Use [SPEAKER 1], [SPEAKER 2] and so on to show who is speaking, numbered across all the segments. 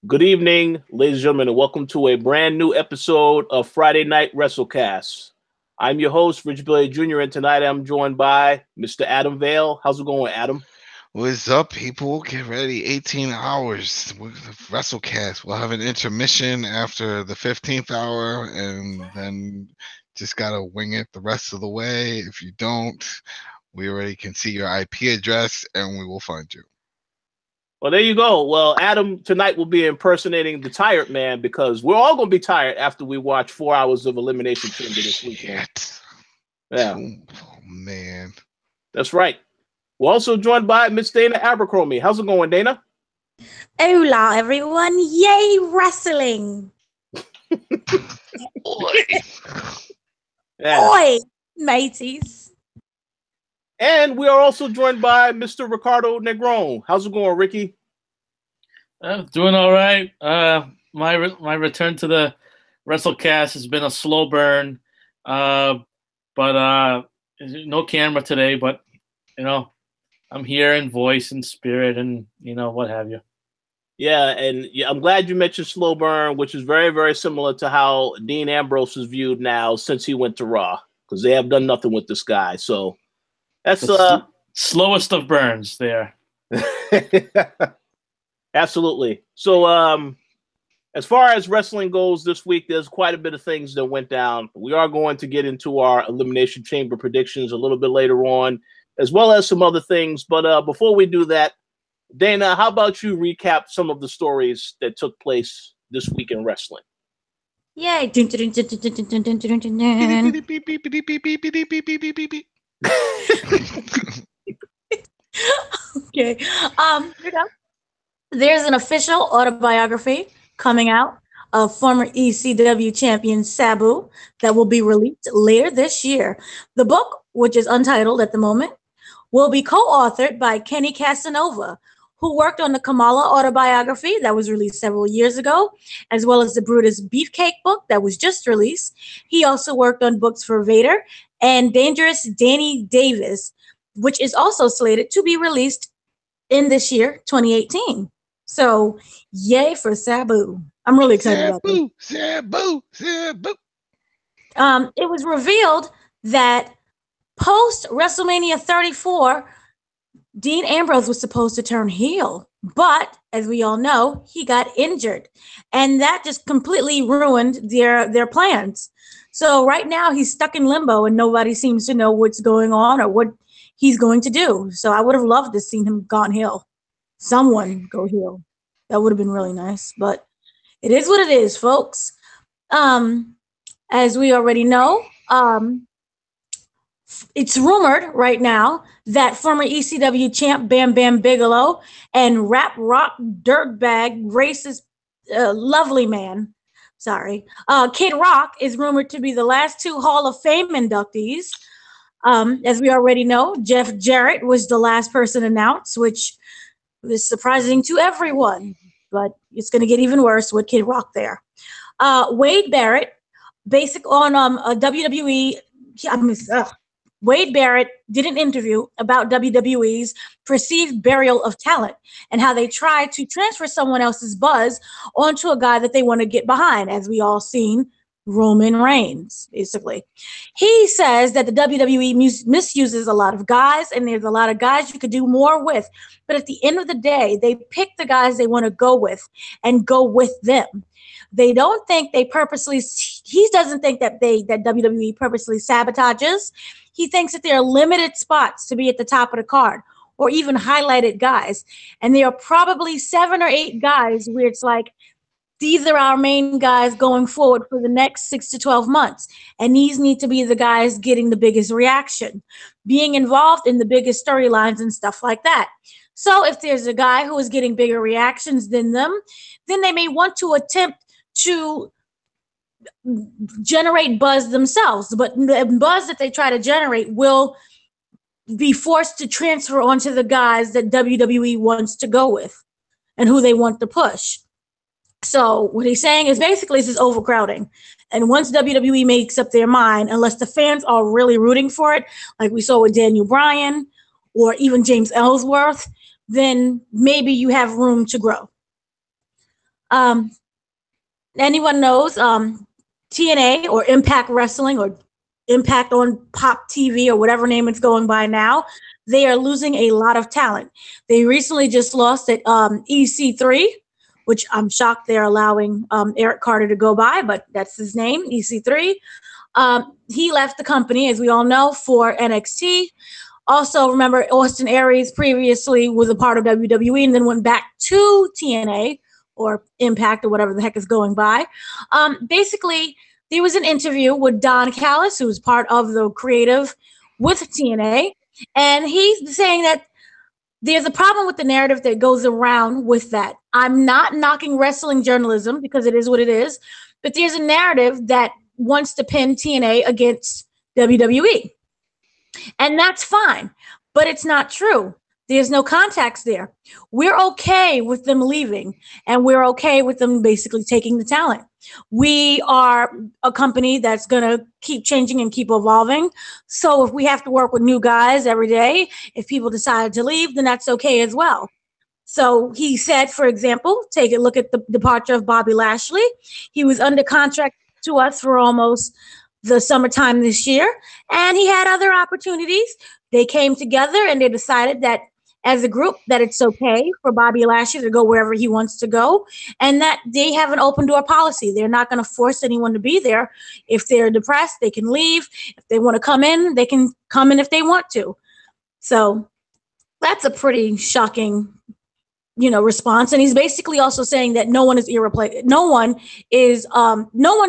[SPEAKER 1] Good evening, ladies and gentlemen, and welcome to a brand new episode of Friday Night WrestleCast. I'm your host, Rich Billy Jr., and tonight I'm joined by Mr. Adam Vale. How's it going, Adam?
[SPEAKER 2] What's up, people? Get ready. 18 hours with WrestleCast. We'll have an intermission after the 15th hour, and then just got to wing it the rest of the way. If you don't, we already can see your IP address, and we will find you.
[SPEAKER 1] Well, there you go. Well, Adam tonight will be impersonating the tired man because we're all going to be tired after we watch 4 hours of Elimination Chamber this weekend.
[SPEAKER 2] Yeah. Oh, man.
[SPEAKER 1] That's right. We're also joined by Miss Dana Abercrombie. How's it going, Dana?
[SPEAKER 3] Hola, everyone. Yay, wrestling.
[SPEAKER 2] Oi.
[SPEAKER 1] Yeah.
[SPEAKER 3] Oi, mateys.
[SPEAKER 1] And we are also joined by Mr. Ricardo Negron. How's it going, Ricky?
[SPEAKER 4] Doing all right. My return to the WrestleCast has been a slow burn, but no camera today. But I'm here in voice and spirit, and what have you.
[SPEAKER 1] Yeah, and I'm glad you mentioned slow burn, which is very, very similar to how Dean Ambrose is viewed now since he went to Raw, because they have done nothing with this guy. So. That's
[SPEAKER 4] the slowest of burns there.
[SPEAKER 1] Absolutely. So as far as wrestling goes this week, there's quite a bit of things that went down. We are going to get into our Elimination Chamber predictions a little bit later on, as well as some other things. But before we do that, Dana, how about you recap some of the stories that took place this week in wrestling?
[SPEAKER 3] Yay. Okay. There's an official autobiography coming out of former ECW champion Sabu that will be released later this year. The book, which is untitled at the moment, will be co-authored by Kenny Casanova, who worked on the Kamala autobiography that was released several years ago, as well as the Brutus Beefcake book that was just released. He also worked on books for Vader and Dangerous Danny Davis, which is also slated to be released in this year, 2018. So, yay for Sabu. I'm really excited about this.
[SPEAKER 2] Sabu.
[SPEAKER 3] It was revealed that post WrestleMania 34, Dean Ambrose was supposed to turn heel, but as we all know, he got injured, and that just completely ruined their plans. So right now he's stuck in limbo, and nobody seems to know what's going on or what he's going to do. So I would have loved to see him gone heel. Someone go heel. That would have been really nice, but it is what it is, folks. As we already know, it's rumored right now that former ECW champ Bam Bam Bigelow and rap rock dirtbag racist lovely man, Kid Rock is rumored to be the last two Hall of Fame inductees. As we already know, Jeff Jarrett was the last person announced, which was surprising to everyone, but it's going to get even worse with Kid Rock there. Wade Barrett, Wade Barrett did an interview about WWE's perceived burial of talent and how they try to transfer someone else's buzz onto a guy that they want to get behind, as we all seen Roman Reigns, basically. He says that the WWE misuses a lot of guys, and there's a lot of guys you could do more with. But at the end of the day, they pick the guys they want to go with and go with them. They don't think he doesn't think that WWE purposely sabotages. He thinks that there are limited spots to be at the top of the card or even highlighted guys. And there are probably 7 or 8 guys where it's like, these are our main guys going forward for the next 6 to 12 months. And these need to be the guys getting the biggest reaction, being involved in the biggest storylines and stuff like that. So if there's a guy who is getting bigger reactions than them, then they may want to attempt to generate buzz themselves. But the buzz that they try to generate will be forced to transfer onto the guys that WWE wants to go with and who they want to push. So what he's saying is basically this is overcrowding. And once WWE makes up their mind, unless the fans are really rooting for it, like we saw with Daniel Bryan or even James Ellsworth, then maybe you have room to grow. Anyone knows TNA or Impact Wrestling or Impact on Pop TV or whatever name it's going by now, they are losing a lot of talent. They recently just lost at EC3, which I'm shocked they're allowing Eric Carter to go by, but that's his name, EC3. He left the company, as we all know, for NXT. Also, remember, Austin Aries previously was a part of WWE and then went back to TNA or Impact or whatever the heck is going by. Basically, there was an interview with Don Callis, who was part of the creative with TNA, and he's saying that there's a problem with the narrative that goes around with that. I'm not knocking wrestling journalism because it is what it is, but there's a narrative that wants to pin TNA against WWE. And that's fine, but it's not true. There's no context there. We're okay with them leaving, and we're okay with them basically taking the talent. We are a company that's going to keep changing and keep evolving. So if we have to work with new guys every day, if people decide to leave, then that's okay as well. So he said, for example, take a look at the departure of Bobby Lashley. He was under contract to us for almost the summertime this year, and he had other opportunities. They came together and they decided that as a group that it's okay for Bobby Lashley to go wherever he wants to go, and that they have an open door policy. They're not going to force anyone to be there. If they're depressed, they can leave. If they want to come in, they can come in if they want to. So that's a pretty shocking, response. And he's basically also saying that no one is irreplaceable. No one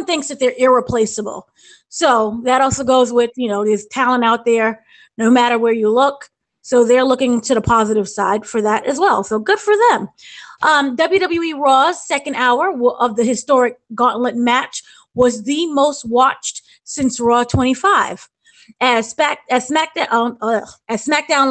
[SPEAKER 3] thinks that they're irreplaceable. So that also goes with, there's talent out there no matter where you look. So they're looking to the positive side for that as well. So good for them. WWE Raw's second hour of the historic gauntlet match was the most watched since Raw 25. As SmackDown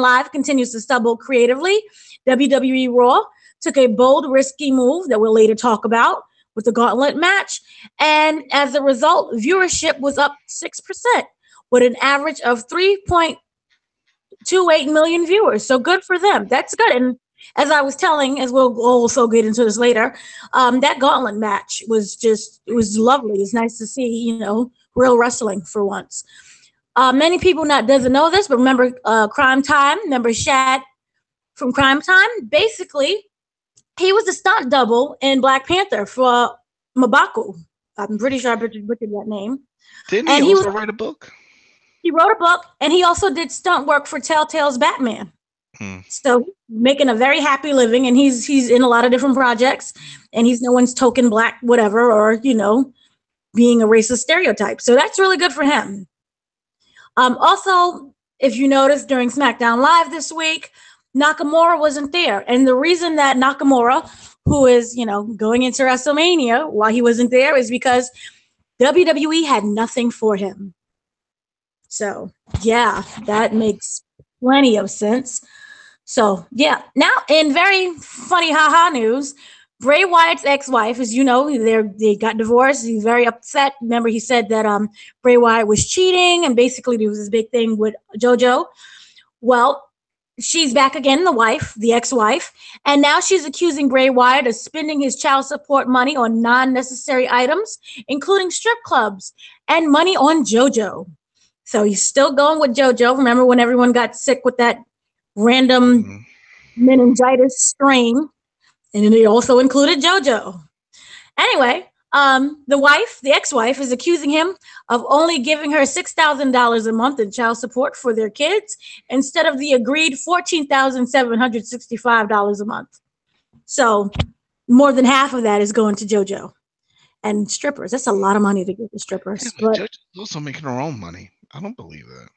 [SPEAKER 3] Live continues to stumble creatively, WWE Raw took a bold, risky move that we'll later talk about with the gauntlet match. And as a result, viewership was up 6% with an average of 3.28 million viewers. So good for them. That's good. And as I was telling, as we'll also get into this later, that gauntlet match was lovely. It's nice to see, real wrestling for once. Many people doesn't know this, but remember Crime Time, remember Shad from Crime Time? Basically, he was a stunt double in Black Panther for M'Baku. I'm pretty sure I butchered that name.
[SPEAKER 2] Didn't he also write a book?
[SPEAKER 3] He wrote a book, and he also did stunt work for Telltale's Batman. So making a very happy living, and he's in a lot of different projects, and he's no one's token black whatever, or being a racist stereotype. So that's really good for him. Also, if you noticed during SmackDown Live this week, Nakamura wasn't there, and the reason that Nakamura, who is going into WrestleMania, while he wasn't there, is because WWE had nothing for him. So, yeah, that makes plenty of sense. So, yeah. Now, in very funny haha news, Bray Wyatt's ex-wife, as you know, they got divorced. He's very upset. Remember, he said that Bray Wyatt was cheating, and basically there was this big thing with JoJo. Well, she's back again, the ex-wife, and now she's accusing Bray Wyatt of spending his child support money on non-necessary items, including strip clubs and money on JoJo. So he's still going with JoJo. Remember when everyone got sick with that random meningitis strain? And then it also included JoJo. Anyway, the ex-wife, is accusing him of only giving her $6,000 a month in child support for their kids instead of the agreed $14,765 a month. So more than half of that is going to JoJo. And strippers, that's a lot of money to give to strippers.
[SPEAKER 2] Yeah, but JoJo's also making her own money. I don't believe that.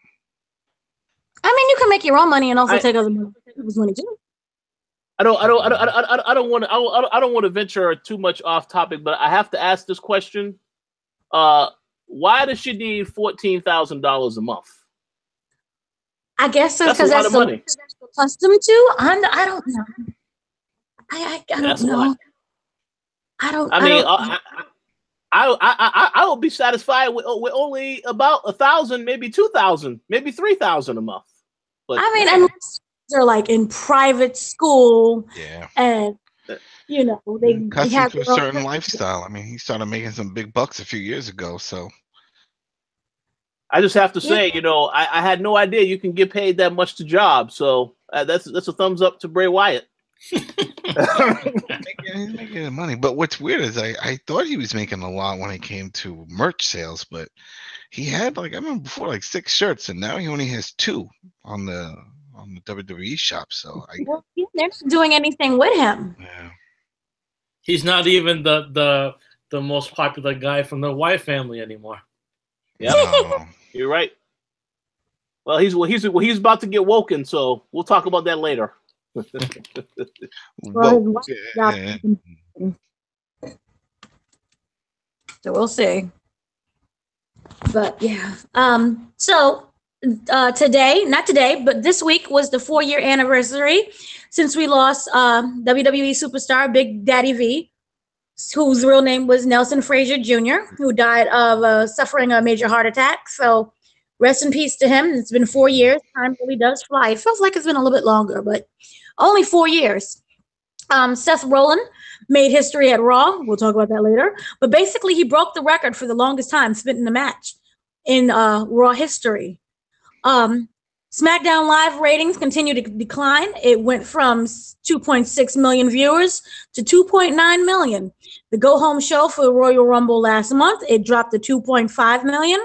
[SPEAKER 3] I mean, you can make your own money and also take other people's money too.
[SPEAKER 1] I don't want to venture too much off topic, but I have to ask this question: why does she need $14,000 a month?
[SPEAKER 3] I guess because that's the money accustomed to. I don't know. I don't know.
[SPEAKER 1] I would be satisfied with only about 1,000, maybe 2,000, maybe 3,000 a month. But
[SPEAKER 3] I mean, unless they're like in private school,
[SPEAKER 2] yeah,
[SPEAKER 3] and you know, they
[SPEAKER 2] Accustomed
[SPEAKER 3] have
[SPEAKER 2] to a
[SPEAKER 3] their own
[SPEAKER 2] certain lifestyle. I mean, he started making some big bucks a few years ago, so.
[SPEAKER 1] I just have to say, you know, I had no idea you can get paid that much to job. So that's a thumbs up to Bray Wyatt.
[SPEAKER 2] He's making money. But what's weird is I thought he was making a lot when it came to merch sales, but he had I remember before 6 shirts, and now he only has 2 on the WWE shop. So
[SPEAKER 3] well, they're not doing anything with him.
[SPEAKER 2] Yeah.
[SPEAKER 4] He's not even the most popular guy from the Wyatt family anymore.
[SPEAKER 1] Yeah, no. You're right. Well, he's about to get woken, so we'll talk about that later.
[SPEAKER 3] Well, so we'll see. But yeah. So not today, but this week was the 4-year anniversary since we lost WWE superstar Big Daddy V, whose real name was Nelson Frazier Jr., who died of suffering a major heart attack. So rest in peace to him. It's been 4 years. Time really does fly. It feels like it's been a little bit longer, but only 4 years. Seth Rollins made history at Raw. We'll talk about that later. But basically, he broke the record for the longest time spent in a match in Raw history. SmackDown Live ratings continue to decline. It went from 2.6 million viewers to 2.9 million. The go-home show for the Royal Rumble last month, it dropped to 2.5 million,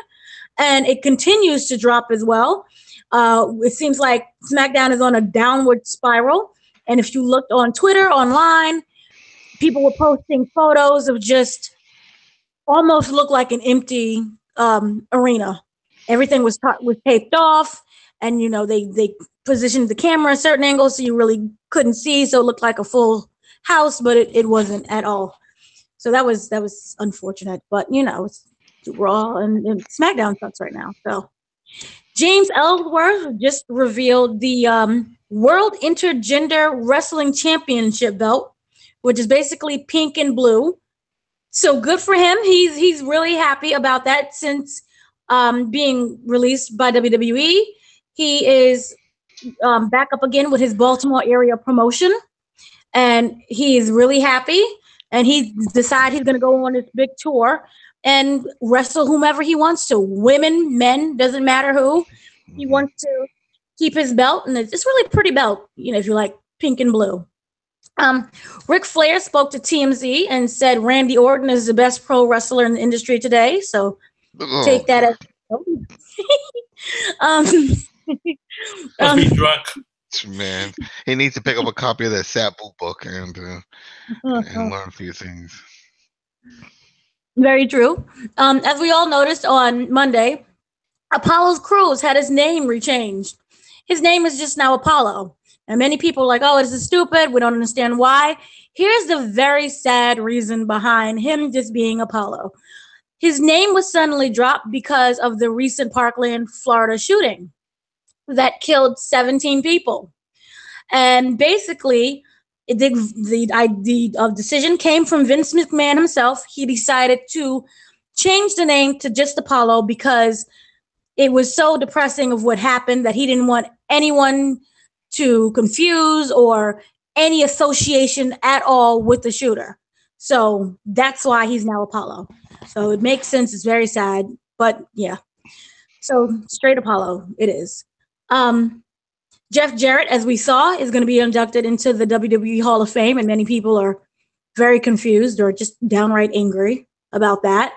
[SPEAKER 3] and it continues to drop as well. It seems like SmackDown is on a downward spiral, and if you looked on Twitter, online, people were posting photos of just almost looked like an empty arena. Everything was taped off. And, you know, they positioned the camera at certain angles so you really couldn't see. So it looked like a full house, but it wasn't at all. So that was unfortunate. But, you know, it's Raw and SmackDown sucks right now. So James Ellsworth just revealed the World Intergender Wrestling Championship belt, which is basically pink and blue. So good for him. He's really happy about that since being released by WWE. He is back up again with his Baltimore area promotion, and he is really happy. And he decided he's going to go on this big tour and wrestle whomever he wants to. Women, men, doesn't matter who. He wants to keep his belt, and it's really pretty belt, you know, if you like pink and blue. Ric Flair spoke to TMZ and said Randy Orton is the best pro wrestler in the industry today. So take that as
[SPEAKER 4] Must be drunk.
[SPEAKER 2] Man, he needs to pick up a copy of that Sabu book and learn a few things.
[SPEAKER 3] Very true. As we all noticed on Monday, Apollo's Crews had his name rechanged. His name is just now Apollo. And many people are like, oh, this is stupid. We don't understand why. Here's the very sad reason behind him just being Apollo. His name was suddenly dropped because of the recent Parkland, Florida shooting that killed 17 people. And basically, the decision came from Vince McMahon himself. He decided to change the name to just Apollo because it was so depressing of what happened that he didn't want anyone to confuse or any association at all with the shooter. So that's why he's now Apollo. So it makes sense. It's very sad, but yeah. So straight Apollo it is. Jeff Jarrett, as we saw, is going to be inducted into the WWE Hall of Fame, and many people are very confused or just downright angry about that.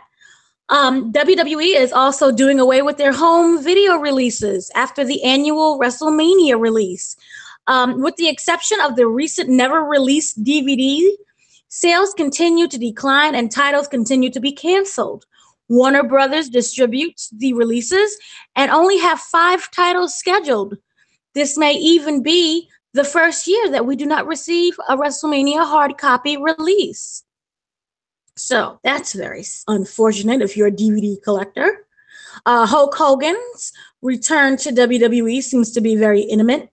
[SPEAKER 3] WWE is also doing away with their home video releases after the annual WrestleMania release. With the exception of the recent never-released DVD, sales continue to decline and titles continue to be canceled. Warner Brothers distributes the releases and only have 5 titles scheduled. This may even be the first year that we do not receive a WrestleMania hard copy release. So that's very unfortunate if you're a DVD collector. Hulk Hogan's return to WWE seems to be very intimate,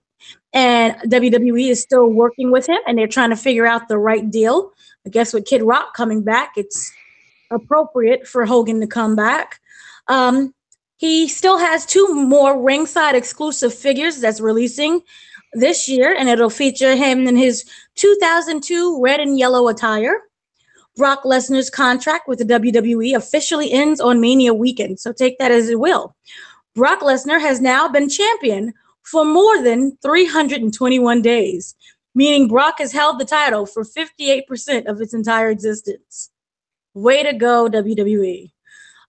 [SPEAKER 3] and WWE is still working with him, and they're trying to figure out the right deal. I guess with Kid Rock coming back, it's appropriate for Hogan to come back. He still has 2 more ringside exclusive figures that's releasing this year, and it'll feature him in his 2002 red and yellow attire. Brock Lesnar's contract with the WWE officially ends on Mania weekend, so take that as it will. Brock Lesnar has now been champion for more than 321 days, meaning Brock has held the title for 58% of its entire existence. Way to go, WWE.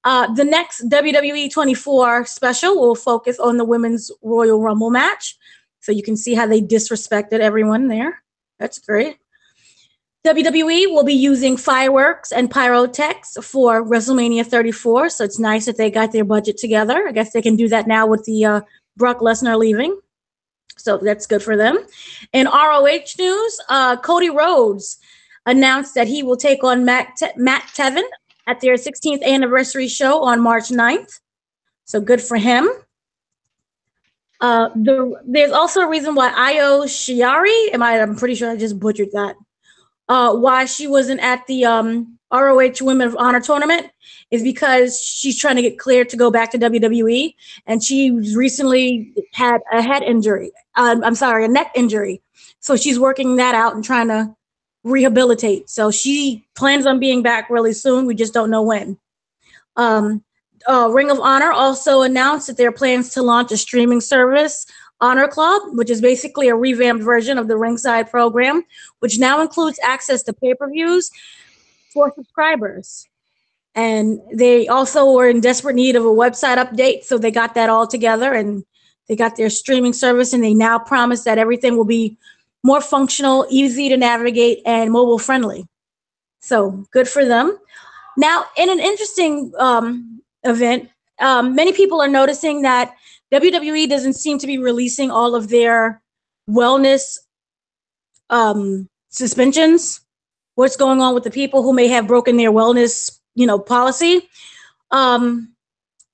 [SPEAKER 3] The next WWE 24 special will focus on the Women's Royal Rumble match, so you can see how they disrespected everyone there. That's great. WWE will be using fireworks and pyrotechnics for WrestleMania 34, so it's nice that they got their budget together. I guess they can do that now with the Brock Lesnar leaving, so that's good for them. In ROH news, Cody Rhodes announced that he will take on Matt Taven at their 16th anniversary show on March 9th, so good for him. There's also a reason why Io Shirai, I'm pretty sure I just butchered that, why she wasn't at the ROH Women of Honor tournament is because she's trying to get cleared to go back to WWE, and she recently had a neck injury. So she's working that out and trying to rehabilitate. So she plans on being back really soon. We just don't know when. Ring of Honor also announced that there are plans to launch a streaming service, Honor Club, which is basically a revamped version of the Ringside program, which now includes access to pay-per-views for subscribers. And they also were in desperate need of a website update, so they got that all together, and they got their streaming service, and they now promise that everything will be more functional, easy to navigate, and mobile-friendly. So good for them. Now, in an interesting event, many people are noticing that WWE doesn't seem to be releasing all of their wellness suspensions. What's going on with the people who may have broken their wellness, policy?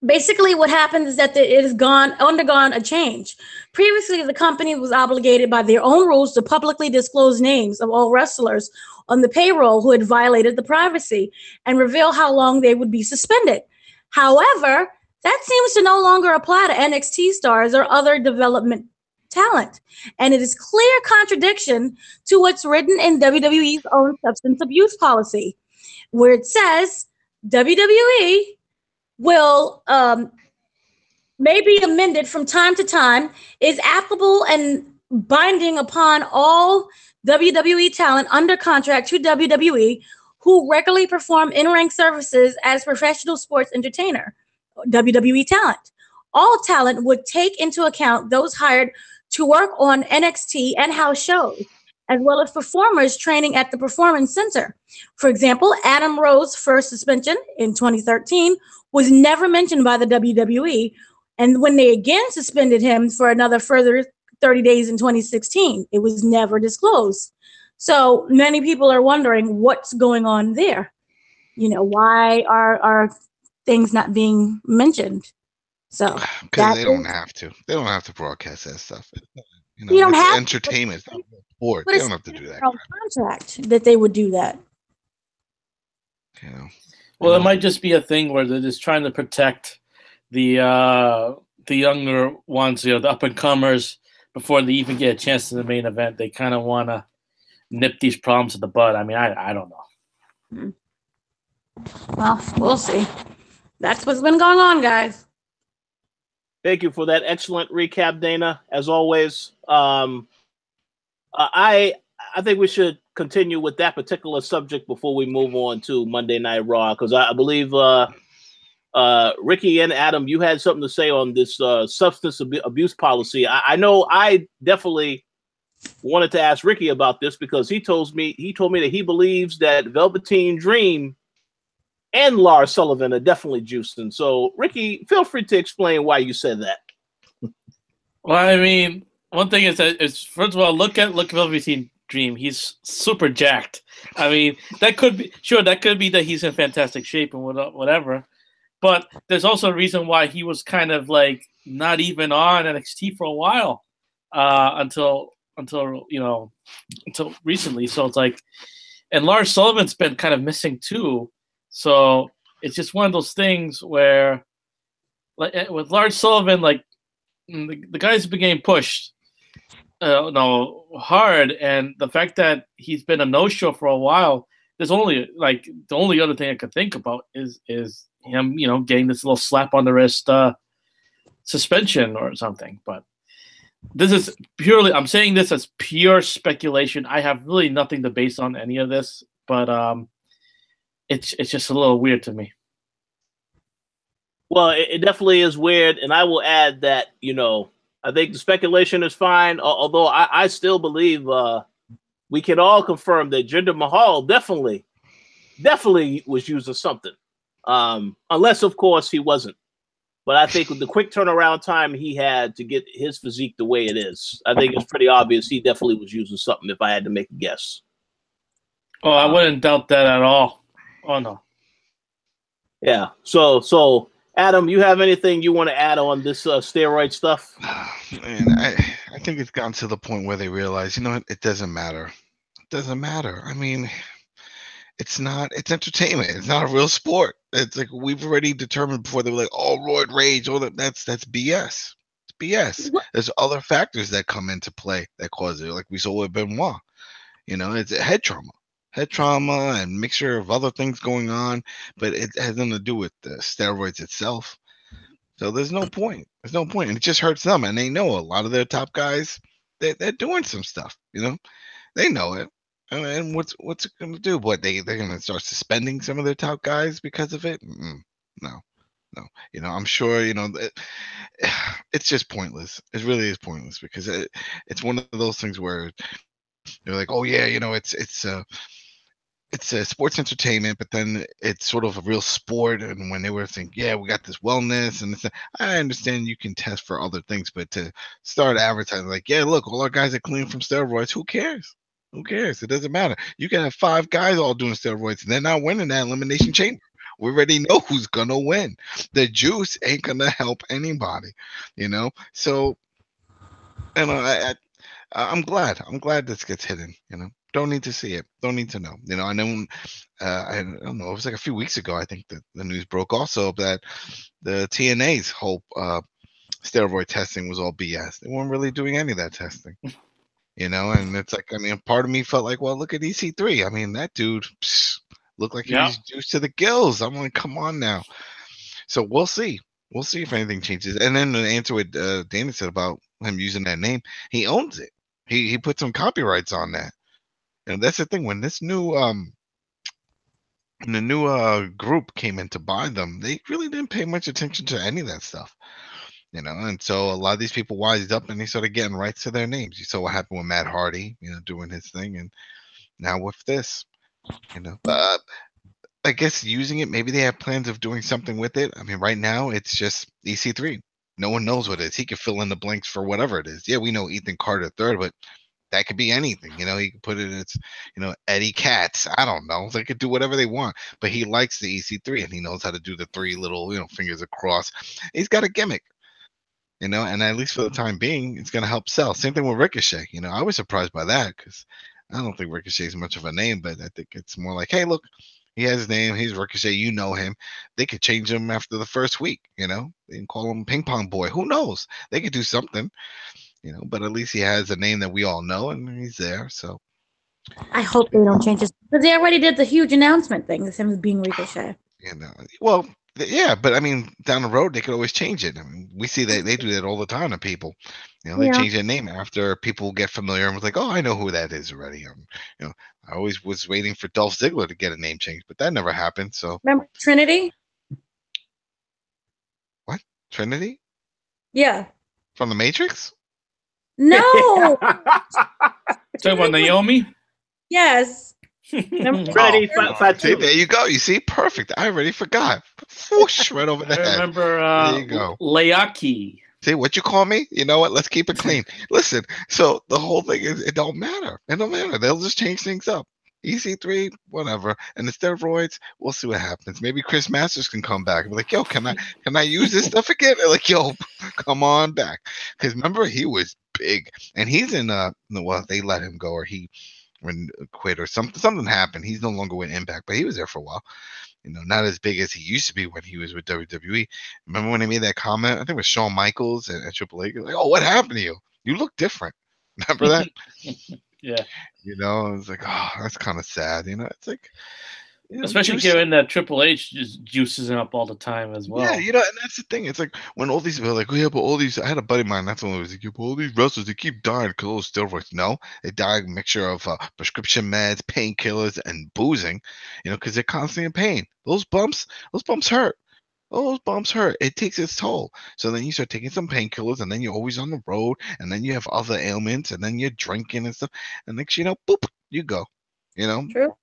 [SPEAKER 3] Basically, what happened is that it has undergone a change. Previously, the company was obligated by their own rules to publicly disclose names of all wrestlers on the payroll who had violated the privacy and reveal how long they would be suspended. However, that seems to no longer apply to NXT stars or other development talent. And it is clear contradiction to what's written in WWE's own substance abuse policy, where it says WWE will may be amended from time to time, is applicable and binding upon all WWE talent under contract to WWE who regularly perform in-ring services as professional sports entertainer, WWE talent. All talent would take into account those hired to work on NXT and house shows, as well as performers training at the Performance Center. For example, Adam Rose's first suspension in 2013 was never mentioned by the WWE, and when they again suspended him for another further 30 days in 2016, it was never disclosed. So many people are wondering what's going on there. Why are things not being mentioned? So
[SPEAKER 2] because they don't have to. They don't have to broadcast that stuff.
[SPEAKER 3] You don't have
[SPEAKER 2] entertainment. It's sport. They don't have to do that.
[SPEAKER 3] Contract that they would do that.
[SPEAKER 4] Well, it might just be a thing where they're just trying to protect the younger ones, the up and comers, before they even get a chance in the main event. They kind of want to nip these problems in the bud. I mean, I don't know.
[SPEAKER 3] Well, we'll see. That's what's been going on, guys.
[SPEAKER 1] Thank you for that excellent recap, Dana. As always, I think we should continue with that particular subject before we move on to Monday Night Raw, because I believe Ricky and Adam, you had something to say on this substance abuse policy. I know I definitely wanted to ask Ricky about this because he told me that he believes that Velveteen Dream and Lars Sullivan are definitely juicing. So, Ricky, feel free to explain why you said that.
[SPEAKER 4] Well, I mean, one thing is that first of all, look at Velveteen Dream. He's super jacked. I mean, that could be that he's in fantastic shape and whatever. But there's also a reason why he was kind of like not even on NXT for a while until recently. So it's like, and Lars Sullivan's been kind of missing too. So it's just one of those things where, like with Lars Sullivan, like the guy's been getting pushed no, hard, and the fact that he's been a no-show for a while. There's only the only other thing I could think about is him, getting this little slap on the wrist suspension or something. But this is purely, I'm saying this as pure speculation. I have really nothing to base on any of this, but it's just a little weird to me.
[SPEAKER 1] Well, it definitely is weird, and I will add that I think the speculation is fine. Although I still believe we can all confirm that Jinder Mahal definitely was using something, unless of course he wasn't. But I think with the quick turnaround time he had to get his physique the way it is, I think it's pretty obvious he definitely was using something. If I had to make a guess.
[SPEAKER 4] Oh, I wouldn't doubt that at all. Oh no.
[SPEAKER 1] Yeah. So. Adam, you have anything you want to add on this steroid stuff?
[SPEAKER 2] Man, I think it's gotten to the point where they realize, it doesn't matter. It doesn't matter. I mean, it's entertainment. It's not a real sport. It's like we've already determined before. They were like, oh, roid rage, that's BS. It's BS.
[SPEAKER 3] What?
[SPEAKER 2] There's other factors that come into play that cause it. Like we saw with Benoit. It's a head trauma and mixture of other things going on, but it has nothing to do with the steroids itself. So there's no point. And it just hurts them. And they know a lot of their top guys, they're doing some stuff, they know it. And what's it going to do? What, they're going to start suspending some of their top guys because of it? No. I'm sure, it's just pointless. It really is pointless because it's one of those things where they're like, oh yeah, it's a sports entertainment, but then it's sort of a real sport. And when they were thinking, yeah, we got this wellness, and I understand you can test for other things, but to start advertising like, yeah, look, all our guys are clean from steroids. Who cares? It doesn't matter. You can have 5 guys all doing steroids, and they're not winning that Elimination Chamber. We already know who's gonna win. The juice ain't gonna help anybody, So, I'm glad this gets hidden. Don't need to see it. Don't need to know. I know. I don't know. It was like a few weeks ago. I think that the news broke also that the TNA's whole steroid testing was all BS. They weren't really doing any of that testing. And it's like, part of me felt like, well, look at EC3. That dude looked like he was juiced to the gills. I'm like, come on now. So we'll see. We'll see if anything changes. And then to answer what Dana said about him using that name, he owns it. He put some copyrights on that. And that's the thing. When this new group came in to buy them, they really didn't pay much attention to any of that stuff. And so a lot of these people wised up and they started getting rights to their names. You saw what happened with Matt Hardy, doing his thing, and now with this, I guess using it, maybe they have plans of doing something with it. Right now it's just EC3. No one knows what it is. He could fill in the blanks for whatever it is. Yeah, we know Ethan Carter III, but that could be anything. He could put it as, Eddie Katz. I don't know. They could do whatever they want, but he likes the EC3 and he knows how to do the 3 little, fingers across. He's got a gimmick, and at least for the time being, it's going to help sell. Same thing with Ricochet. I was surprised by that because I don't think Ricochet is much of a name, but I think it's more like, hey, look, he has his name. He's Ricochet. You know him. They could change him after the first week. They can call him Ping Pong Boy. Who knows? They could do something. But at least he has a name that we all know, and he's there. So
[SPEAKER 3] I hope they don't change this because they already did the huge announcement thing. The same as being Ricochet.
[SPEAKER 2] Well, yeah, but down the road they could always change it. We see that they do that all the time to people. They change their name after people get familiar and was like, oh, I know who that is already. I always was waiting for Dolph Ziggler to get a name change, but that never happened. So
[SPEAKER 3] remember Trinity?
[SPEAKER 2] What? Trinity?
[SPEAKER 3] Yeah.
[SPEAKER 2] From the Matrix?
[SPEAKER 3] No.
[SPEAKER 4] Talking about Naomi?
[SPEAKER 3] Yes.
[SPEAKER 1] Trinity,
[SPEAKER 2] see, there you go. You see, perfect. I already forgot. Whoosh, right over the head.
[SPEAKER 4] I remember
[SPEAKER 2] there you go.
[SPEAKER 4] Leaki.
[SPEAKER 2] See what you call me? You know what? Let's keep it clean. Listen, so the whole thing is it don't matter. It don't matter. They'll just change things up. EC3, whatever. And the steroids, we'll see what happens. Maybe Chris Masters can come back and be like, yo, can I use this stuff again? They're like, yo, come on back. Because remember, he was big. And he's in well, they let him go or he quit or something happened. He's no longer with Impact, but he was there for a while. Not as big as he used to be when he was with WWE. Remember when they made that comment? I think it was Shawn Michaels and Triple H. Like, oh, what happened to you? You look different. Remember that?
[SPEAKER 4] Yeah.
[SPEAKER 2] You know, it's like, oh, that's kind of sad. You know, it's like, you know,
[SPEAKER 4] Especially given that Triple H just juices it up all the time as well.
[SPEAKER 2] Yeah, you know, and that's the thing. It's like when all these people are like, oh, yeah, but all these. I had a buddy of mine. That's when it was like, yeah, but all these wrestlers, they keep dying because of those steroids. No, they die a mixture of prescription meds, painkillers, and boozing. You know, because they're constantly in pain. Those bumps hurt. Those bumps hurt. It takes its toll. So then you start taking some painkillers, and then you're always on the road, and then you have other ailments, and then you're drinking and stuff, and next you know, boop, you go. You know,
[SPEAKER 3] True.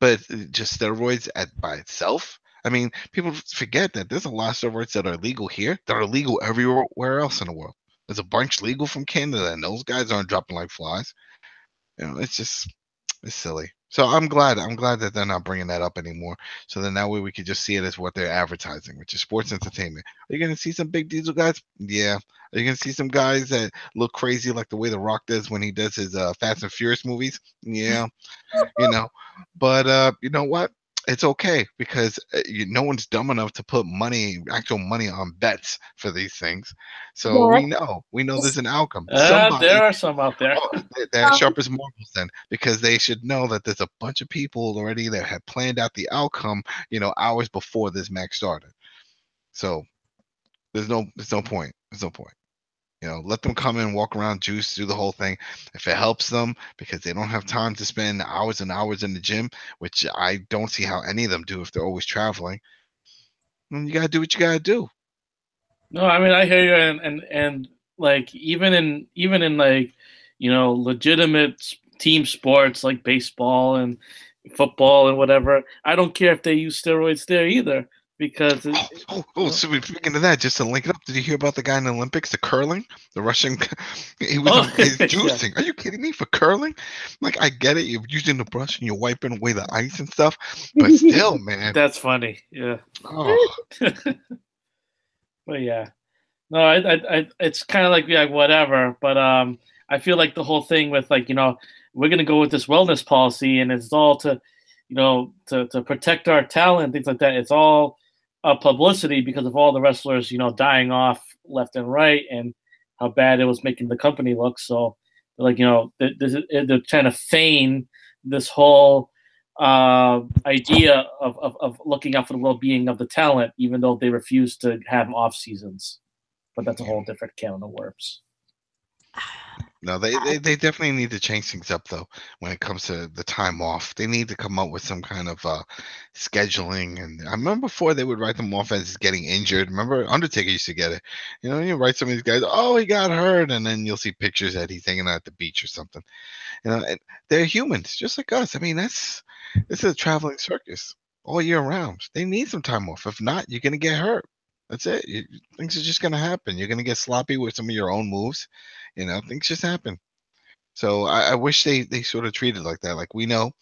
[SPEAKER 2] but just steroids by itself. I mean, people forget that there's a lot of steroids that are legal here that are legal everywhere else in the world. There's a bunch legal from Canada, and those guys aren't dropping like flies. You know, it's silly. So I'm glad that they're not bringing that up anymore. So then that way we could just see it as what they're advertising, which is sports entertainment. Are you gonna see some big diesel guys? Yeah. Are you gonna see some guys that look crazy like the way The Rock does when he does his Fast and Furious movies? Yeah. You know, but you know what? It's okay because no one's dumb enough to put actual money on bets for these things. So we know there's an outcome.
[SPEAKER 4] There are some out there.
[SPEAKER 2] They're sharp as marbles then, because they should know that there's a bunch of people already that had planned out the outcome, you know, hours before this match started. So there's no point. There's no point. You know, let them come in, walk around, juice, do the whole thing. If it helps them because they don't have time to spend hours and hours in the gym, which I don't see how any of them do if they're always traveling, then you gotta do what you gotta do.
[SPEAKER 4] No, I mean I hear you, and like even in like, you know, legitimate team sports like baseball and football and whatever, I don't care if they use steroids there either. Because
[SPEAKER 2] so speaking of that, just to link it up, did you hear about the guy in the Olympics, the curling, the Russian? He's juicing. Yeah. Are you kidding me? For curling, like I get it, you're using the brush and you're wiping away the ice and stuff, but still, man,
[SPEAKER 4] that's funny. Yeah.
[SPEAKER 2] Oh.
[SPEAKER 4] But yeah, no, I it's kind of like whatever. But I feel like the whole thing with like, you know, we're gonna go with this wellness policy, and it's all to, you know, to protect our talent, things like that. It's all publicity because of all the wrestlers, you know, dying off left and right, and how bad it was making the company look. So, like, you know, they're trying to feign this whole idea of looking out for the well-being of the talent, even though they refuse to have off seasons. But that's a whole different can of worms.
[SPEAKER 2] No, they definitely need to change things up though when it comes to the time off. They need to come up with some kind of scheduling. And I remember before they would write them off as getting injured. Remember Undertaker used to get it. You know, you write some of these guys, oh, he got hurt, and then you'll see pictures that he's hanging out at the beach or something. You know, and they're humans just like us. I mean, this is a traveling circus all year round. They need some time off. If not, you're gonna get hurt. That's it. Things are just gonna happen. You're gonna get sloppy with some of your own moves. You know, things just happen. So I wish they sort of treated like that. Like we know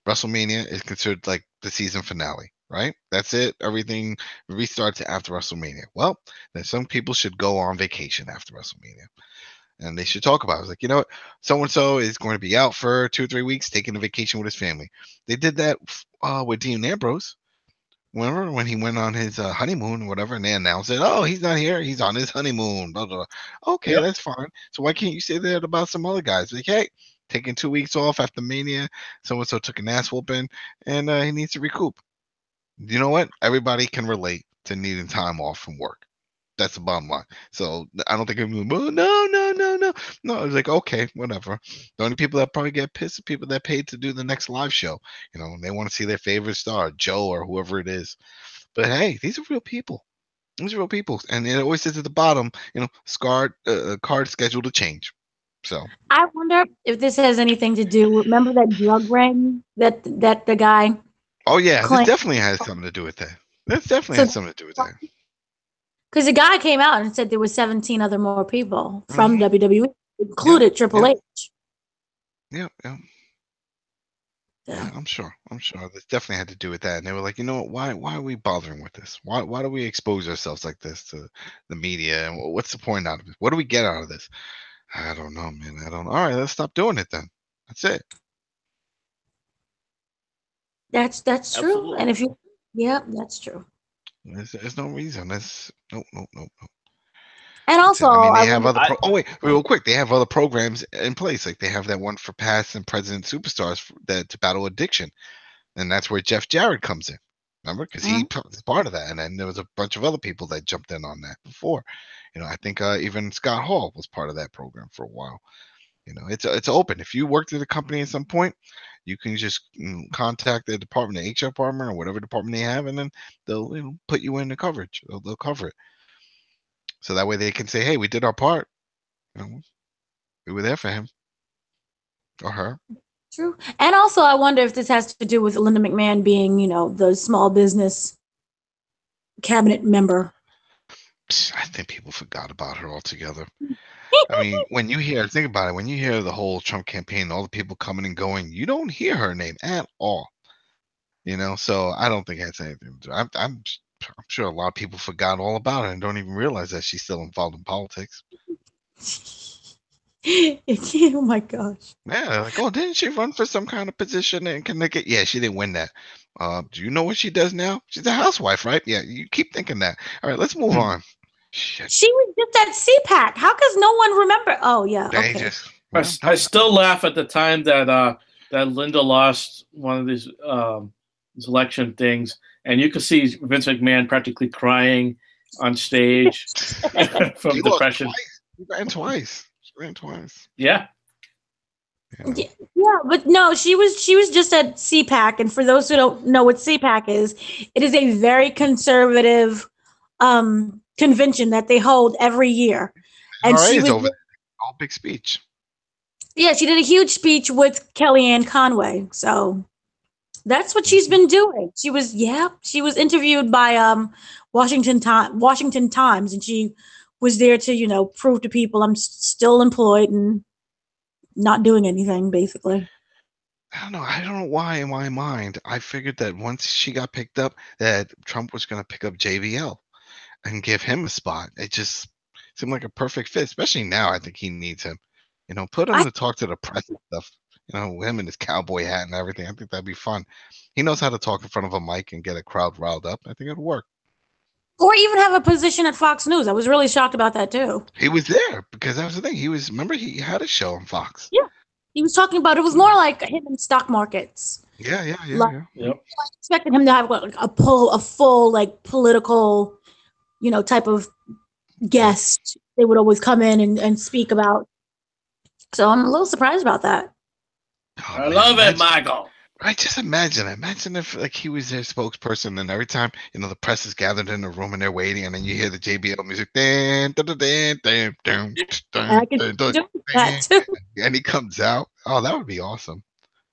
[SPEAKER 2] WrestleMania is considered like the season finale, right? That's it. Everything restarts after WrestleMania. Well, then some people should go on vacation after WrestleMania. And they should talk about it. It's like, you know what? So-and-so is going to be out for 2 or 3 weeks taking a vacation with his family. They did that with Dean Ambrose. Remember when he went on his honeymoon or whatever, and they announced it? Oh, he's not here. He's on his honeymoon. Blah, blah, blah. Okay, yep. That's fine. So why can't you say that about some other guys? Like, hey, taking 2 weeks off after Mania, so-and-so took an ass whooping, and he needs to recoup. You know what? Everybody can relate to needing time off from work. That's the bottom line. So I don't think I'm going, oh, no. It's like, okay, whatever. The only people that probably get pissed are people that paid to do the next live show. You know, they want to see their favorite star, Joe or whoever it is. But hey, these are real people. These are real people. And it always says at the bottom, you know, card scheduled to change. So
[SPEAKER 3] I wonder if this has anything to do. Remember that drug ring that the guy?
[SPEAKER 2] Oh yeah, this definitely has something to do with that. This definitely has something to do with that.
[SPEAKER 3] Because the guy came out and said there were 17 other more people from WWE, included Triple H.
[SPEAKER 2] Yeah. I'm sure. This definitely had to do with that. And they were like, you know what? Why are we bothering with this? Why do we expose ourselves like this to the media? And what's the point out of it? What do we get out of this? I don't know, man. I don't know. All right, let's stop doing it then. That's it.
[SPEAKER 3] That's true. And if that's true.
[SPEAKER 2] There's no reason. No.
[SPEAKER 3] And also,
[SPEAKER 2] I mean, they have other. Oh wait, real quick, they have other programs in place. Like they have that one for past and present superstars that to battle addiction, and that's where Jeff Jarrett comes in. Remember, because he was part of that, and then there was a bunch of other people that jumped in on that before. You know, I think even Scott Hall was part of that program for a while. You know, it's open. If you worked at a company at some point, you can just contact the department, the HR department, or whatever department they have, and then they'll put you in the coverage. They'll cover it. So that way they can say, hey, we did our part. You know, we were there for him or her.
[SPEAKER 3] True. And also, I wonder if this has to do with Linda McMahon being, the small business cabinet member.
[SPEAKER 2] I think people forgot about her altogether. I mean, think about it, when you hear the whole Trump campaign, all the people coming and going, you don't hear her name at all. You know, so I don't think it has anything to do. I'm sure a lot of people forgot all about her and don't even realize that she's still involved in politics.
[SPEAKER 3] Oh my gosh.
[SPEAKER 2] Yeah, like, oh, didn't she run for some kind of position in Connecticut? Yeah, she didn't win that. Do you know what she does now? She's a housewife, right? Yeah, you keep thinking that. All right, let's move on. Shit.
[SPEAKER 3] She was just at CPAC. How does no one remember? Oh yeah. Okay.
[SPEAKER 4] I still laugh at the time that Linda lost one of these election things, and you could see Vince McMahon practically crying on stage from depression.
[SPEAKER 2] She ran twice.
[SPEAKER 4] Yeah.
[SPEAKER 3] Yeah, but no, she was just at CPAC, and for those who don't know what CPAC is, it is a very conservative convention that they hold every year. And she was
[SPEAKER 2] over there. All big speech.
[SPEAKER 3] Yeah, she did a huge speech with Kellyanne Conway. So that's what she's been doing. She was interviewed by Washington Times, and she was there to, prove to people I'm still employed and not doing anything, basically.
[SPEAKER 2] I don't know why in my mind I figured that once she got picked up that Trump was going to pick up JBL and give him a spot. It just seemed like a perfect fit, especially now. I think he needs him. Put him to talk to the press and stuff. Him in his cowboy hat and everything. I think that'd be fun. He knows how to talk in front of a mic and get a crowd riled up. I think it'll work.
[SPEAKER 3] Or even have a position at Fox News. I was really shocked about that too.
[SPEAKER 2] He was there because that was the thing. Remember he had a show on Fox.
[SPEAKER 3] Yeah. He was talking about, it was more like him in stock markets.
[SPEAKER 2] Yeah.
[SPEAKER 3] Yep. I expected him to have a full like political, type of guest they would always come in and speak about. So I'm a little surprised about that.
[SPEAKER 2] Oh,
[SPEAKER 4] I love it, Michael.
[SPEAKER 2] Right, just imagine if like he was their spokesperson, and every time the press is gathered in the room and they're waiting, and then you hear the JBL music, and he comes out. Oh, that would be awesome.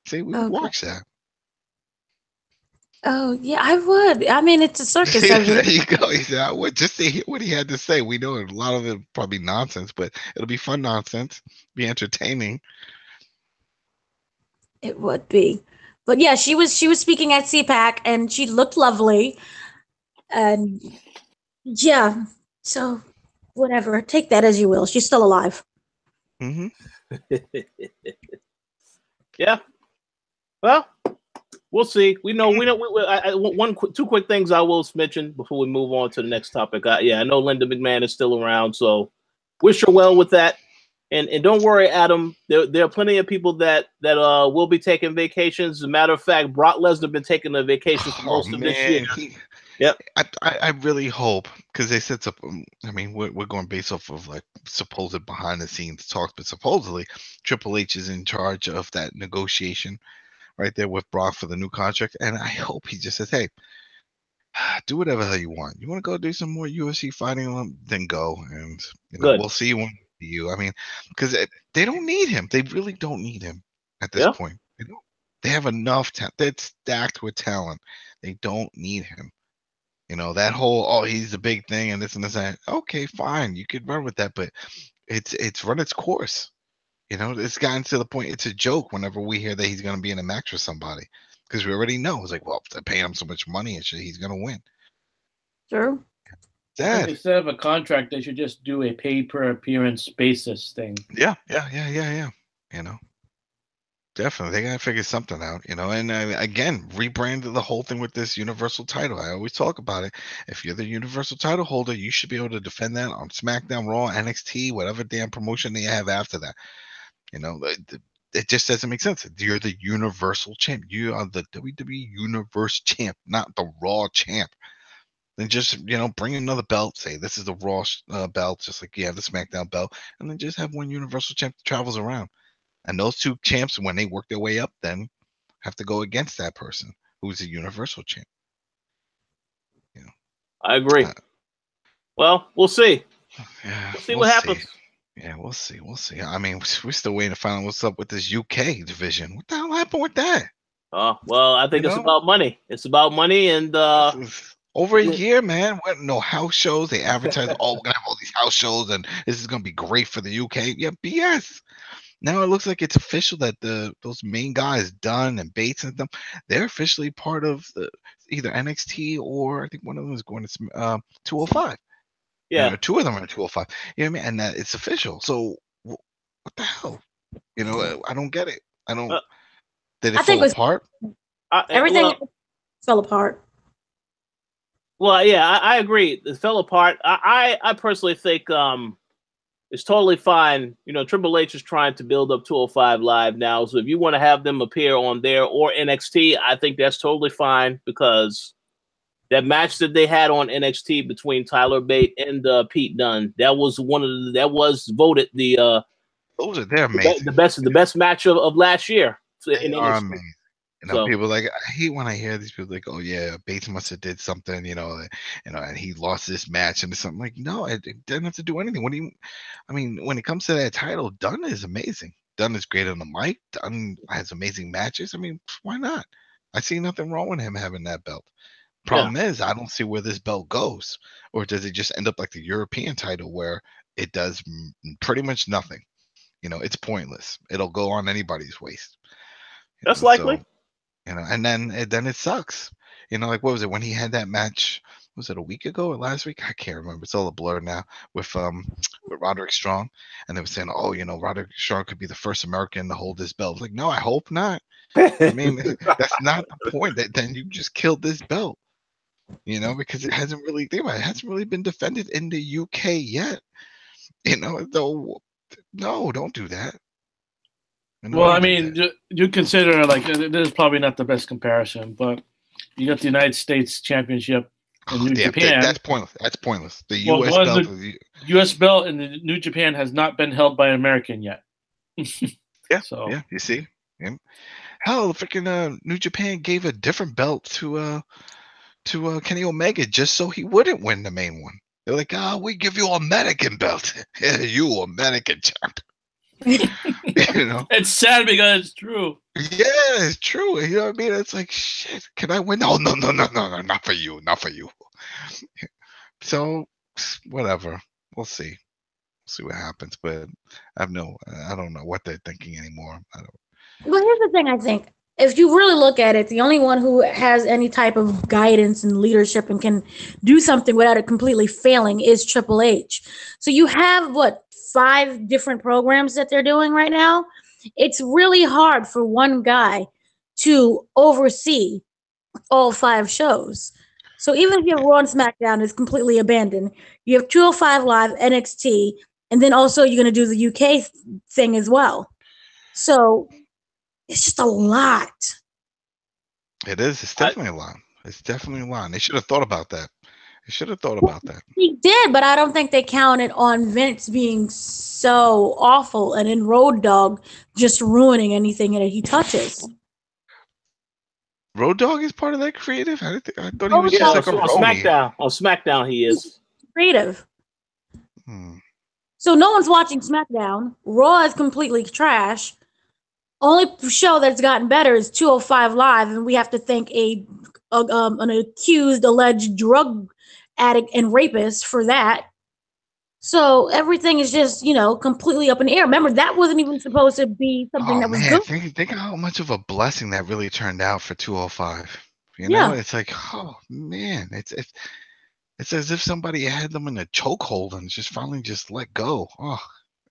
[SPEAKER 2] See, we would watch that.
[SPEAKER 3] Oh yeah, I would. I mean, it's a circus.
[SPEAKER 2] There you go. He said, I would just to hear what he had to say. We know a lot of it probably nonsense, but it'll be fun nonsense, be entertaining.
[SPEAKER 3] It would be. But yeah, she was speaking at CPAC, and she looked lovely. And yeah, so whatever. Take that as you will. She's still alive.
[SPEAKER 2] Mm-hmm.
[SPEAKER 1] Yeah. Well, we'll see. We know. Two quick things I will mention before we move on to the next topic. I know Linda McMahon is still around, so wish her well with that. And don't worry, Adam. There are plenty of people that will be taking vacations. As a matter of fact, Brock Lesnar been taking a vacation for most of this year. Yep.
[SPEAKER 2] I really hope, because they said something. I mean, we're going based off of like supposed behind the scenes talks, but supposedly Triple H is in charge of that negotiation right there with Brock for the new contract. And I hope he just says, hey, do whatever the hell you want. You want to go do some more UFC fighting? Then go. And we'll see when you. I mean, because they don't need him. They really don't need him at this point. They don't. They have enough talent. They're stacked with talent. They don't need him. That whole, he's the big thing and this and that. Okay, fine. You could run with that, but it's run its course. It's gotten to the point, it's a joke whenever we hear that he's going to be in a match with somebody, because we already know. It's like, well, if they're paying him so much money and shit, he's going to win.
[SPEAKER 3] True.
[SPEAKER 4] Instead of a contract, they should just do a pay per appearance basis thing.
[SPEAKER 2] Yeah. Definitely, they gotta figure something out, you know. And again, rebranded the whole thing with this universal title. I always talk about it. If you're the universal title holder, you should be able to defend that on SmackDown, Raw, NXT, whatever damn promotion they have after that. You know, it just doesn't make sense. You're the universal champ. You are the WWE Universe champ, not the Raw champ. Then just, you know, bring another belt. Say this is the Raw belt, just like you have the SmackDown belt, and then just have one universal champ that travels around. And those two champs, when they work their way up, then have to go against that person who's a universal champ. You know,
[SPEAKER 1] I agree. Well, we'll see.
[SPEAKER 2] Yeah,
[SPEAKER 1] We'll see what happens.
[SPEAKER 2] Yeah, we'll see. We'll see. I mean, we're still waiting to find out what's up with this UK division. What the hell happened with that?
[SPEAKER 1] Well, I think it's about money. It's about money, and
[SPEAKER 2] over a year, man. What, no house shows. They advertise, oh, we're gonna have all these house shows, and this is gonna be great for the UK. Yeah, BS. Now it looks like it's official that those main guys, Dunn and Bates and them, they're officially part of either NXT or I think one of them is going to 205.
[SPEAKER 1] Yeah,
[SPEAKER 2] you know, two of them are 205. You know what I mean? And it's official. So what the hell? You know, I don't get it. I don't. Did it fall apart?
[SPEAKER 3] Everything fell apart.
[SPEAKER 1] Well, yeah, I agree. It fell apart. I personally think it's totally fine. You know, Triple H is trying to build up 205 Live now. So if you want to have them appear on there or NXT, I think that's totally fine, because that match that they had on NXT between Tyler Bate and Pete Dunne, that was voted
[SPEAKER 2] they're amazing.
[SPEAKER 1] The best match of last year.
[SPEAKER 2] They are amazing. You know, people I hate when I hear these people like, oh yeah, Bates must have did something, you know, and he lost this match and something. Like, no, it didn't have to do anything. I mean, when it comes to that title, Dunn is amazing. Dunn is great on the mic. Dunn has amazing matches. I mean, why not? I see nothing wrong with him having that belt. Problem is, I don't see where this belt goes. Or does it just end up like the European title where it does pretty much nothing? You know, it's pointless. It'll go on anybody's waist.
[SPEAKER 1] That's likely.
[SPEAKER 2] So, you know, and then it sucks. You know, like what was it when he had that match? Was it a week ago or last week? I can't remember. It's all a blur now with Roderick Strong, and they were saying, oh, you know, Roderick Strong could be the first American to hold this belt. Like, no, I hope not. I mean, that's not the point. Then you just killed this belt. You know, because it hasn't really been defended in the UK yet. You know, though. No, don't do that.
[SPEAKER 4] Well, I mean, you consider, like, this is probably not the best comparison, but you got the United States Championship in New Japan.
[SPEAKER 2] That's pointless. The U.S. belt.
[SPEAKER 4] The U.S. belt in the New Japan has not been held by an American yet.
[SPEAKER 2] Yeah. So yeah, you see, hell, freaking New Japan gave a different belt to Kenny Omega just so he wouldn't win the main one. They're like, we give you a American belt. Yeah, you American champ. You know,
[SPEAKER 4] it's sad because it's true.
[SPEAKER 2] Yeah, it's true. You know what I mean? It's like, shit. Can I win? No, not for you, not for you. So, whatever. We'll see. We'll see what happens. But I don't know what they're thinking anymore.
[SPEAKER 3] Well, here's the thing. I think if you really look at it, the only one who has any type of guidance and leadership and can do something without it completely failing is Triple H. So you have 5 different programs that they're doing right now. It's really hard for one guy to oversee all 5 shows. So even if you have Raw and SmackDown is completely abandoned, you have 205 Live, NXT, and then also you're going to do the UK thing as well. So it's just a lot.
[SPEAKER 2] It is. It's definitely a lot. It's definitely a lot. They should have thought about that. They should have thought about that.
[SPEAKER 3] He did, but I don't think they counted on Vince being so awful and in Road Dogg just ruining anything that he touches.
[SPEAKER 2] Road Dogg is part of that creative? I thought he was just like a
[SPEAKER 1] SmackDown. On SmackDown, he is.
[SPEAKER 3] Creative. So no one's watching SmackDown. Raw is completely trash. Only show that's gotten better is 205 Live, and we have to thank an accused, alleged drug addict and rapist for that. So everything is just, completely up in the air. Remember, that wasn't even supposed to be something that was good.
[SPEAKER 2] Think how much of a blessing that really turned out for 205. You know, it's like, oh man, it's as if somebody had them in a chokehold and just finally just let go. Oh,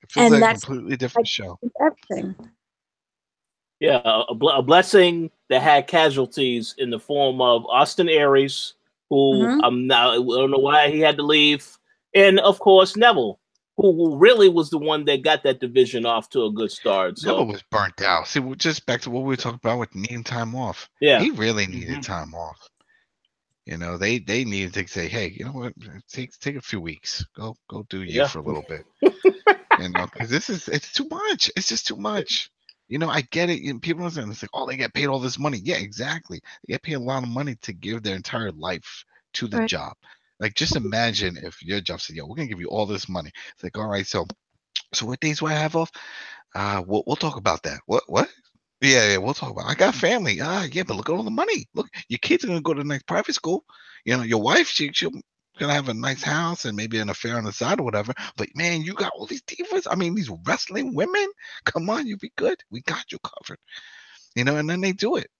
[SPEAKER 2] it feels like a completely different show.
[SPEAKER 3] Everything.
[SPEAKER 1] Yeah, a blessing that had casualties in the form of Austin Aries, who I don't know why he had to leave, and of course Neville, who really was the one that got that division off to a good start. So
[SPEAKER 2] Neville was burnt out. See, just back to what we were talking about with needing time off.
[SPEAKER 1] Yeah,
[SPEAKER 2] he really needed time off. You know, they needed to say, hey, you know what, take a few weeks, go do you for a little bit. You know, because it's too much. It's just too much. You know, I get it. People are saying, it's like, oh, they get paid all this money. Yeah, exactly. They get paid a lot of money to give their entire life to the job. Like, just imagine if your job said, yo, we're gonna give you all this money. It's like, all right, so what days do I have off? We'll talk about that. What? Yeah, we'll talk about it. I got family. Yeah, but look at all the money. Look, your kids are gonna go to the next private school. You know, your wife, she'll gonna have a nice house and maybe an affair on the side or whatever. But man, you got all these divas. I mean, these wrestling women. Come on, you be good. We got you covered. You know, and then they do it.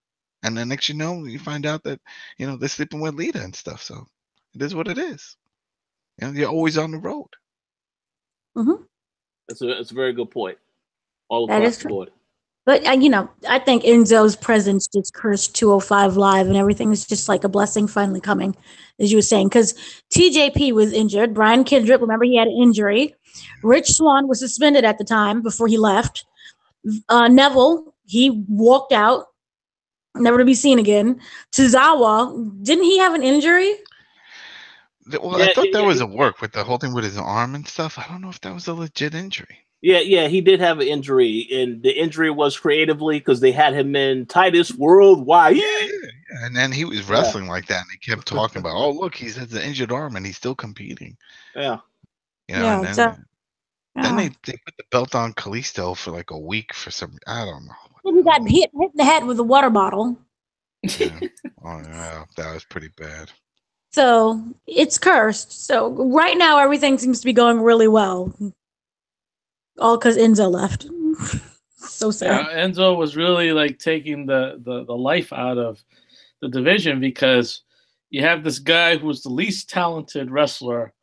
[SPEAKER 2] And then next you know, you find out that, you know, they're sleeping with Lita and stuff. So it is what it is. You know, you're always on the road.
[SPEAKER 1] That's a very good point. All across the board.
[SPEAKER 3] But, you know, I think Enzo's presence just cursed 205 Live, and everything is just like a blessing finally coming, as you were saying. Because TJP was injured. Brian Kendrick, remember, he had an injury. Rich Swann was suspended at the time before he left. Neville, he walked out, never to be seen again. Tozawa, didn't he have an injury?
[SPEAKER 2] Well, I thought that was a work with the whole thing with his arm and stuff. I don't know if that was a legit injury.
[SPEAKER 1] Yeah, he did have an injury, and the injury was creatively because they had him in Titus Worldwide.
[SPEAKER 2] Yeah. And then he was wrestling like that, and they kept talking about, oh, look, he has an injured arm, and he's still competing.
[SPEAKER 1] Yeah.
[SPEAKER 2] You know, then they put the belt on Kalisto for like a week for some, I don't know.
[SPEAKER 3] He got hit in the head with a water bottle.
[SPEAKER 2] Yeah. Oh, yeah, that was pretty bad.
[SPEAKER 3] So it's cursed. So right now, everything seems to be going really well. All because Enzo left. So sad.
[SPEAKER 4] Yeah, Enzo was really like taking the life out of the division, because you have this guy who was the least talented wrestler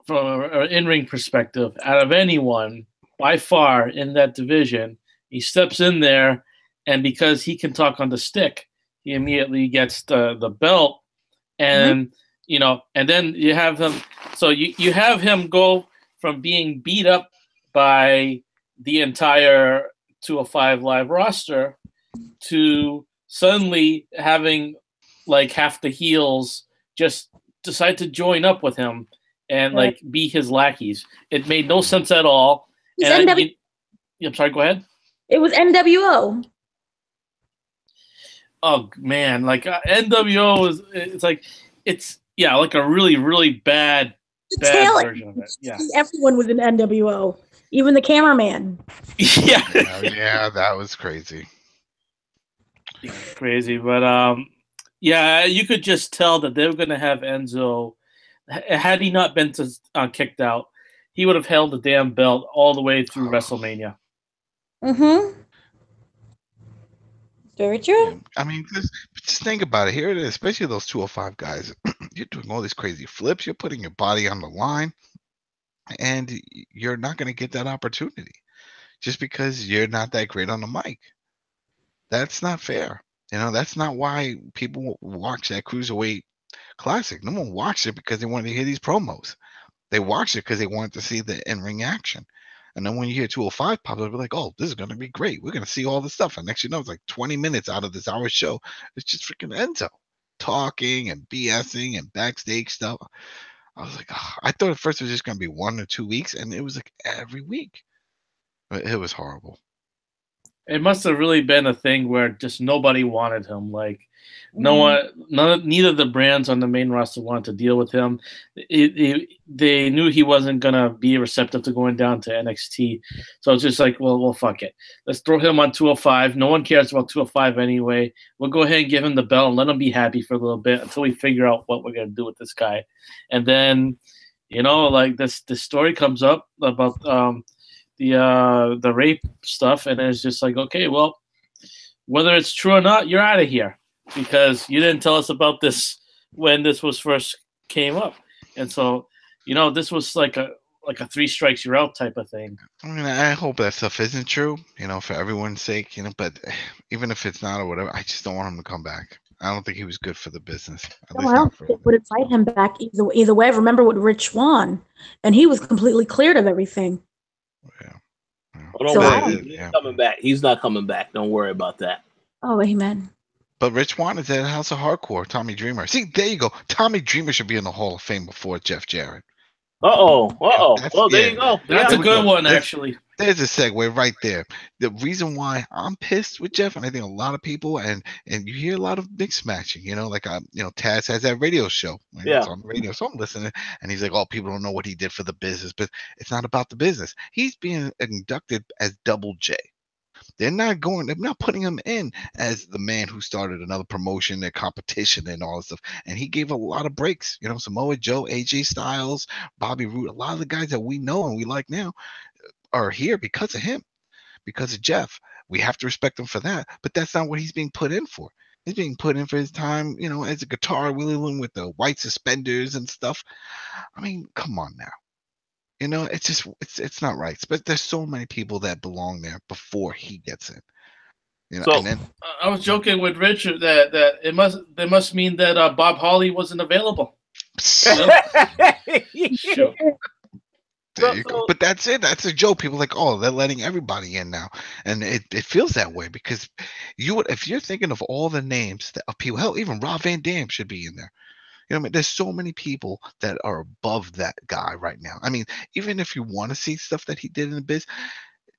[SPEAKER 4] from an in-ring perspective out of anyone by far in that division. He steps in there, and because he can talk on the stick, he immediately gets the belt. And you know, and then you have him. So you have him go from being beat up by the entire 205 Live roster to suddenly having like half the heels just decide to join up with him and like be his lackeys. It made no sense at all. And I'm sorry, go ahead.
[SPEAKER 3] It was NWO.
[SPEAKER 4] Oh man, like NWO is, it's like like a really, really bad version of it. Yeah.
[SPEAKER 3] Everyone was in NWO. Even the cameraman.
[SPEAKER 2] Yeah, that was crazy.
[SPEAKER 4] Crazy, but you could just tell that they were going to have Enzo. Had he not been kicked out, he would have held the damn belt all the way through WrestleMania.
[SPEAKER 3] Very true.
[SPEAKER 2] Yeah. I mean, just think about it. Here it is, especially those 205 guys. You're doing all these crazy flips. You're putting your body on the line. And you're not going to get that opportunity just because you're not that great on the mic. That's not fair. You know, that's not why people watch that Cruiserweight Classic. No one watched it because they wanted to hear these promos. They watched it because they wanted to see the in-ring action. And then when you hear 205 pop up, they're like, oh, this is going to be great. We're going to see all this stuff. And next you know, it's like 20 minutes out of this hour show. It's just freaking Enzo talking and BSing and backstage stuff. I was like, oh, I thought at first it was just going to be 1 or 2 weeks, and it was like every week. It was horrible.
[SPEAKER 4] It must have really been a thing where just nobody wanted him. Like, neither of the brands on the main roster wanted to deal with him. They knew he wasn't going to be receptive to going down to NXT. So it's just like, well, fuck it. Let's throw him on 205. No one cares about 205 anyway. We'll go ahead and give him the belt and let him be happy for a little bit until we figure out what we're going to do with this guy. And then, you know, like this story comes up about the rape stuff, and it's just like, okay, well, whether it's true or not, you're out of here, because you didn't tell us about this when this was first came up. And so, you know, this was like a like a 3 strikes you're out type of thing.
[SPEAKER 2] I mean, I hope that stuff isn't true, for everyone's sake, but even if it's not or whatever, I just don't want him to come back. I don't think he was good for the business. At least not for
[SPEAKER 3] it would invite him back either way. Remember with Rich Swann, and he was completely cleared of everything.
[SPEAKER 2] Yeah.
[SPEAKER 1] He's coming back. He's not coming back. Don't worry about that.
[SPEAKER 3] Oh, amen.
[SPEAKER 2] But Rich Swann is at House of Hardcore. Tommy Dreamer. See, there you go. Tommy Dreamer should be in the Hall of Fame before Jeff Jarrett.
[SPEAKER 1] Well, there you go.
[SPEAKER 4] That's a good one, actually.
[SPEAKER 2] There's a segue right there. The reason why I'm pissed with Jeff, and I think a lot of people, and you hear a lot of mix matching, Taz has that radio show. It's on the radio, so I'm listening, and he's like, "Oh, people don't know what he did for the business," but it's not about the business. He's being inducted as Double J. They're not putting him in as the man who started another promotion and competition and all this stuff. And he gave a lot of breaks. Samoa Joe, AJ Styles, Bobby Roode, a lot of the guys that we know and we like now are here because of him, because of Jeff. We have to respect him for that. But that's not what he's being put in for. He's being put in for his time, as a guitar wheeling with the white suspenders and stuff. I mean, come on now. It's just it's not right. But there's so many people that belong there before he gets in.
[SPEAKER 4] And then I was joking with Richard that they must mean that Bob Holly wasn't available.
[SPEAKER 2] There you go. But that's it. That's a joke. People are like, oh, they're letting everybody in now, and it feels that way because if you're thinking of all the names of people, hell, even Rob Van Dam should be in there. There's so many people that are above that guy right now. I mean, even if you want to see stuff that he did in the biz,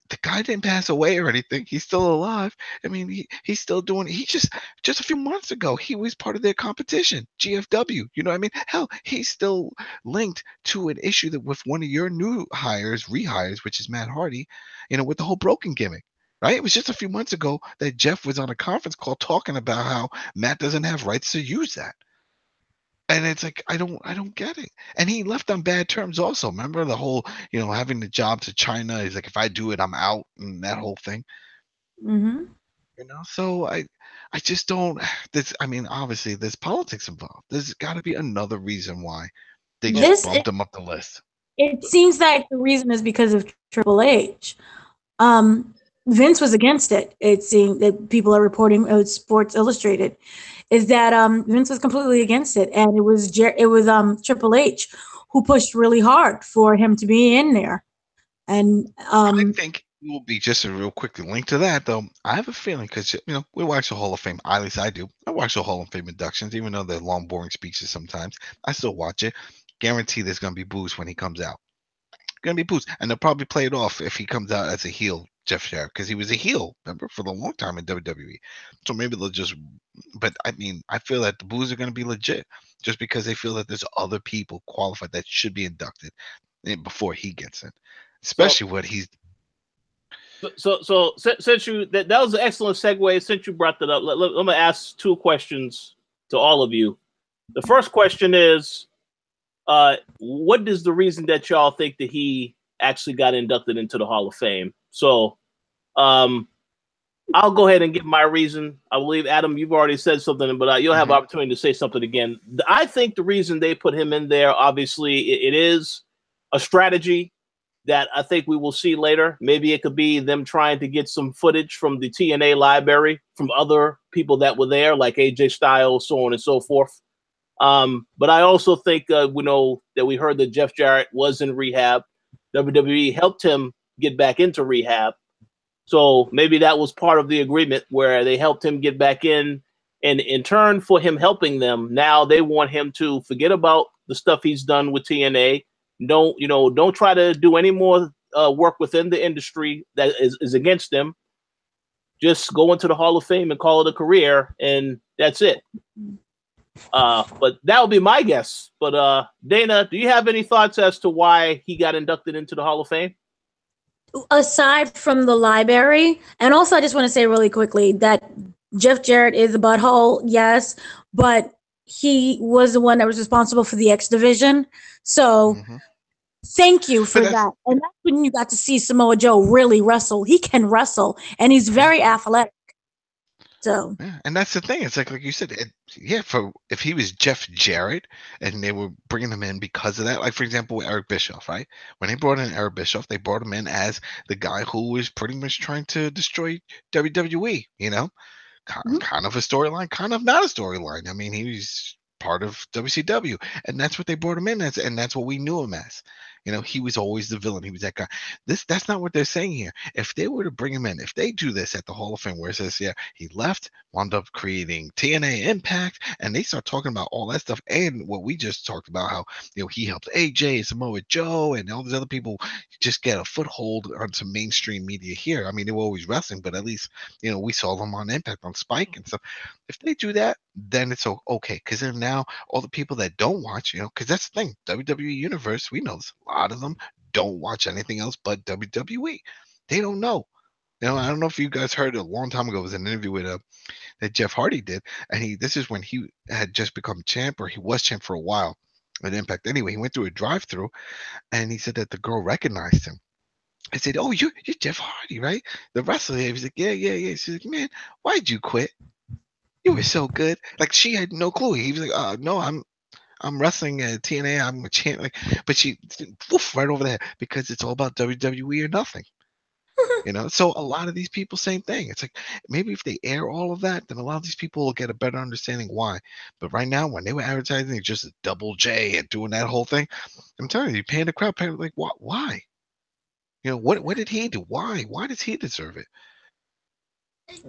[SPEAKER 2] the guy didn't pass away or anything. He's still alive. I mean, he's still doing. He just a few months ago, he was part of their competition, GFW. You know what I mean? Hell, he's still linked to an issue that with one of your new rehires, which is Matt Hardy. With the whole broken gimmick. Right? It was just a few months ago that Jeff was on a conference call talking about how Matt doesn't have rights to use that. And it's like, I don't get it. And he left on bad terms also. Remember the whole, having the job to China. He's like, if I do it, I'm out, and that whole thing.
[SPEAKER 3] Mm-hmm.
[SPEAKER 2] So I just don't. Obviously there's politics involved. There's got to be another reason why they just bumped him up the list.
[SPEAKER 3] It seems like the reason is because of Triple H. Vince was against it. It seems that people are reporting, Sports Illustrated, is that Vince was completely against it, and it was Triple H who pushed really hard for him to be in there. And
[SPEAKER 2] I think it will be just a real quick link to that, though. I have a feeling because we watch the Hall of Fame. At least I do. I watch the Hall of Fame inductions, even though they're long, boring speeches sometimes. I still watch it. Guarantee there's going to be boos when he comes out. Going to be boos, and they'll probably play it off if he comes out as a heel. Jeff Jarrett, because he was a heel, remember, for the long time in WWE. So maybe they'll just, but I feel that the boos are going to be legit just because they feel that there's other people qualified that should be inducted before he gets in, especially what he's.
[SPEAKER 1] So since you, that was an excellent segue, since you brought that up, let me ask 2 questions to all of you. The first question is, what is the reason that y'all think that he actually got inducted into the Hall of Fame? So I'll go ahead and give my reason. I believe, Adam, you've already said something, but you'll have opportunity to say something again. I think the reason they put him in there, obviously, it is a strategy that I think we will see later. Maybe it could be them trying to get some footage from the TNA library from other people that were there, like AJ Styles, so on and so forth. But I also think we know that we heard that Jeff Jarrett was in rehab. WWE helped him get back into rehab. So maybe that was part of the agreement where they helped him get back in. And in turn for him helping them, now they want him to forget about the stuff he's done with TNA. Don't try to do any more work within the industry that is against them. Just go into the Hall of Fame and call it a career, and that's it. But that would be my guess. But Dana, do you have any thoughts as to why he got inducted into the Hall of Fame?
[SPEAKER 3] Aside from the library, and also I just want to say really quickly that Jeff Jarrett is a butthole, yes, but he was the one that was responsible for the X Division. So thank you for that. And that's when you got to see Samoa Joe really wrestle. He can wrestle, and he's very athletic. So
[SPEAKER 2] yeah, and that's the thing. It's like you said, if he was Jeff Jarrett and they were bringing him in because of that, like for example, with Eric Bischoff, right? When they brought in Eric Bischoff, they brought him in as the guy who was pretty much trying to destroy WWE. You know, kind of a storyline, kind of not a storyline. I mean, he was part of WCW, and that's what they brought him in as, and that's what we knew him as. You know, he was always the villain. He was that guy. That's not what they're saying here. If they were to bring him in, if they do this at the Hall of Fame, where it says, yeah, he left, wound up creating TNA Impact, and they start talking about all that stuff, and what we just talked about, how he helped AJ, Samoa Joe, and all these other people just get a foothold on some mainstream media here. I mean, they were always wrestling, but at least we saw them on Impact, on Spike, and stuff. If they do that, then it's okay, because then now all the people that don't watch, because that's the thing, WWE Universe, we know this, a lot of them don't watch anything else but WWE. They don't know. I don't know if you guys heard a long time ago, it was an interview with that Jeff Hardy did, and this is when he had just become champ, or he was champ for a while at Impact. Anyway, he went through a drive-through, and he said that the girl recognized him. I said, "Oh, you're Jeff Hardy, right? The wrestler." He was like, "Yeah." She's like, "Man, why'd you quit? You were so good." Like, she had no clue. He was like, "No, I'm wrestling at TNA. I'm a champ." Like, but she right over there, because it's all about WWE or nothing. So a lot of these people, same thing. It's like, maybe if they air all of that, then a lot of these people will get a better understanding why. But right now, when they were advertising just a Double J and doing that whole thing, I'm telling you, paying the crowd, like, what? Why? What did he do? Why does he deserve it?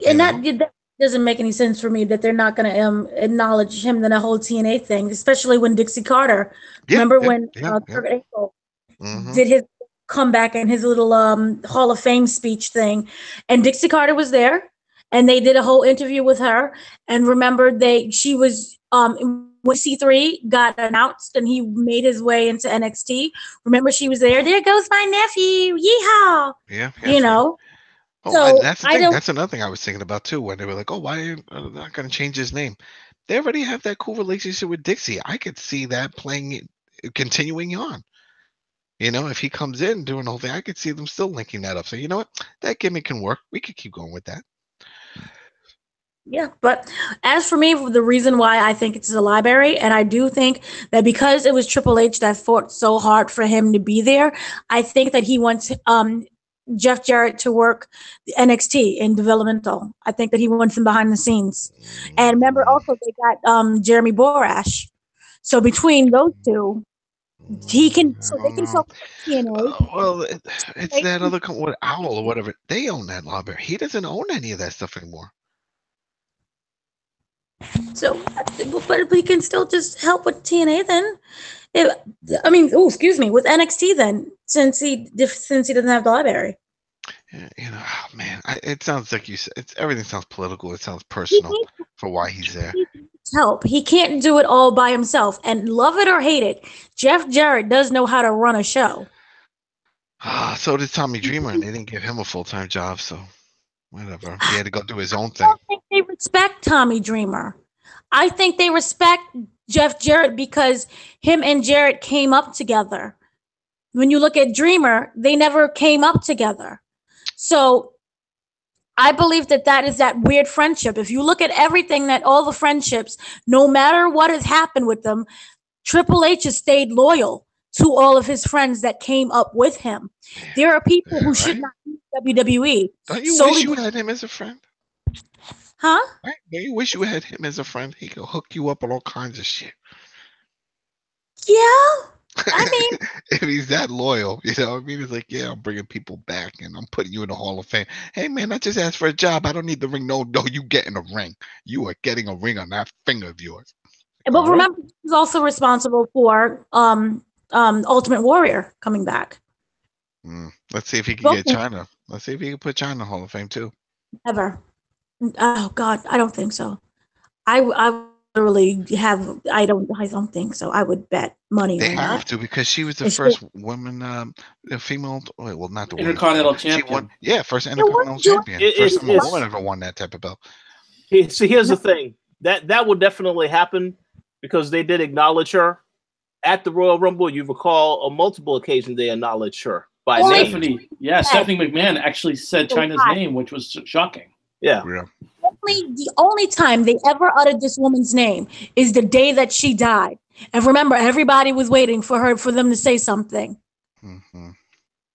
[SPEAKER 3] And that doesn't make any sense for me, that they're not going to acknowledge him in the whole TNA thing, especially when Dixie Carter. Remember when Kurt Angle did his comeback and his little Hall of Fame speech thing, and Dixie Carter was there, and they did a whole interview with her. And remember, she was when C3 got announced and he made his way into NXT. Remember, she was there. There goes my nephew. Yeehaw! Yeah.
[SPEAKER 2] Oh, so that's the thing. That's another thing I was thinking about too, when they were like, "Oh, why are they not going to change his name?" They already have that cool relationship with Dixie. I could see that continuing on. If he comes in doing the whole thing, I could see them still linking that up. So you know what, that gimmick can work. We could keep going with that.
[SPEAKER 3] Yeah, but as for me, the reason why I think it's a library, and I do think that because it was Triple H that fought so hard for him to be there, I think that he wants Jeff Jarrett to work the NXT in developmental. I think that he wants him behind the scenes. And remember, also they got Jeremy Borash. So between those two, they can focus TNA.
[SPEAKER 2] Well, it's that other company, Owl or whatever. They own that library. He doesn't own any of that stuff anymore.
[SPEAKER 3] So, but we can still just help with TNA then. With NXT then, since he doesn't have the library.
[SPEAKER 2] Man, it sounds like you said. Everything sounds political. It sounds personal for why he's there.
[SPEAKER 3] Help. He can't do it all by himself. And love it or hate it, Jeff Jarrett does know how to run a show.
[SPEAKER 2] So did Tommy Dreamer, and they didn't give him a full-time job. So whatever, he had to go do his own thing.
[SPEAKER 3] I don't think they respect Tommy Dreamer. I think they respect Jeff Jarrett because him and Jarrett came up together. When you look at Dreamer, they never came up together. So I believe that is that weird friendship. If you look at everything, that all the friendships, no matter what has happened with them, Triple H has stayed loyal to all of his friends that came up with him. There are people who should not be WWE.
[SPEAKER 2] Don't you wish you had him as a friend?
[SPEAKER 3] Huh?
[SPEAKER 2] Right? Don't you wish you had him as a friend? He could hook you up on all kinds of shit.
[SPEAKER 3] Yeah. I mean,
[SPEAKER 2] if he's that loyal, He's like, yeah, I'm bringing people back and I'm putting you in the Hall of Fame. Hey, man, I just asked for a job. I don't need the ring. No, you get in a ring. You are getting a ring on that finger of yours.
[SPEAKER 3] But remember, he's also responsible for Ultimate Warrior coming back.
[SPEAKER 2] Let's see if he can get China. Let's see if he can put China in the Hall of Fame too.
[SPEAKER 3] Never. Oh God, I don't think so. I literally have. I don't think so. I would bet money.
[SPEAKER 2] They have to, because she was the first woman, female. Well, not the
[SPEAKER 4] Intercontinental champion.
[SPEAKER 2] She won, first Intercontinental champion. First woman ever won that type of belt.
[SPEAKER 1] See, here's the thing. That will definitely happen, because they did acknowledge her at the Royal Rumble. You recall on multiple occasions they acknowledged her by name.
[SPEAKER 4] Stephanie McMahon actually said China's name, which was shocking.
[SPEAKER 1] Yeah.
[SPEAKER 3] the only time they ever uttered this woman's name is the day that she died. And remember, everybody was waiting for them to say something.
[SPEAKER 2] Mm-hmm.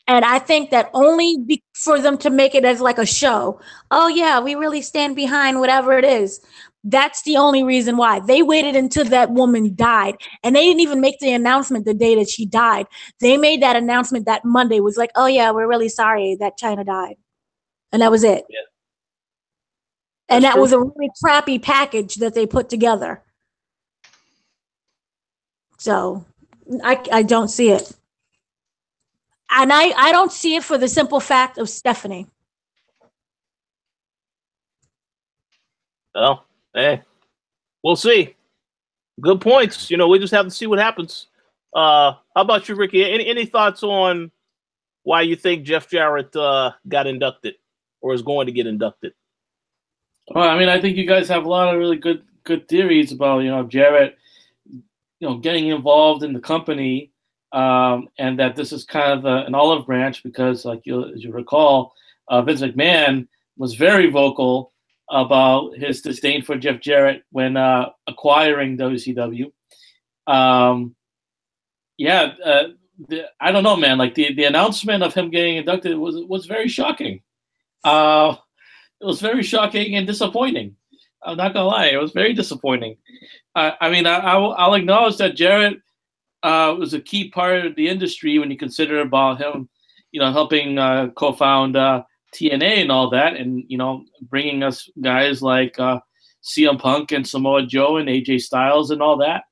[SPEAKER 3] And I think that only for them to make it as like a show. Oh yeah, we really stand behind whatever it is. That's the only reason why. They waited until that woman died. And they didn't even make the announcement the day that she died. They made that announcement that Monday, was like, oh yeah, we're really sorry that China died. And that was it.
[SPEAKER 1] Yeah.
[SPEAKER 3] And that
[SPEAKER 1] true.
[SPEAKER 3] was a really crappy package that they put together. So I don't see it. And I don't see it for the simple fact of Stephanie.
[SPEAKER 1] Well, hey, we'll see. Good points. You know, we just have to see what happens. How about you, Ricky? Any thoughts on why you think Jeff Jarrett got inducted or is going to get inducted?
[SPEAKER 4] Well, I mean, I think you guys have a lot of really good theories about, Jarrett, getting involved in the company, and that this is kind of an olive branch because, like as you recall, Vince McMahon was very vocal about his disdain for Jeff Jarrett when acquiring WCW. I don't know, man. Like the announcement of him getting inducted was very shocking. It was very shocking and disappointing. I'm not gonna lie, it was very disappointing. I mean, I'll acknowledge that Jarrett was a key part of the industry when you consider about him, helping co-found TNA and all that, and bringing us guys like CM Punk and Samoa Joe and AJ Styles and all that.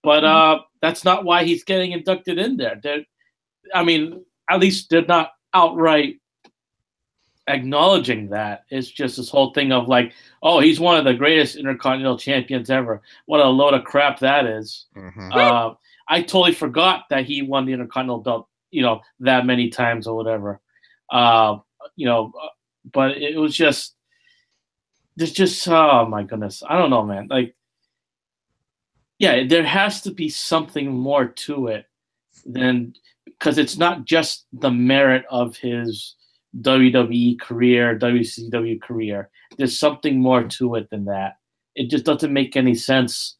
[SPEAKER 4] But that's not why he's getting inducted in there. I mean, at least they're not outright acknowledging that. It's just this whole thing of like, oh, he's one of the greatest Intercontinental champions ever. What a load of crap that is. Mm-hmm. I totally forgot that he won the Intercontinental belt, that many times or whatever. But it was just, oh my goodness. I don't know, man. Like, yeah, there has to be something more to it because it's not just the merit of his WWE career, WCW career. There's something more to it than that. It just doesn't make any sense,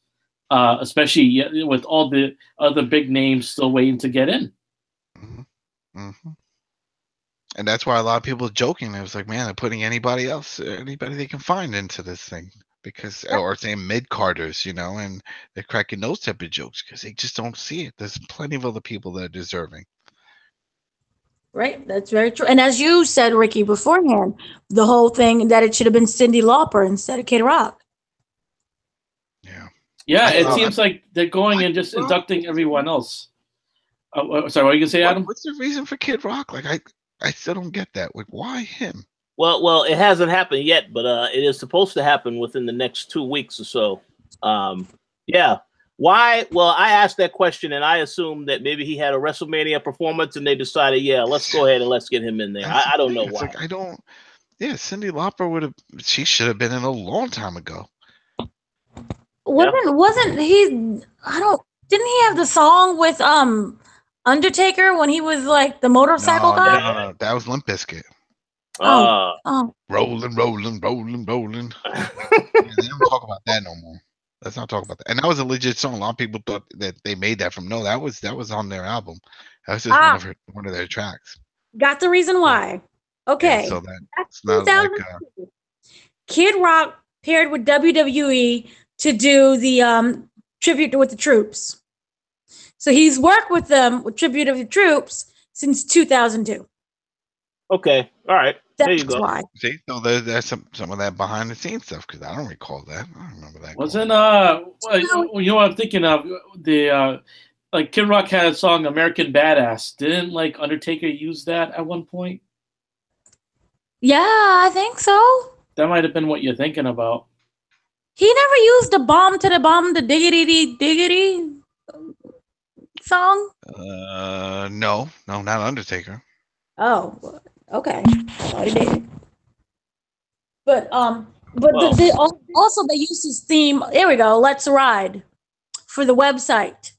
[SPEAKER 4] especially with all the other big names still waiting to get in.
[SPEAKER 2] Mm-hmm. Mm-hmm. And that's why a lot of people are joking. It was like, man, they're putting anybody they can find into this thing because, or saying mid-carders, and they're cracking those type of jokes because they just don't see it. There's plenty of other people that are deserving.
[SPEAKER 3] Right, that's very true. And as you said, Ricky, beforehand, the whole thing that it should have been Cyndi Lauper instead of Kid Rock.
[SPEAKER 4] Yeah, it seems like they're going and just inducting everyone else. Sorry, what are you gonna say, Adam?
[SPEAKER 2] What's the reason for Kid Rock? Like, I still don't get that. Like, why him?
[SPEAKER 1] Well, it hasn't happened yet, but it is supposed to happen within the next 2 weeks or so. Yeah. Why? Well, I asked that question, and I assumed that maybe he had a WrestleMania performance, and they decided, yeah, let's go ahead and let's get him in there. I don't know why.
[SPEAKER 2] Like, yeah, Cyndi Lauper she should have been in a long time ago.
[SPEAKER 3] Wasn't he? Didn't he have the song with Undertaker when he was like the motorcycle guy?
[SPEAKER 2] No, that was Limp Bizkit.
[SPEAKER 3] Rolling.
[SPEAKER 2] They don't talk about that no more. Let's not talk about that. And that was a legit song. A lot of people thought that they made that from. No, that was on their album. That was just one of their tracks.
[SPEAKER 3] Got the reason why. Okay.
[SPEAKER 2] Yeah, so that's not like
[SPEAKER 3] Kid Rock paired with WWE to do the tribute with the troops. So he's worked with them with tribute of the troops since 2002.
[SPEAKER 1] Okay. All right.
[SPEAKER 3] That's
[SPEAKER 1] there you go.
[SPEAKER 3] Why.
[SPEAKER 2] See, so there's some of that behind the scenes stuff because I don't recall that. I don't remember that.
[SPEAKER 4] Wasn't what I'm thinking of the like Kid Rock had a song American Badass. Didn't like Undertaker use that at one point?
[SPEAKER 3] Yeah, I think so.
[SPEAKER 4] That might have been what you're thinking about.
[SPEAKER 3] He never used the bomb to the bomb, the diggity song?
[SPEAKER 2] No, not Undertaker.
[SPEAKER 3] Oh, okay. I thought he did. But also they used his theme. There we go. Let's Ride for the website.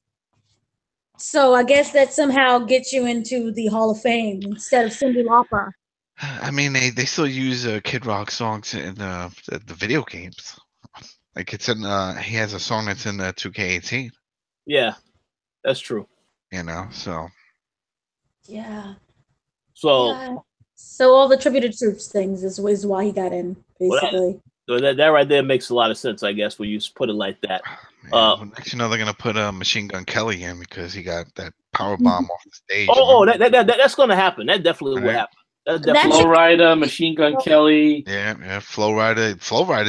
[SPEAKER 3] So I guess that somehow gets you into the Hall of Fame instead of Cyndi Lauper.
[SPEAKER 2] I mean, they still use Kid Rock songs in the video games. Like it's in he has a song that's in 2K18.
[SPEAKER 1] Yeah, that's true.
[SPEAKER 2] You know, so
[SPEAKER 3] Yeah.
[SPEAKER 1] So,
[SPEAKER 3] Yeah. So all the Tributed Troops things is why he got in, basically.
[SPEAKER 1] Well, that right there makes a lot of sense, I guess, when you put it like that.
[SPEAKER 2] well, next you know they're gonna put Machine Gun Kelly in because he got that power bomb off the stage.
[SPEAKER 1] That's gonna happen. That definitely will happen.
[SPEAKER 4] Flow Rider, Machine Gun Kelly.
[SPEAKER 2] Yeah, Flow Rider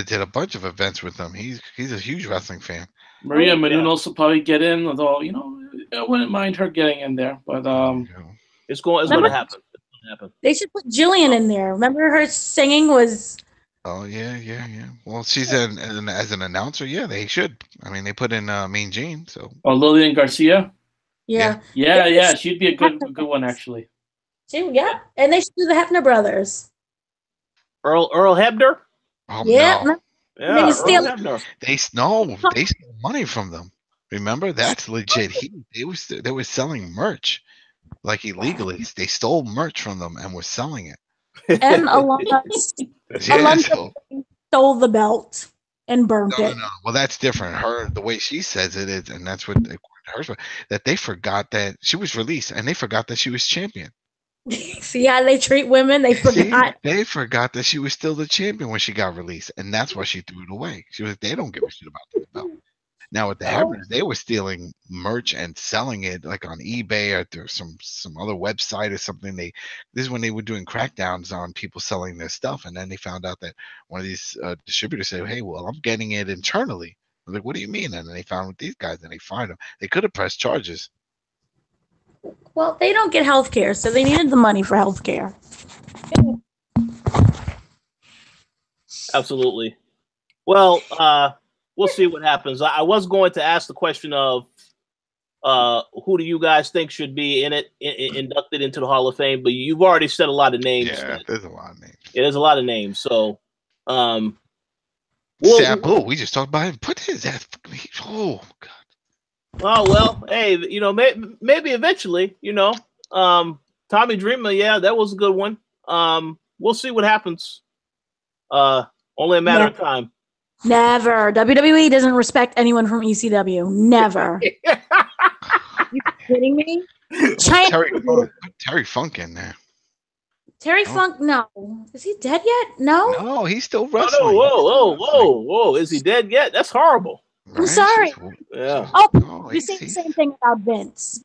[SPEAKER 2] did a bunch of events with them. He's a huge wrestling fan.
[SPEAKER 4] Maria Menounos will probably get in, although I wouldn't mind her getting in there. But
[SPEAKER 1] it's going to happen.
[SPEAKER 3] They should put Jillian in there. Remember her singing was.
[SPEAKER 2] Oh yeah. Well, she's as an announcer. Yeah, they should. I mean, they put in Mean Gene. So.
[SPEAKER 4] Oh, Lillian Garcia.
[SPEAKER 3] Yeah.
[SPEAKER 4] She'd be a good one actually.
[SPEAKER 3] Yeah, and they should do the Hefner brothers.
[SPEAKER 1] Earl Hebner.
[SPEAKER 2] Oh,
[SPEAKER 3] yeah,
[SPEAKER 2] no.
[SPEAKER 1] Yeah, Earl Hebner.
[SPEAKER 2] They stole money from them. Remember, that's legit. They were selling merch like illegally. They stole merch from them and were selling it.
[SPEAKER 3] And Alonzo stole the belt and burnt it.
[SPEAKER 2] No. Well, that's different. The way she says it is, and that's what that they forgot that she was released, and they forgot that she was champion.
[SPEAKER 3] See how they treat women? They forgot.
[SPEAKER 2] They forgot that she was still the champion when she got released, and that's why she threw it away. They don't give a shit about the belt. Now with the Hebners, they were stealing merch and selling it like on eBay or through some other website or something. This is when they were doing crackdowns on people selling their stuff, and then they found out that one of these distributors said, "Hey, well, I'm getting it internally." I'm like, "What do you mean?" And then they found with these guys, and they fined them. They could have pressed charges.
[SPEAKER 3] Well, they don't get health care, so they needed the money for health care.
[SPEAKER 1] Absolutely. Well, we'll see what happens. I was going to ask the question of who do you guys think should be inducted into the Hall of Fame, but you've already said a lot of names.
[SPEAKER 2] Yeah, there's a lot of names.
[SPEAKER 1] Yeah, there's a lot of names. So,
[SPEAKER 2] Sabu, we just talked about him. Put his ass. Oh God.
[SPEAKER 1] Oh well, hey, maybe eventually, Tommy Dreamer, yeah, that was a good one. We'll see what happens. Only a matter of time.
[SPEAKER 3] Never. WWE doesn't respect anyone from ECW. Never. You kidding me?
[SPEAKER 2] Terry Funk in there.
[SPEAKER 3] Terry Funk, no. Is he dead yet? No.
[SPEAKER 2] No, he's still wrestling.
[SPEAKER 1] Whoa! Is he dead yet? That's horrible.
[SPEAKER 3] Right? I'm sorry.
[SPEAKER 1] Yeah.
[SPEAKER 3] Oh, you say the same thing about Vince.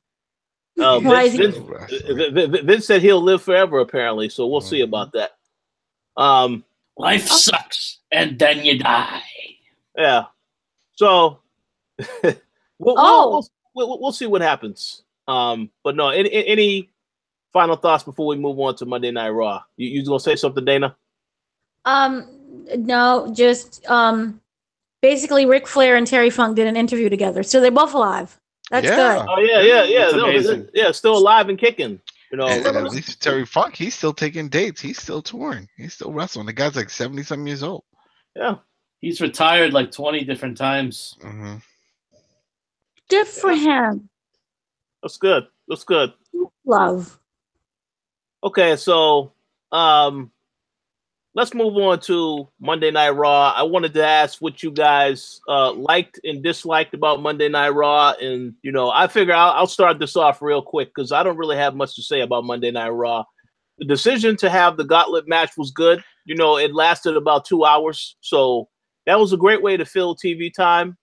[SPEAKER 1] Vince said he'll live forever, apparently. So we'll see about that.
[SPEAKER 4] Life sucks, and then you die.
[SPEAKER 1] Yeah. So we'll see what happens. But no, any final thoughts before we move on to Monday Night Raw? You gonna say something, Dana?
[SPEAKER 3] No, just basically Ric Flair and Terry Funk did an interview together, so they're both alive. That's good.
[SPEAKER 1] Oh yeah. Still alive and kicking.
[SPEAKER 2] And at least Terry Funk, he's still taking dates. He's still touring. He's still wrestling. The guy's like 70-something years old.
[SPEAKER 1] Yeah.
[SPEAKER 4] He's retired like 20 different times.
[SPEAKER 2] Mm-hmm.
[SPEAKER 3] Good for him.
[SPEAKER 1] That's good.
[SPEAKER 3] Love.
[SPEAKER 1] Okay, so let's move on to Monday Night Raw. I wanted to ask what you guys liked and disliked about Monday Night Raw. And, I figure I'll start this off real quick because I don't really have much to say about Monday Night Raw. The decision to have the gauntlet match was good. It lasted about 2 hours. So that was a great way to fill TV time.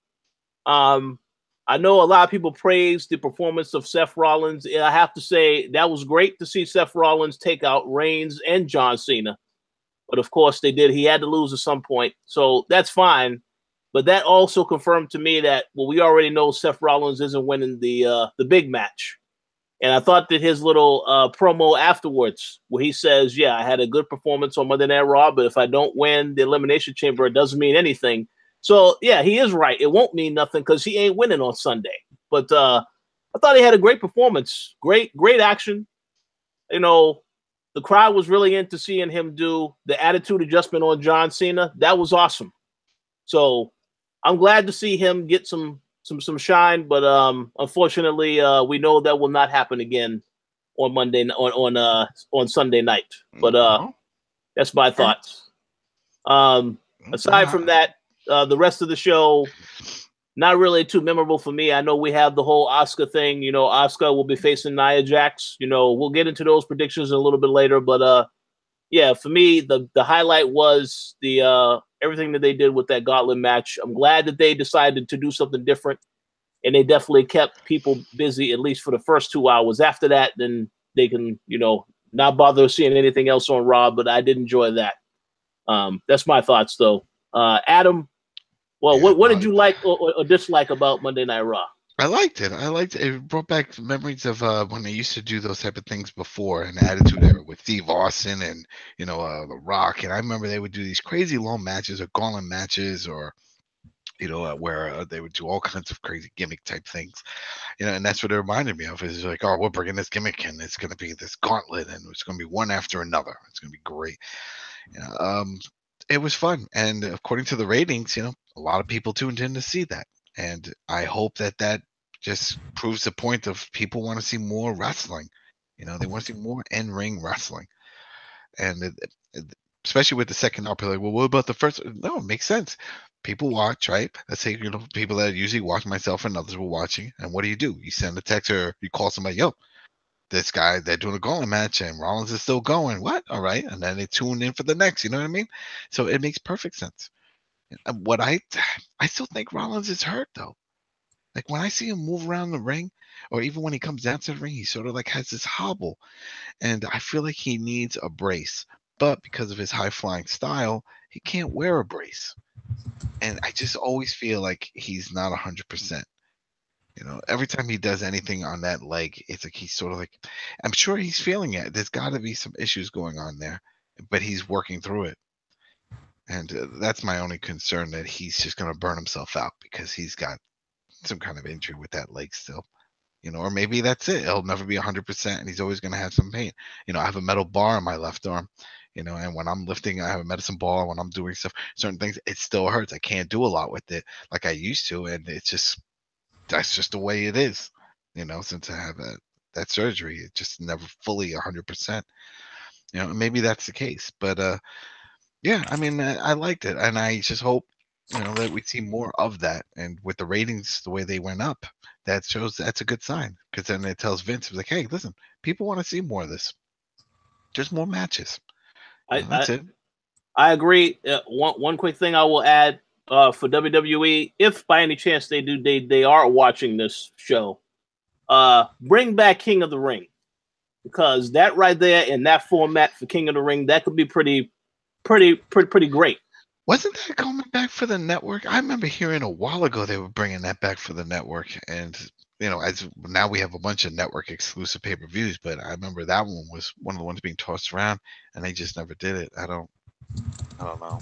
[SPEAKER 1] I know a lot of people praised the performance of Seth Rollins. And I have to say that was great to see Seth Rollins take out Reigns and John Cena. But of course they did. He had to lose at some point. So that's fine. But that also confirmed to me that, we already know Seth Rollins isn't winning the big match. And I thought that his little promo afterwards, where he says, I had a good performance on Monday Night Raw, but if I don't win the Elimination Chamber, it doesn't mean anything. So, yeah, he is right. It won't mean nothing because he ain't winning on Sunday. But I thought he had a great performance. Great action. The crowd was really into seeing him do the attitude adjustment on John Cena. That was awesome. So I'm glad to see him get some shine, but unfortunately, we know that will not happen again on Monday on Sunday night. But that's my thoughts. Aside from that, the rest of the show, not really too memorable for me. I know we have the whole Asuka thing. You know, Asuka will be facing Nia Jax. You know, we'll get into those predictions a little bit later. But yeah, for me, the highlight was the everything that they did with that gauntlet match. I'm glad that they decided to do something different, and they definitely kept people busy, at least for the first 2 hours. After that, then they can, you know, not bother seeing anything else on Raw, but I did enjoy that. That's my thoughts, though. Adam, well,
[SPEAKER 2] Yeah,
[SPEAKER 1] what did you like or dislike about Monday Night Raw?
[SPEAKER 2] I liked it. It brought back memories of when they used to do those type of things before, and Attitude Era with Steve Austin and, you know, The Rock. And I remember they would do these crazy long matches or gauntlet matches, or, you know, where they would do all kinds of crazy gimmick type things, you know. And that's what it reminded me of. Is like, oh, we're bringing this gimmick in. It's going to be this gauntlet, and it's going to be one after another. It's going to be great. You know, it was fun, and according to the ratings, you know, a lot of people tuned in to see that. And I hope that just proves the point of people want to see more wrestling. You know, they want to see more in-ring wrestling. And especially with the second hour, like, well, what about the first? No, it makes sense. People watch, right? Let's say, you know, people that usually watch, myself and others were watching. And what do? You send a text or you call somebody, yo, this guy, they're doing a gauntlet match and Rollins is still going. What? All right. And then they tune in for the next, you know what I mean? So it makes perfect sense. What I still think Rollins is hurt, though. Like, when I see him move around the ring, or even when he comes down to the ring, he sort of like has this hobble, and I feel like he needs a brace. But because of his high flying style, he can't wear a brace, and I just always feel like he's not 100%. You know, every time he does anything on that leg, it's like he's sort of like, I'm sure he's feeling it. There's got to be some issues going on there, but he's working through it. And that's my only concern, that he's just going to burn himself out because he's got some kind of injury with that leg still, you know, or maybe that's it. He'll never be 100% and he's always going to have some pain. You know, I have a metal bar on my left arm, you know, and when I'm lifting, I have a medicine ball. When I'm doing stuff, certain things, it still hurts. I can't do a lot with it like I used to. And it's just, that's just the way it is, you know, since I have that surgery. It just never fully 100%, you know, maybe that's the case. But, yeah, I mean, I liked it, and I just hope, you know, that we see more of that. And with the ratings the way they went up, that shows that's a good sign, because then it tells Vince, like, hey, listen, people want to see more of this. Just more matches. That's it.
[SPEAKER 1] I agree. One quick thing I will add for WWE, if by any chance they are watching this show, bring back King of the Ring, because that right there in that format for King of the Ring, that could be pretty great.
[SPEAKER 2] Wasn't that coming back for the network? I remember hearing a while ago they were bringing that back for the network, and, you know, as now we have a bunch of network exclusive pay-per-views, but I remember that one was one of the ones being tossed around, and they just never did it. I don't know.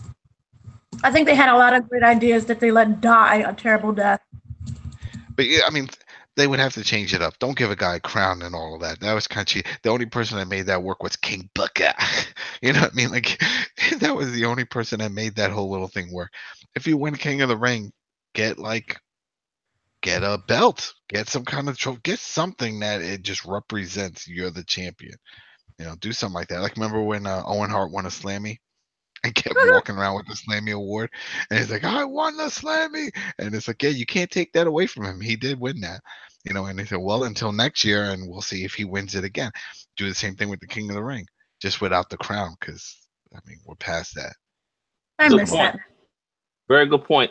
[SPEAKER 3] I think they had a lot of great ideas that they let die a terrible death.
[SPEAKER 2] But yeah, I mean, they would have to change it up. Don't give a guy a crown and all of that. That was kind of cheap. The only person that made that work was King Booker. You know what I mean? Like, that was the only person that made that whole little thing work. If you win King of the Ring, get a belt, get some kind of trophy, get something that it just represents you're the champion. You know, do something like that. Like, remember when Owen Hart won a Slammy and kept walking around with the Slammy award, and he's like, I won the Slammy, and it's like, yeah, you can't take that away from him. He did win that, you know. And they said, well, until next year, and we'll see if he wins it again. Do the same thing with the King of the Ring, just without the crown, because I mean, we're past that.
[SPEAKER 3] I miss that.
[SPEAKER 1] Very good point.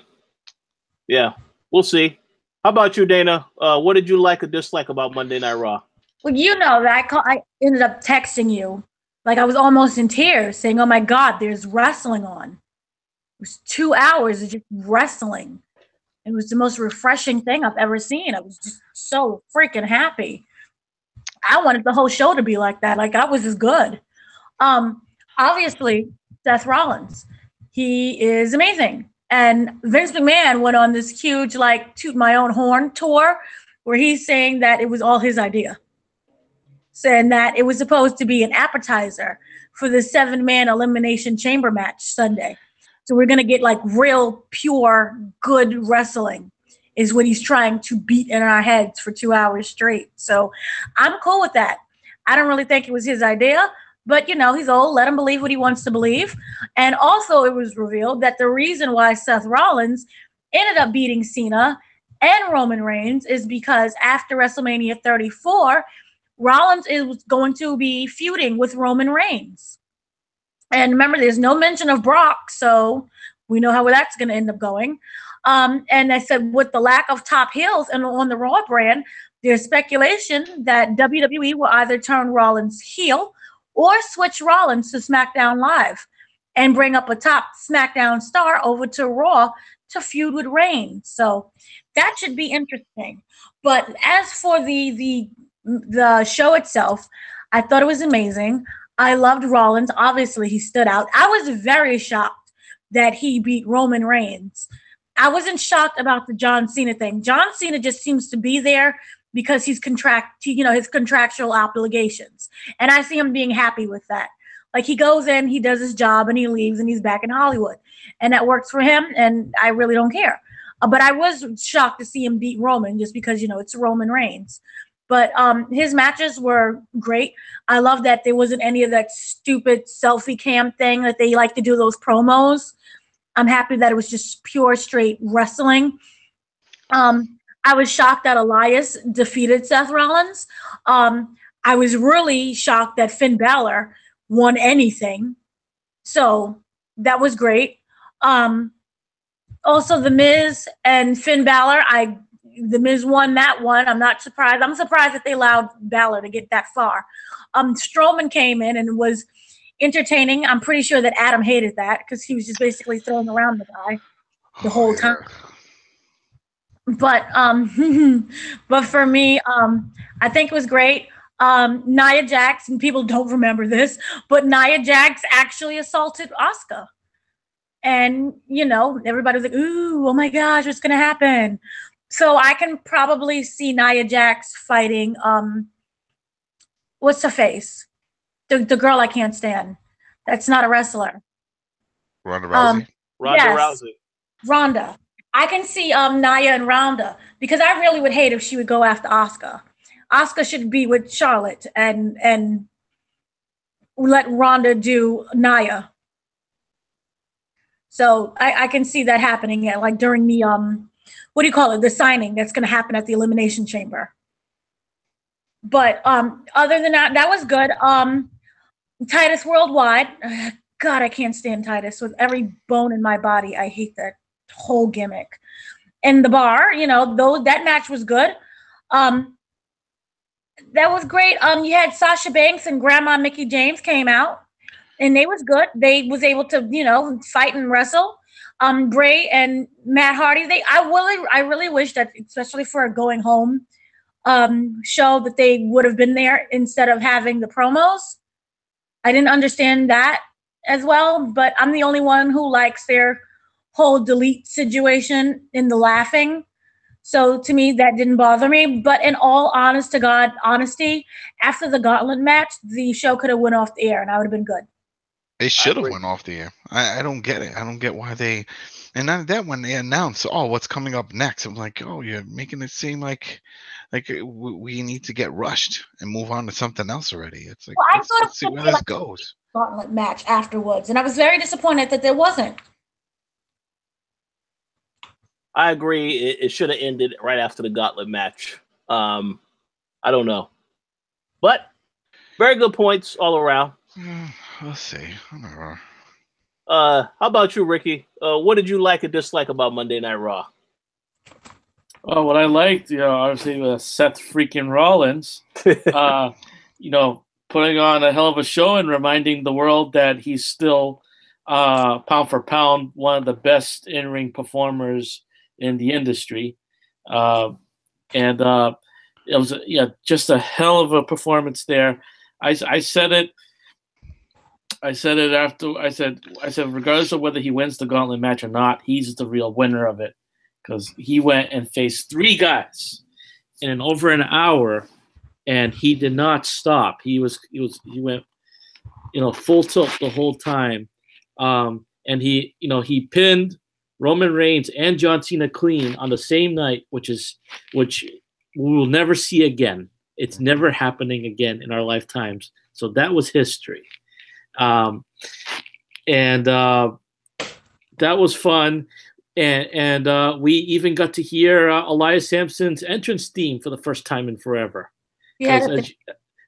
[SPEAKER 1] Yeah, we'll see. How about you, Dana? What did you like or dislike about Monday Night Raw?
[SPEAKER 3] Well, you know that I ended up texting you. Like, I was almost in tears saying, oh my God, there's wrestling on. It was 2 hours of just wrestling. It was the most refreshing thing I've ever seen. I was just so freaking happy. I wanted the whole show to be like that. Like, I was as good. Obviously, Seth Rollins. He is amazing. And Vince McMahon went on this huge, like, toot my own horn tour where he's saying that it was all his idea. Saying that it was supposed to be an appetizer for the 7-man Elimination Chamber match Sunday. So we're going to get, like, real, pure, good wrestling is what he's trying to beat in our heads for 2 hours straight. So I'm cool with that. I don't really think it was his idea, but you know, he's old. Let him believe what he wants to believe. And also, it was revealed that the reason why Seth Rollins ended up beating Cena and Roman Reigns is because after WrestleMania 34, Rollins is going to be feuding with Roman Reigns. And remember, there's no mention of Brock, so we know how that's going to end up going. And I said, with the lack of top heels and on the Raw brand, there's speculation that WWE will either turn Rollins heel or switch Rollins to SmackDown Live and bring up a top SmackDown star over to Raw to feud with Reigns. So that should be interesting. But as for the show itself, I thought it was amazing. I loved Rollins. Obviously, he stood out. I was very shocked that he beat Roman Reigns. I wasn't shocked about the John Cena thing. John Cena just seems to be there because he's his contractual obligations. And I see him being happy with that. Like, he goes in, he does his job, and he leaves, and he's back in Hollywood. And that works for him, and I really don't care. But I was shocked to see him beat Roman just because, it's Roman Reigns. But his matches were great. I love that there wasn't any of that stupid selfie cam thing that they like to do those promos. I'm happy that it was just pure, straight wrestling. I was shocked that Elias defeated Seth Rollins. I was really shocked that Finn Balor won anything. So that was great. Also, The Miz and Finn Balor, The Miz won that one. I'm not surprised. I'm surprised that they allowed Balor to get that far. Strowman came in and was entertaining. I'm pretty sure that Adam hated that because he was just basically throwing around the guy the whole time. But but for me, I think it was great. Nia Jax, and people don't remember this, but Nia Jax actually assaulted Asuka. And, everybody was like, ooh, oh my gosh, what's going to happen? So I can probably see Nia Jax fighting, what's her face? The girl I can't stand. That's not a wrestler.
[SPEAKER 2] Ronda Rousey?
[SPEAKER 1] Ronda Rousey.
[SPEAKER 3] Ronda. I can see Nia and Ronda because I really would hate if she would go after Asuka. Asuka should be with Charlotte and let Ronda do Nia. So I can see that happening like during the the signing that's going to happen at the Elimination Chamber. But other than that, that was good. Titus Worldwide. God, I can't stand Titus with every bone in my body. I hate that whole gimmick. And the bar, that match was good. That was great. You had Sasha Banks and Grandma Mickey James came out, and they was good. They was able to, fight and wrestle. Bray and Matt Hardy. I really wish that, especially for a going home show, that they would have been there instead of having the promos. I didn't understand that as well, but I'm the only one who likes their whole delete situation in the laughing. So to me, that didn't bother me. But in all honest to God honesty, after the gauntlet match, the show could have went off the air and I would have been good.
[SPEAKER 2] They should have went off the air. I don't get it. I don't get why they. And not that when they announce, what's coming up next, I'm like, you're making it seem like we need to get rushed and move on to something else already. It's like, let's see where this goes.
[SPEAKER 3] Gauntlet match afterwards, and I was very disappointed that there wasn't.
[SPEAKER 1] I agree. It should have ended right after the gauntlet match. I don't know, but very good points all around.
[SPEAKER 2] Let's see. I don't know.
[SPEAKER 1] How about you, Ricky? What did you like or dislike about Monday Night Raw?
[SPEAKER 4] Oh, what I liked, obviously Seth freaking Rollins, putting on a hell of a show and reminding the world that he's still pound for pound one of the best in-ring performers in the industry. And it was just a hell of a performance there. I said it after. I said regardless of whether he wins the gauntlet match or not, he's the real winner of it because he went and faced 3 guys in over an hour, and he did not stop. He went, full tilt the whole time, and he pinned Roman Reigns and John Cena clean on the same night, which we will never see again. It's never happening again in our lifetimes. So that was history. And that was fun. And we even got to hear Elias Sampson's entrance theme for the first time in forever.
[SPEAKER 3] Yeah.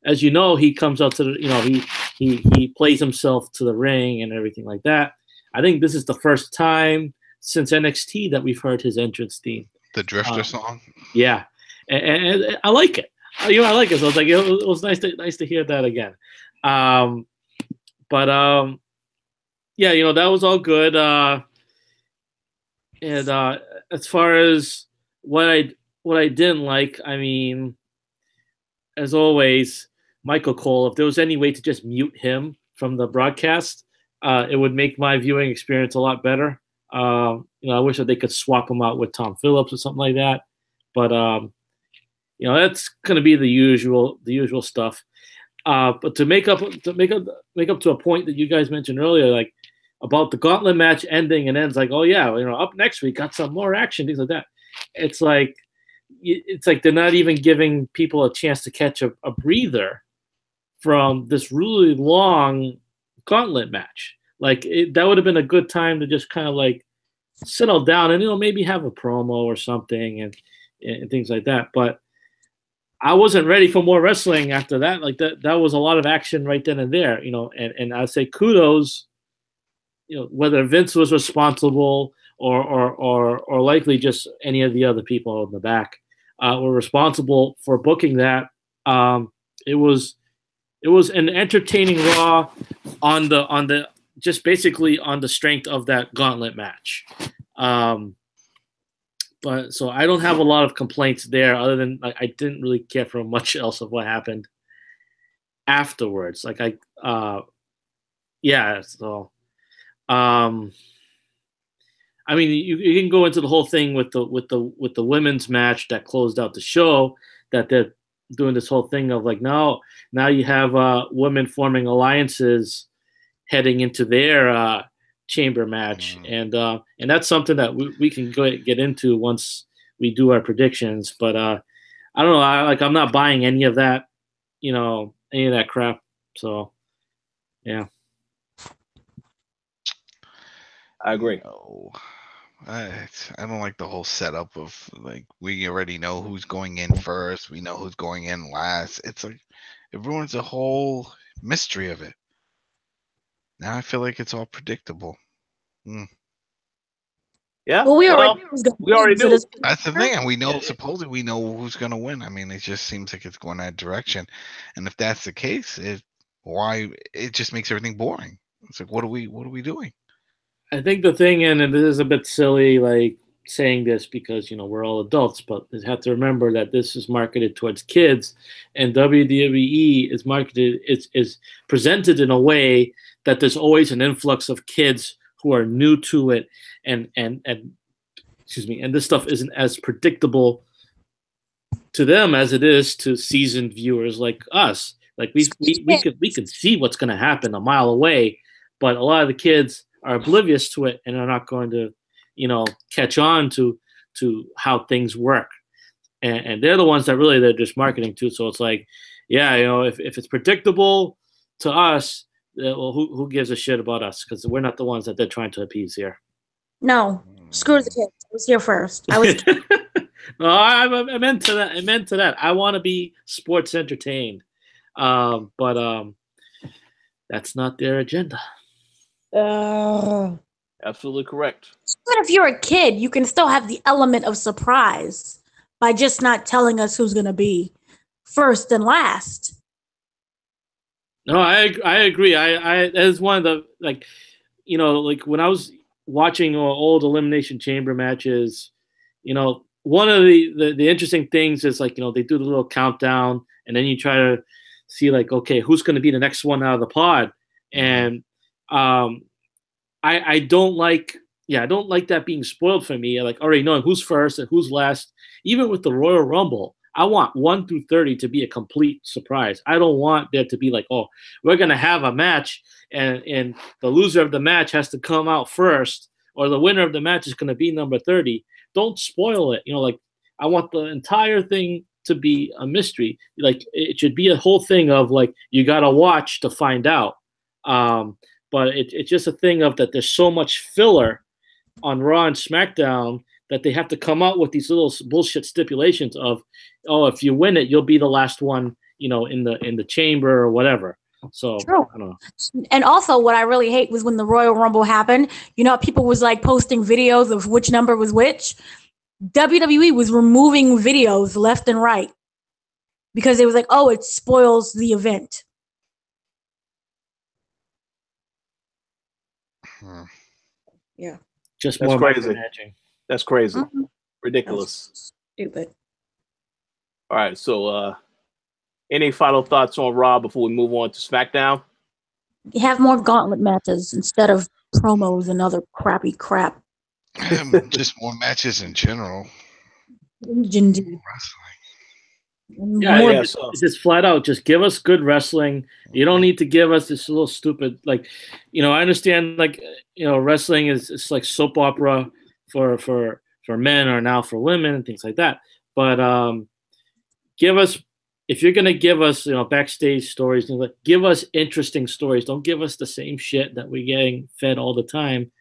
[SPEAKER 4] As you know, he comes out to the, he plays himself to the ring and everything like that. I think this is the first time since NXT that we've heard his entrance theme.
[SPEAKER 2] The Drifter song.
[SPEAKER 4] Yeah, and I like it. I like it. So it's like it was nice to hear that again. Yeah, that was all good. And as far as what I didn't like, I mean, as always, Michael Cole, if there was any way to just mute him from the broadcast, it would make my viewing experience a lot better. I wish that they could swap him out with Tom Phillips or something like that. But that's going to be the usual stuff. But to make up to a point that you guys mentioned earlier, like about the gauntlet match ending and ends, like, oh yeah, up next we got some more action, things like that. It's like they're not even giving people a chance to catch a breather from this really long gauntlet match. Like that would have been a good time to just kind of like settle down and maybe have a promo or something and things like that. But I wasn't ready for more wrestling after that. Like that was a lot of action right then and there, and I'd say kudos, whether Vince was responsible or likely just any of the other people in the back were responsible for booking that. It was an entertaining Raw on the just basically on the strength of that gauntlet match. But so I don't have a lot of complaints there, other than I didn't really care for much else of what happened afterwards. So I mean, you can go into the whole thing with the women's match that closed out the show, that they're doing this whole thing of like now you have women forming alliances heading into their chamber match, and that's something that we can get into once we do our predictions. But I don't know, I'm not buying any of that, any of that crap. So yeah,
[SPEAKER 1] I agree.
[SPEAKER 2] No, I don't like the whole setup of like we already know who's going in first, we know who's going in last. It's like it ruins the whole mystery of it. Now I feel like it's all predictable.
[SPEAKER 1] Yeah.
[SPEAKER 3] Well, we already
[SPEAKER 2] That's
[SPEAKER 3] knew.
[SPEAKER 2] the thing. And we know, supposedly we know who's going to win. I mean, it just seems like it's going that direction. And if that's the case, it just makes everything boring. It's like, what are we doing?
[SPEAKER 4] I think the thing, and this is a bit silly, like saying this because we're all adults, but you have to remember that this is marketed towards kids, and WWE is marketed is presented in a way that there's always an influx of kids who are new to it, and this stuff isn't as predictable to them as it is to seasoned viewers like us. Like we can see what's going to happen a mile away, but a lot of the kids are oblivious to it and are not going to, catch on to how things work. And they're the ones that really they're just marketing to. So it's like, yeah, if it's predictable to us, well, who gives a shit about us? Because we're not the ones that they're trying to appease here.
[SPEAKER 3] No, screw the kids. I was here first.
[SPEAKER 4] No, I meant to that. I meant to that. I want to be sports entertained, but that's not their agenda.
[SPEAKER 1] Absolutely correct.
[SPEAKER 3] But if you're a kid, you can still have the element of surprise by just not telling us who's going to be first and last.
[SPEAKER 4] No, I agree. I that is one of the like when I was watching old Elimination Chamber matches, one of the interesting things is like they do the little countdown and then you try to see like, okay, who's going to be the next one out of the pod, and I don't like that being spoiled for me. Like already knowing who's first and who's last. Even with the Royal Rumble, I want 1 through 30 to be a complete surprise. I don't want there to be like, oh, we're going to have a match and the loser of the match has to come out first, or the winner of the match is going to be number 30. Don't spoil it. Like I want the entire thing to be a mystery. Like it should be a whole thing of like you gotta watch to find out. But it's just a thing of that there's so much filler on Raw and SmackDown that they have to come out with these little bullshit stipulations of, oh, if you win it, you'll be the last one, you know, in the chamber or whatever. So
[SPEAKER 3] True.
[SPEAKER 4] I don't know.
[SPEAKER 3] And also, what I really hate was when the Royal Rumble happened. You know, people was like posting videos of which number was which. WWE was removing videos left and right because it was like, oh, it spoils the event. Yeah.
[SPEAKER 4] Just
[SPEAKER 1] That's
[SPEAKER 4] more
[SPEAKER 1] crazy.
[SPEAKER 4] micromanaging.
[SPEAKER 1] That's crazy.
[SPEAKER 3] Mm-hmm.
[SPEAKER 1] Ridiculous.
[SPEAKER 3] Stupid.
[SPEAKER 1] All right. So, any final thoughts on Raw before we move on to SmackDown?
[SPEAKER 3] You have more gauntlet matches instead of promos and other crappy crap.
[SPEAKER 2] Just more matches in general.
[SPEAKER 3] Indeed.
[SPEAKER 4] Yeah,
[SPEAKER 1] So
[SPEAKER 4] it's just flat out. Just give us good wrestling. You don't need to give us this little stupid, like, you know. I understand, like, you know, wrestling is it's like soap opera for men or now for women and things like that. But give us, if you're gonna give us, you know, backstage stories, give us interesting stories. Don't give us the same shit that we're getting fed all the time.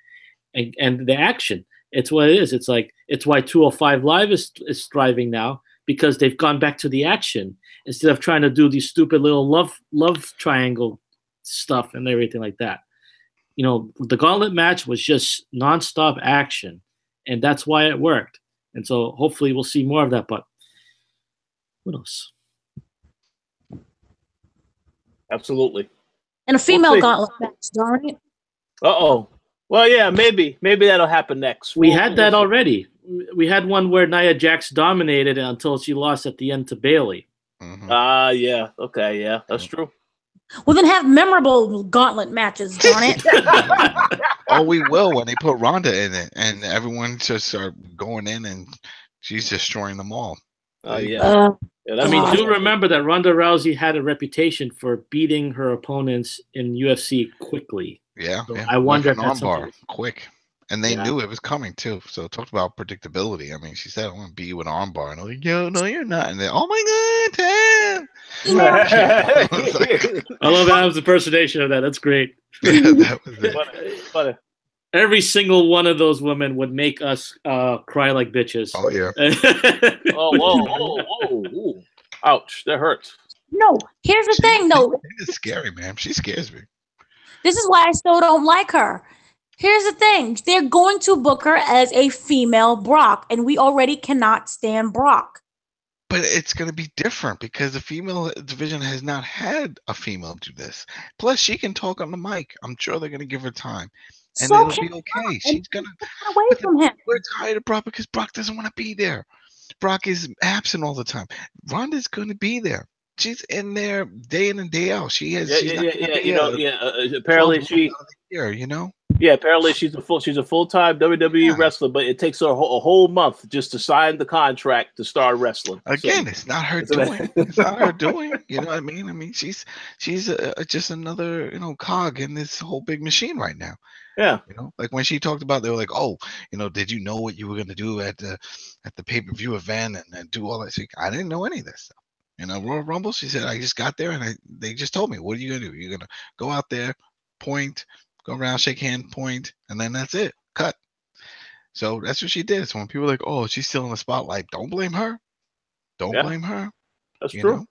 [SPEAKER 4] And the action. It's what it is. It's like it's why 205 Live is thriving now, because they've gone back to the action instead of trying to do these stupid little love triangle stuff and everything like that. You know, the gauntlet match was just nonstop action, and that's why it worked. And so hopefully we'll see more of that. But what else?
[SPEAKER 1] absolutely.
[SPEAKER 3] And a female
[SPEAKER 1] We'll see.
[SPEAKER 3] gauntlet match, darn it.
[SPEAKER 1] Uh-oh. Well, yeah, maybe that'll happen next.
[SPEAKER 4] We had that already. We had one where Nia Jax dominated until she lost at the end to Bayley.
[SPEAKER 1] Yeah. Okay, yeah, that's true.
[SPEAKER 3] Well, then have memorable gauntlet matches, darn it.
[SPEAKER 2] Oh, we will when they put Ronda in it, and everyone just start going in, and she's destroying them all.
[SPEAKER 1] Yeah.
[SPEAKER 4] I mean, do remember that Ronda Rousey had a reputation for beating her opponents in UFC quickly.
[SPEAKER 2] Yeah,
[SPEAKER 4] So
[SPEAKER 2] yeah.
[SPEAKER 4] I wonder
[SPEAKER 2] With
[SPEAKER 4] if
[SPEAKER 2] an
[SPEAKER 4] that's
[SPEAKER 2] armbar
[SPEAKER 4] something.
[SPEAKER 2] quick, and they knew it was coming too. So talked about predictability. I mean, she said, "I want to beat you with an armbar," and I'm like, "Yo, no, you're not." And then, "Oh my God, Tam!"
[SPEAKER 4] I love Adam's impersonation of that. That's great.
[SPEAKER 2] Yeah, that was it.
[SPEAKER 1] Funny.
[SPEAKER 4] Every single one of those women would make us cry like bitches.
[SPEAKER 2] Oh yeah.
[SPEAKER 1] Oh, whoa. Ouch, that hurts.
[SPEAKER 3] No, here's the thing, though.
[SPEAKER 2] It's scary, man. She scares me.
[SPEAKER 3] This is why I still don't like her. Here's the thing. They're going to book her as a female Brock, and we already cannot stand Brock.
[SPEAKER 2] But it's going to be different because the female division has not had a female do this. Plus, she can talk on the mic. I'm sure they're going to give her time. And
[SPEAKER 3] So
[SPEAKER 2] it'll be okay. She's going to
[SPEAKER 3] get away from him.
[SPEAKER 2] We're tired of Brock because Brock doesn't want to be there. Brock is absent all the time. Ronda's going to be there. She's in there day in and day out. She has.
[SPEAKER 1] Apparently she.
[SPEAKER 2] Here, you know.
[SPEAKER 1] Yeah, apparently she's a full-time WWE wrestler, but it takes her a whole month just to sign the contract to start wrestling.
[SPEAKER 2] Again, it's not her doing. It's not her doing. You know what I mean? I mean, she's just another cog in this whole big machine right now.
[SPEAKER 1] Yeah.
[SPEAKER 2] You know, like when she talked about, they were like, "Oh, did you know what you were going to do at the pay-per-view event and do all that?" She, I didn't know any of this stuff. Royal Rumble, she said, I just got there and they just told me, what are you going to do? You're going to go out there, point, go around, shake hand, point, and then that's it. Cut. So that's what she did. So when people are like, oh, she's still in the spotlight, don't blame her. Don't blame her.
[SPEAKER 1] That's true.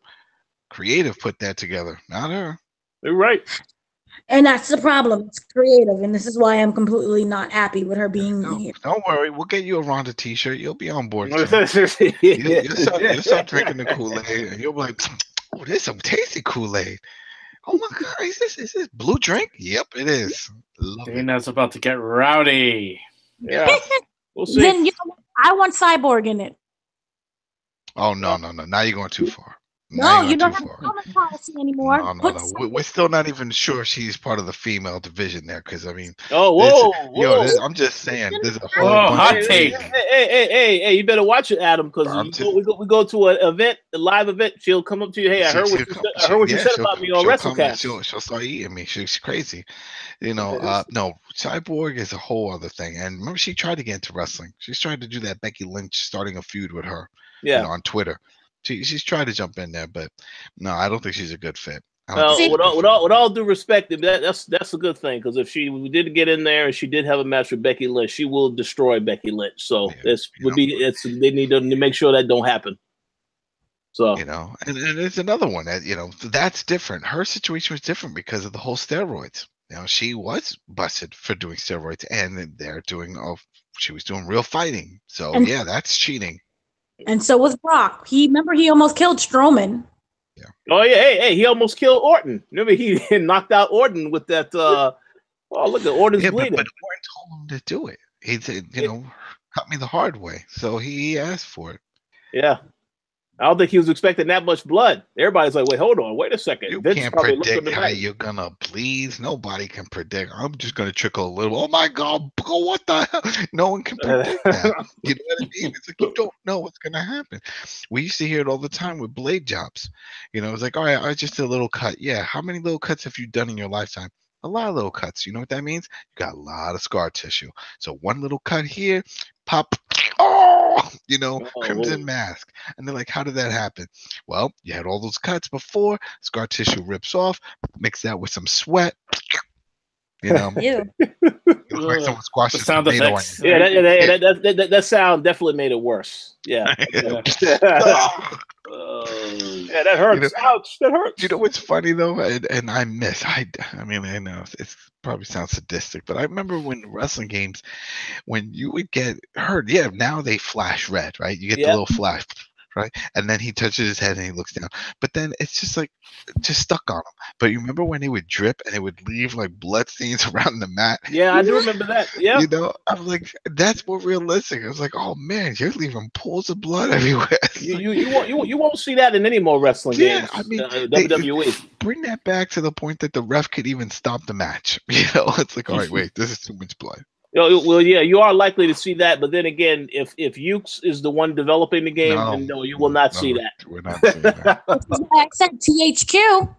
[SPEAKER 2] Creative put that together, not her.
[SPEAKER 1] You're right.
[SPEAKER 3] And that's the problem. It's creative, and this is why I'm completely not happy with her being here.
[SPEAKER 2] Don't worry. We'll get you a Ronda t-shirt. You'll be on board. You'll start drinking the Kool-Aid, and you'll be like, oh, there's some tasty Kool-Aid. Oh, my God. Is this blue drink? Yep, it is.
[SPEAKER 4] Dana's about to get rowdy.
[SPEAKER 1] Yeah. We'll see.
[SPEAKER 3] Then I want Cyborg in it.
[SPEAKER 2] Oh, no. Now you're going too far.
[SPEAKER 3] No, you don't have a comment policy anymore.
[SPEAKER 2] No. We're still not even sure she's part of the female division there, because I mean,
[SPEAKER 1] whoa.
[SPEAKER 2] I'm just saying, there's a
[SPEAKER 4] whole hot take.
[SPEAKER 1] Hey, you better watch it, Adam, because we go to a live event. She'll come up to you. Hey, I heard what you said about me on WrestleCast.
[SPEAKER 2] She'll start eating me. She's crazy. No, Cyborg is a whole other thing. And remember, she tried to get into wrestling. She's trying to do that Becky Lynch starting a feud with her.
[SPEAKER 1] Yeah.
[SPEAKER 2] On Twitter. She's tried to jump in there, but no, I don't think she's a good fit.
[SPEAKER 1] Well, with all due respect, that's a good thing, because if she did get in there and she did have a match with Becky Lynch, she will destroy Becky Lynch. So they need to make sure that don't happen. So
[SPEAKER 2] and it's another one that that's different. Her situation was different because of the whole steroids. She was busted for doing steroids, and she was doing real fighting. So that's cheating.
[SPEAKER 3] And so was Brock. He almost killed Strowman.
[SPEAKER 1] Yeah. Oh yeah, hey, he almost killed Orton. Remember, he knocked out Orton with that. Oh, look at Orton's bleeding.
[SPEAKER 2] But Orton told him to do it. He said, cut me the hard way. So he asked for it.
[SPEAKER 1] Yeah. I don't think he was expecting that much blood. Everybody's like, wait a second.
[SPEAKER 2] You can't predict how you're going to bleed. Nobody can predict. I'm just going to trickle a little. Oh, my God. What the hell? No one can predict that. You know what I mean? It's like you don't know what's going to happen. We used to hear it all the time with blade jobs. It's like, all right, I just did a little cut. Yeah, how many little cuts have you done in your lifetime? A lot of little cuts. You know what that means? You got a lot of scar tissue. So one little cut here, pop. Crimson Mask. And they're like, how did that happen? Well, you had all those cuts before, scar tissue rips off, mix that with some sweat.
[SPEAKER 3] Ew.
[SPEAKER 2] Like someone squashes
[SPEAKER 4] sound effects.
[SPEAKER 1] That sound definitely made it worse. Yeah. That hurts. Ouch, that hurts.
[SPEAKER 2] You know what's funny though? And I know it probably sounds sadistic, but I remember when wrestling games, when you would get hurt, now they flash red, right? You get the little flash, right? And then he touches his head and he looks down. But then it's just stuck on him. But you remember when it would drip and it would leave like blood stains around the mat?
[SPEAKER 1] Yeah, I do remember that. Yeah.
[SPEAKER 2] I'm like, that's more realistic. I was like, oh man, you're leaving pools of blood everywhere.
[SPEAKER 1] You won't see that in any more wrestling games.
[SPEAKER 2] I mean,
[SPEAKER 1] WWE.
[SPEAKER 2] Bring that back to the point that the ref could even stop the match. It's like, all right, wait, this is too much blood.
[SPEAKER 1] Well, yeah, you are likely to see that, but then again, if Ukes is the one developing the game, then no, you will not see that.
[SPEAKER 2] We're not seeing that.
[SPEAKER 3] I said THQ.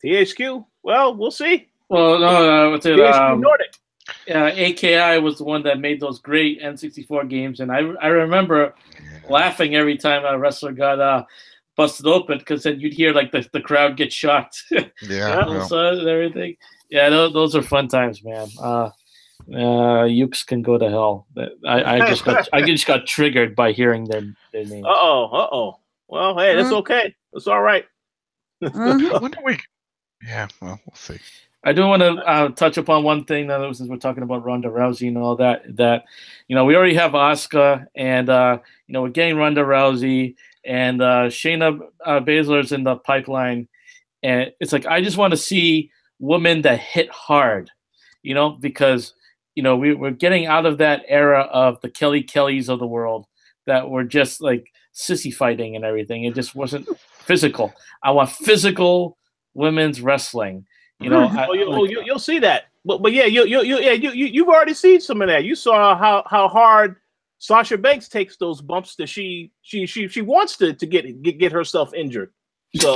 [SPEAKER 1] THQ? Well, we'll see.
[SPEAKER 4] Well, no, what's it?
[SPEAKER 1] THQ Nordic.
[SPEAKER 4] AKI was the one that made those great N64 games, and I remember laughing every time a wrestler got busted open, because then you'd hear like the crowd get shocked. And everything. Yeah, those are fun times, man. Ukes can go to hell. I just got triggered by hearing their names.
[SPEAKER 1] Well, hey, that's okay. That's all right.
[SPEAKER 2] Yeah, well, we'll see.
[SPEAKER 4] I do want to touch upon one thing that since we're talking about Ronda Rousey and all that we already have Asuka, and we're getting Ronda Rousey, and Shayna Baszler's in the pipeline, and it's like I just want to see women that hit hard, because we're getting out of that era of the Kellys of the world that were just like sissy fighting and everything. It just wasn't physical. I want physical women's wrestling.
[SPEAKER 1] You'll see that. But yeah, you've already seen some of that. You saw how hard Sasha Banks takes those bumps that she wants to get herself injured. So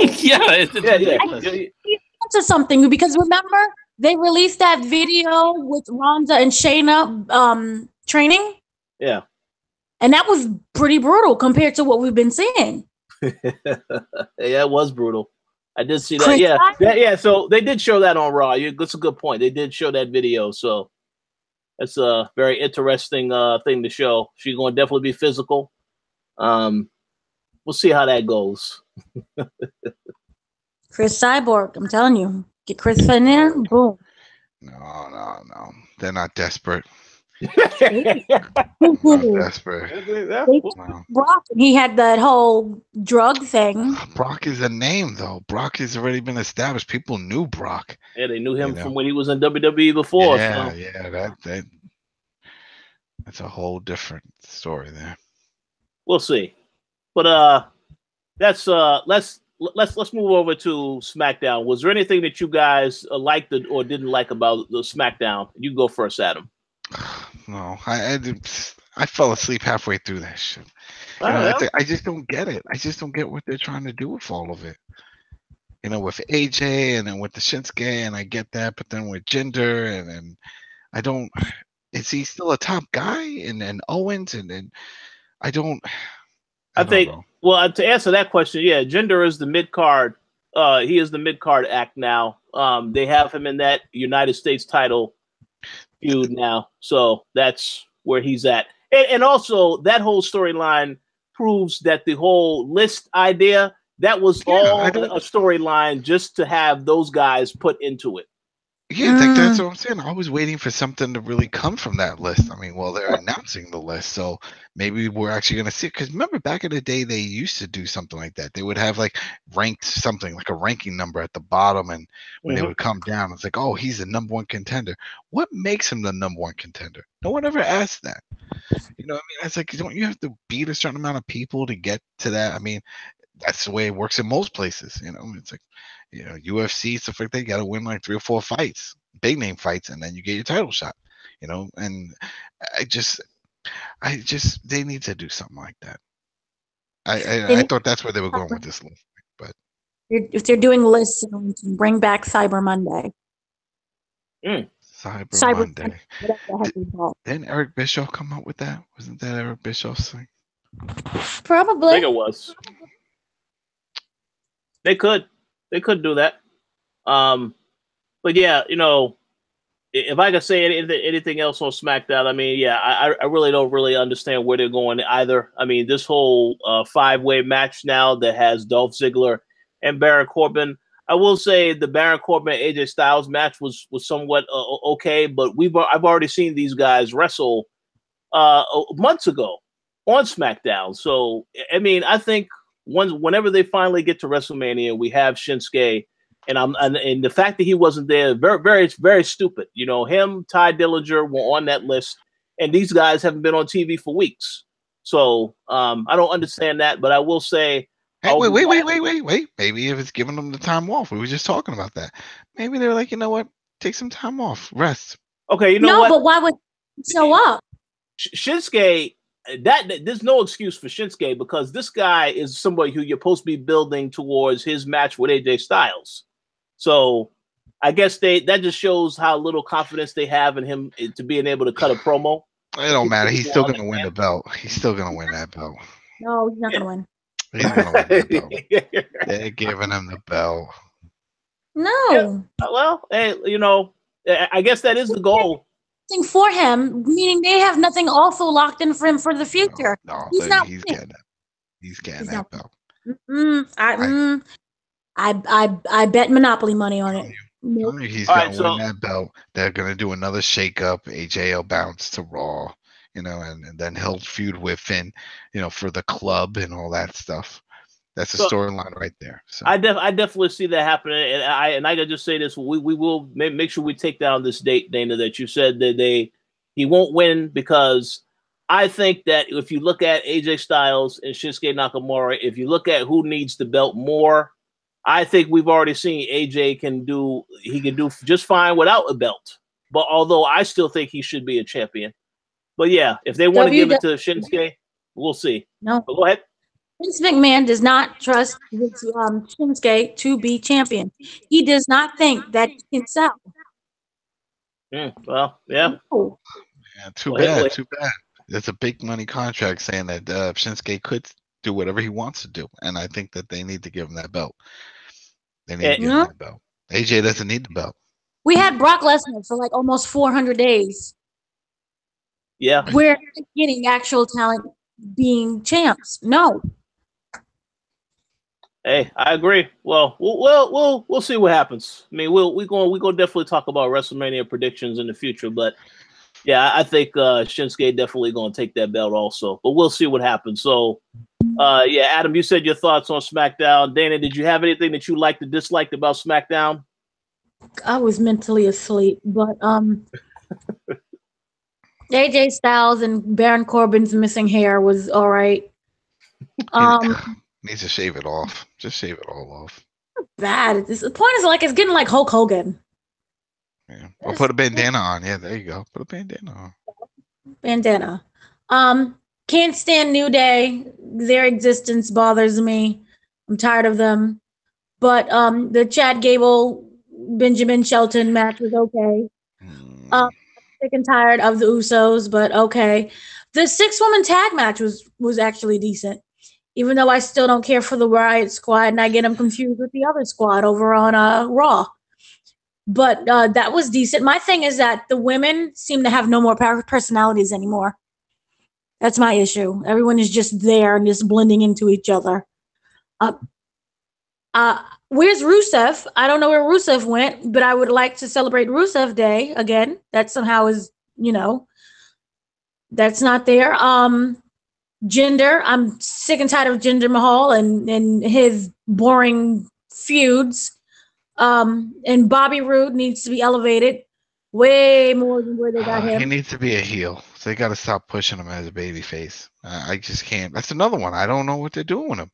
[SPEAKER 3] To something, because remember they released that video with Ronda and Shayna training.
[SPEAKER 1] Yeah.
[SPEAKER 3] And that was pretty brutal compared to what we've been seeing.
[SPEAKER 1] Yeah, it was brutal. I did see that. Yeah. So they did show that on Raw. That's a good point. They did show that video. So that's a very interesting thing to show. She's going to definitely be physical. We'll see how that goes.
[SPEAKER 3] Chris Cyborg, I'm telling you. Get Chris in there, boom.
[SPEAKER 2] No. They're not desperate.
[SPEAKER 3] Desperate.
[SPEAKER 2] No.
[SPEAKER 3] Brock, he had that whole drug thing.
[SPEAKER 2] Brock is a name, though. Brock has already been established. People knew Brock.
[SPEAKER 1] Yeah, they knew him from when he was in WWE before.
[SPEAKER 2] That's a whole different story there.
[SPEAKER 1] We'll see. But let's move over to SmackDown. Was there anything that you guys liked or didn't like about the SmackDown? You go first, Adam.
[SPEAKER 2] No, I fell asleep halfway through that shit. I just don't get it. I just don't get what they're trying to do with all of it. With AJ and then with the Shinsuke, and I get that, but then with Jinder, and then I don't. Is he still a top guy? And then Owens, and then I don't.
[SPEAKER 1] I think. Know. Well, to answer that question, yeah, Jinder is the mid card. He is the mid card act now. They have him in that United States title feud now, so that's where he's at. And also, that whole storyline proves that the whole list idea, that was all a storyline just to have those guys put into it.
[SPEAKER 2] Yeah, that's what I'm saying. I was waiting for something to really come from that list. I mean, well, they're announcing the list, so maybe we're actually going to see it. Because remember, back in the day, they used to do something like that. They would have like ranked something, like a ranking number at the bottom, and when they would come down, it's like, oh, he's the number one contender. What makes him the number one contender? No one ever asked that. You know what I mean? It's like, don't you have to beat a certain amount of people to get to that? I mean, that's the way it works in most places. You know, it's like, you know, UFC, stuff like that. You got to win like 3 or 4 fights, big name fights, and then you get your title shot. You know, and I just, they need to do something like that. I thought that's where they were going with this list, but
[SPEAKER 3] if they're doing lists, bring back Cyber Monday.
[SPEAKER 2] Cyber Monday. Didn't Eric Bischoff come up with that? Wasn't that Eric Bischoff's thing?
[SPEAKER 3] Probably.
[SPEAKER 1] I think it was. They could do that. But yeah, you know, if I could say anything else on SmackDown, I mean, yeah, I really don't really understand where they're going either. I mean, this whole 5-way match now that has Dolph Ziggler and Baron Corbin. I will say the Baron Corbin AJ Styles match was somewhat okay, but I've already seen these guys wrestle months ago on SmackDown. So I mean, I think whenever they finally get to WrestleMania, we have Shinsuke, and the fact that he wasn't there, very, very, very stupid. You know, him, Ty Dillinger were on that list, and these guys haven't been on TV for weeks. So I don't understand that, but I will say.
[SPEAKER 2] Hey, wait. Maybe if it's giving them the time off. We were just talking about that. Maybe they were like, you know what? Take some time off. Rest.
[SPEAKER 1] Okay, you know what?
[SPEAKER 3] No, but why would he show up?
[SPEAKER 1] Shinsuke, there's no excuse for Shinsuke because this guy is somebody who you're supposed to be building towards his match with AJ Styles. So I guess that just shows how little confidence they have in him to being able to cut a promo.
[SPEAKER 2] It don't matter. He's still going to win the belt. He's still going to win that belt.
[SPEAKER 3] No, he's not going to win.
[SPEAKER 2] He's gonna win the belt. They're giving him the belt.
[SPEAKER 3] No.
[SPEAKER 1] Yeah. Well, hey, you know, I guess that is the goal.
[SPEAKER 3] For him, meaning they have nothing also locked in for him for the future.
[SPEAKER 2] No,
[SPEAKER 3] he's
[SPEAKER 2] getting it. He's getting that belt.
[SPEAKER 3] I bet Monopoly money on it.
[SPEAKER 2] He's gonna win that belt. They're gonna do another shake-up. AJ will bounce to Raw. You know, and then he'll feud with Finn, you know, for the club and all that stuff. That's a storyline right there. So
[SPEAKER 1] I definitely see that happening, and I gotta just say this: we will make sure we take down this date, Dana, that you said that he won't win, because I think that if you look at AJ Styles and Shinsuke Nakamura, if you look at who needs the belt more, I think we've already seen AJ can do just fine without a belt. But although I still think he should be a champion. But yeah, if they want to give it to Shinsuke, we'll see.
[SPEAKER 3] No.
[SPEAKER 1] But go ahead.
[SPEAKER 3] Vince McMahon does not trust Shinsuke to be champion. He does not think that he can sell.
[SPEAKER 1] Well, yeah.
[SPEAKER 3] No.
[SPEAKER 2] Yeah, too bad. It's a big money contract saying that Shinsuke could do whatever he wants to do. And I think that they need to give him that belt. They need to give him that belt. AJ doesn't need the belt.
[SPEAKER 3] We had Brock Lesnar for like almost 400 days.
[SPEAKER 1] Yeah,
[SPEAKER 3] we're getting actual talent being champs. No.
[SPEAKER 1] Hey, I agree. Well, we'll see what happens. I mean, we're going definitely talk about WrestleMania predictions in the future, but yeah, I think Shinsuke definitely going to take that belt also. But we'll see what happens. So, yeah, Adam, you said your thoughts on SmackDown. Dana, did you have anything that you liked or disliked about SmackDown?
[SPEAKER 3] I was mentally asleep, but AJ Styles and Baron Corbin's missing hair was all right.
[SPEAKER 2] Needs to shave it off. Just shave it all off.
[SPEAKER 3] Bad. The point is, like, it's getting like Hulk Hogan.
[SPEAKER 2] Yeah. Or put a bandana on. Yeah, there you go. Put a bandana on.
[SPEAKER 3] Bandana. Can't stand New Day. Their existence bothers me. I'm tired of them. But the Chad Gable Benjamin Shelton match was okay. Sick and tired of the Usos, but okay. The 6-woman tag match was actually decent. Even though I still don't care for the Riot Squad, and I get them confused with the other squad over on Raw. But that was decent. My thing is that the women seem to have no more personalities anymore. That's my issue. Everyone is just there and just blending into each other. Where's Rusev? I don't know where Rusev went, but I would like to celebrate Rusev Day again. That somehow is, that's not there. Jinder, I'm sick and tired of Jinder Mahal and his boring feuds. And Bobby Roode needs to be elevated way more than where they got him.
[SPEAKER 2] He needs to be a heel. So they got to stop pushing him as a babyface. I just can't. That's another one. I don't know what they're doing with him.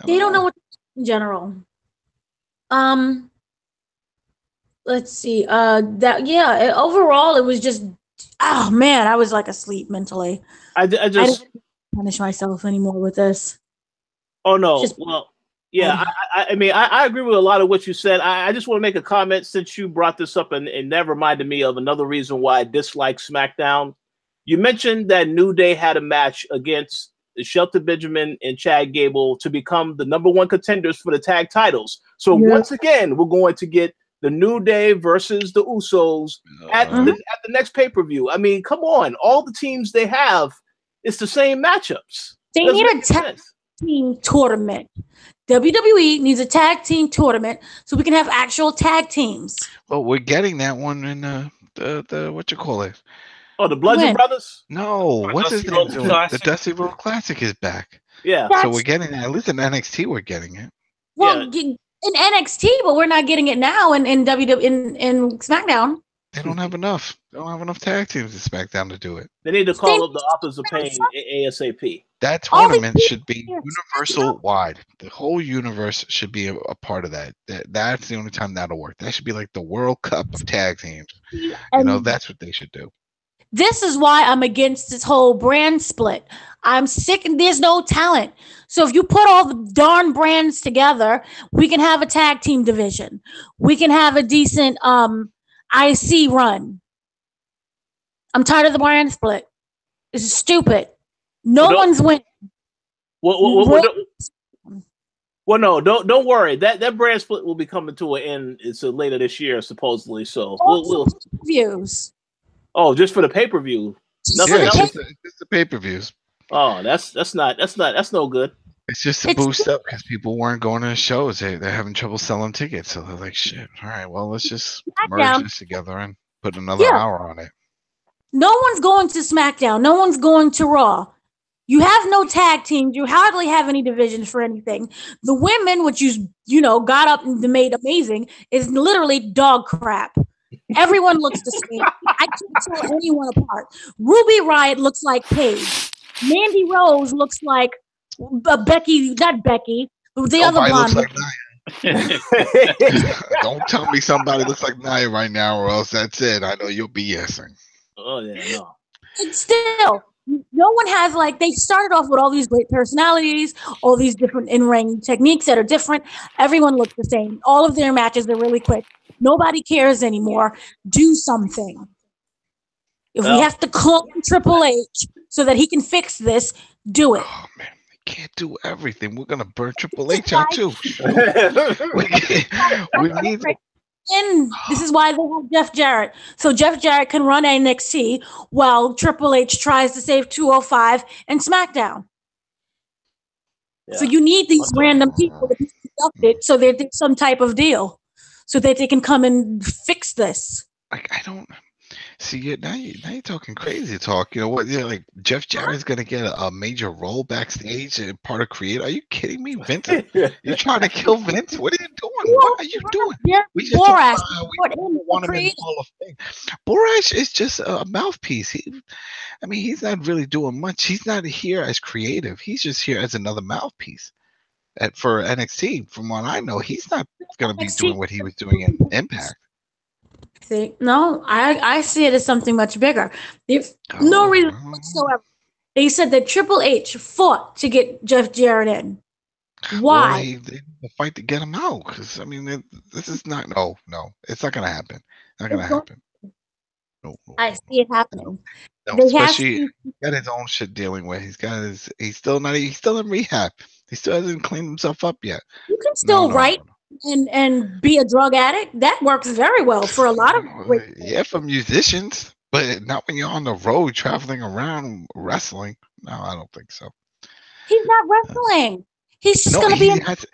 [SPEAKER 3] They don't know what to do in general. Let's see. Overall, it was just. Oh man, I was like asleep mentally.
[SPEAKER 1] I just
[SPEAKER 3] didn't punish myself anymore with this.
[SPEAKER 1] Oh no. I agree with a lot of what you said. I just want to make a comment since you brought this up and that reminded me of another reason why I dislike SmackDown. You mentioned that New Day had a match against Shelton Benjamin and Chad Gable to become the #1 contenders for the tag titles. So once again, we're going to get the New Day versus the Usos at the next pay-per-view. I mean, come on. All the teams they have, it's the same matchups.
[SPEAKER 3] They need a tag team tournament. WWE needs a tag team tournament so we can have actual tag teams.
[SPEAKER 2] Well, we're getting that one in the what you call it?
[SPEAKER 1] Oh, the Bludgeon Brothers?
[SPEAKER 2] No, what's his name? The Dusty Road Classic is back.
[SPEAKER 1] Yeah.
[SPEAKER 2] So we're getting it. At least in NXT, we're getting it.
[SPEAKER 3] Well, in NXT, but we're not getting it now in WWE in SmackDown.
[SPEAKER 2] They don't have enough. They don't have enough tag teams in SmackDown to do it.
[SPEAKER 1] They need to call up the Authors of Pain ASAP.
[SPEAKER 2] That tournament should be universal wide. The whole universe should be a part of that. That's the only time that'll work. That should be like the World Cup of tag teams. That's what they should do.
[SPEAKER 3] This is why I'm against this whole brand split. I'm sick and there's no talent. So if you put all the darn brands together, we can have a tag team division. We can have a decent IC run. I'm tired of the brand split. This is stupid. No one's winning.
[SPEAKER 1] Well, no, don't worry. That brand split will be coming to an end. It's later this year, supposedly. So we'll
[SPEAKER 3] views.
[SPEAKER 1] Oh, just for the pay-per-view.
[SPEAKER 2] Nothing else. Just the pay-per-views.
[SPEAKER 1] Oh, that's no good.
[SPEAKER 2] It's just to boost up because people weren't going to the shows. They're having trouble selling tickets. So they're like, shit, all right, well, let's just merge this together and put another hour on it.
[SPEAKER 3] No one's going to SmackDown. No one's going to Raw. You have no tag teams. You hardly have any divisions for anything. The women, which you got up and made amazing, is literally dog crap. Everyone looks the same. I can't tell anyone apart. Ruby Riott looks like Paige. Mandy Rose looks like Becky, not Becky, the other blonde.
[SPEAKER 2] Looks like Nia. Don't tell me somebody looks like Nia right now, or else that's it. I know you'll be BSing.
[SPEAKER 1] Oh yeah, no.
[SPEAKER 3] And still, no one has they started off with all these great personalities, all these different in-ring techniques that are different. Everyone looks the same. All of their matches are really quick. Nobody cares anymore. Do something. If we have to clone Triple H so that he can fix this, do it.
[SPEAKER 2] Oh man, we can't do everything. We're gonna burn Triple H out too. we need.
[SPEAKER 3] And this is why they have Jeff Jarrett. So Jeff Jarrett can run NXT while Triple H tries to save 205 and SmackDown. Yeah. So you need these random people to be conducted so that there's some type of deal, so that they can come and fix this.
[SPEAKER 2] I don't see it now. You're talking crazy talk. You know what? Like Jeff Jarrett's gonna get a major role backstage and part of Creative. Are you kidding me, Vince? You're trying to kill Vince? What are you doing? What are you doing?
[SPEAKER 3] Yeah,
[SPEAKER 2] we just
[SPEAKER 3] Borash.
[SPEAKER 2] We want him in the Hall of Fame. Borash is just a mouthpiece. He's not really doing much. He's not here as creative. He's just here as another mouthpiece. For NXT, from what I know, he's not going to be doing what he was doing in Impact.
[SPEAKER 3] No, I see it as something much bigger. There's no reason whatsoever. They said that Triple H fought to get Jeff Jarrett in. Why?
[SPEAKER 2] Well, they fight to get him out. Because this is not. No, it's not going to happen. Not going to happen. No, no,
[SPEAKER 3] I
[SPEAKER 2] no,
[SPEAKER 3] see it
[SPEAKER 2] no.
[SPEAKER 3] happening.
[SPEAKER 2] No,
[SPEAKER 3] They have
[SPEAKER 2] especially
[SPEAKER 3] to,
[SPEAKER 2] he's got his own shit dealing with. He's still not. He's still in rehab. He still hasn't cleaned himself up yet.
[SPEAKER 3] you can
[SPEAKER 2] No,
[SPEAKER 3] still
[SPEAKER 2] no,
[SPEAKER 3] write
[SPEAKER 2] no.
[SPEAKER 3] and be a drug addict. That works very well for a lot of great
[SPEAKER 2] Yeah, for musicians, but not when you're on the road traveling around wrestling. No, I don't think so.
[SPEAKER 3] He's not
[SPEAKER 2] Uh,
[SPEAKER 3] wrestling. He's just
[SPEAKER 2] No,
[SPEAKER 3] gonna be
[SPEAKER 2] he
[SPEAKER 3] in
[SPEAKER 2] has.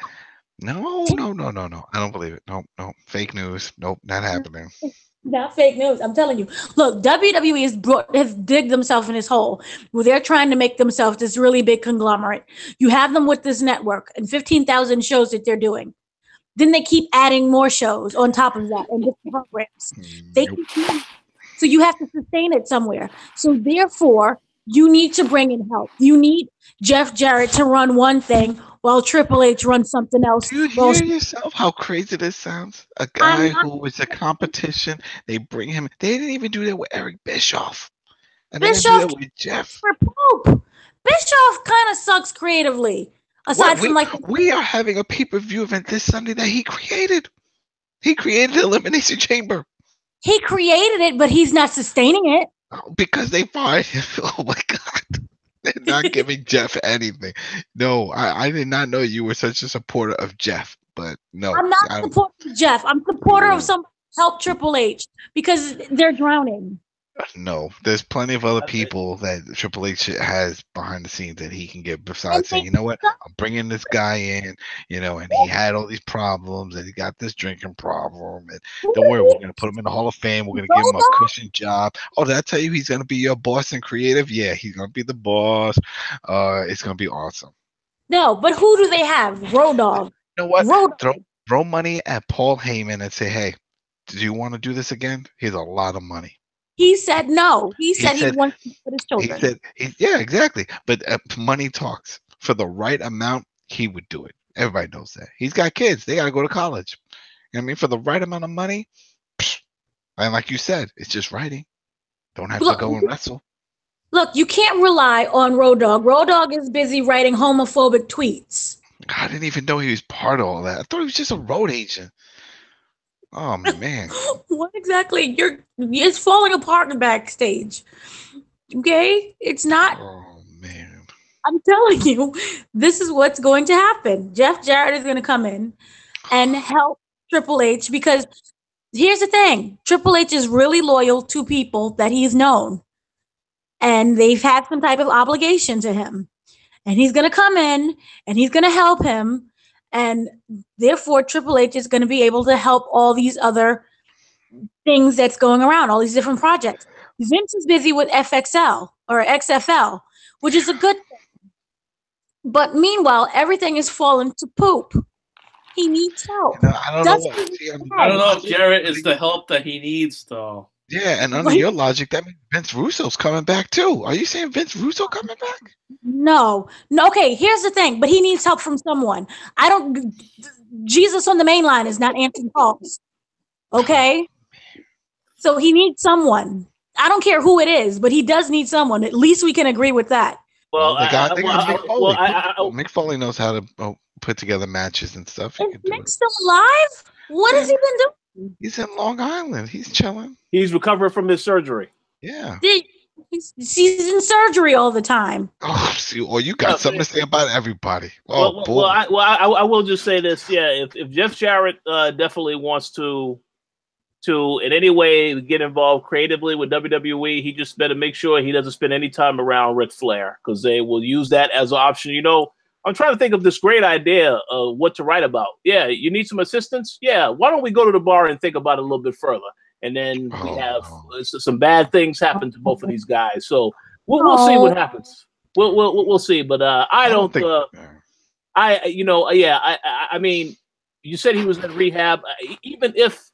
[SPEAKER 2] No, no, no, no, no. I don't believe it. Nope, nope. Fake news. Nope, not happening.
[SPEAKER 3] not fake news. I'm telling you. Look, WWE has digged themselves in this hole where they're trying to make themselves this really big conglomerate. You have them with this network and 15,000 shows that they're doing. Then they keep adding more shows on top of that and different programs. They
[SPEAKER 2] Nope.
[SPEAKER 3] keep doing, so you have to sustain it somewhere. So therefore, you need to bring in help. You need Jeff Jarrett to run one thing while Triple H runs something else.
[SPEAKER 2] Do you
[SPEAKER 3] Well,
[SPEAKER 2] hear yourself how crazy this sounds? A
[SPEAKER 3] I'm
[SPEAKER 2] guy
[SPEAKER 3] not
[SPEAKER 2] who was a competition, they bring him. They didn't even do that with Eric Bischoff. And they're going to do
[SPEAKER 3] Bischoff
[SPEAKER 2] that with Jeff.
[SPEAKER 3] for Pope. Bischoff kind of sucks creatively. Aside
[SPEAKER 2] What?
[SPEAKER 3] from like
[SPEAKER 2] We are having a pay-per-view event this Sunday that he created. He created the Elimination Chamber
[SPEAKER 3] he created it, but he's not sustaining it.
[SPEAKER 2] because they fired him. Oh my God. They're not giving Jeff anything. No, I did not know you were such a supporter of Jeff, but no.
[SPEAKER 3] I'm not supporting Jeff. I'm supporter of some help Triple H because they're drowning.
[SPEAKER 2] No, there's plenty of other people that Triple H has behind the scenes that he can get besides saying, you know what, I'm bringing this guy in, and he had all these problems and he got this drinking problem. And don't worry, we're going to put him in the Hall of Fame. We're going to give him a cushion job. Oh, did I tell you he's going to be your boss and creative? Yeah, he's going to be the boss. It's going to be awesome.
[SPEAKER 3] No, but who do they have? Road Dogg.
[SPEAKER 2] You know what? Throw money at Paul Heyman and say, hey, do you want to do this again? Here's a lot of money.
[SPEAKER 3] He said no. He said he wants to put his children.
[SPEAKER 2] Yeah, exactly. But money talks. For the right amount, he would do it. Everybody knows that. He's got kids. They got to go to college. You know what I mean? For the right amount of money, and like you said, it's just writing. Don't have to go and wrestle.
[SPEAKER 3] Look, you can't rely on Road Dogg. Road Dogg is busy writing homophobic tweets.
[SPEAKER 2] I didn't even know he was part of all that. I thought he was just a road agent. Oh man!
[SPEAKER 3] What exactly? It's falling apart backstage. Okay, it's not.
[SPEAKER 2] Oh man!
[SPEAKER 3] I'm telling you, this is what's going to happen. Jeff Jarrett is going to come in and help Triple H because here's the thing: Triple H is really loyal to people that he's known, and they've had some type of obligation to him, and he's going to come in and he's going to help him. And therefore, Triple H is going to be able to help all these other things that's going around, all these different projects. Vince is busy with FXL or XFL, which is a good thing. But meanwhile, everything is falling to poop. He needs help.
[SPEAKER 4] I don't know if Jarrett is the help that he needs, though.
[SPEAKER 2] Yeah, and under your logic, that means Vince Russo's coming back too. Are you saying Vince Russo coming back?
[SPEAKER 3] No. Okay, here's the thing, but he needs help from someone. Jesus on the main line is not answering calls. Okay? So he needs someone. I don't care who it is, but he does need someone. At least we can agree with that.
[SPEAKER 2] Well, Mick Foley knows how to put together matches and stuff.
[SPEAKER 3] Is Mick still alive? What has he been doing?
[SPEAKER 2] He's in Long Island. He's chilling.
[SPEAKER 1] He's recovering from his surgery.
[SPEAKER 2] Yeah.
[SPEAKER 3] He's in surgery all the time.
[SPEAKER 2] Oh, see, you got something to say about everybody. Oh, boy.
[SPEAKER 1] I will just say this. Yeah, if Jeff Jarrett definitely wants to in any way get involved creatively with WWE, he just better make sure he doesn't spend any time around Ric Flair because they will use that as an option. I'm trying to think of this great idea of what to write about. Yeah, you need some assistance? Yeah, why don't we go to the bar and think about it a little bit further? And then we have some bad things happen to both of these guys. So we'll see what happens. We'll see. But I don't think. I mean, you said he was in rehab. Even if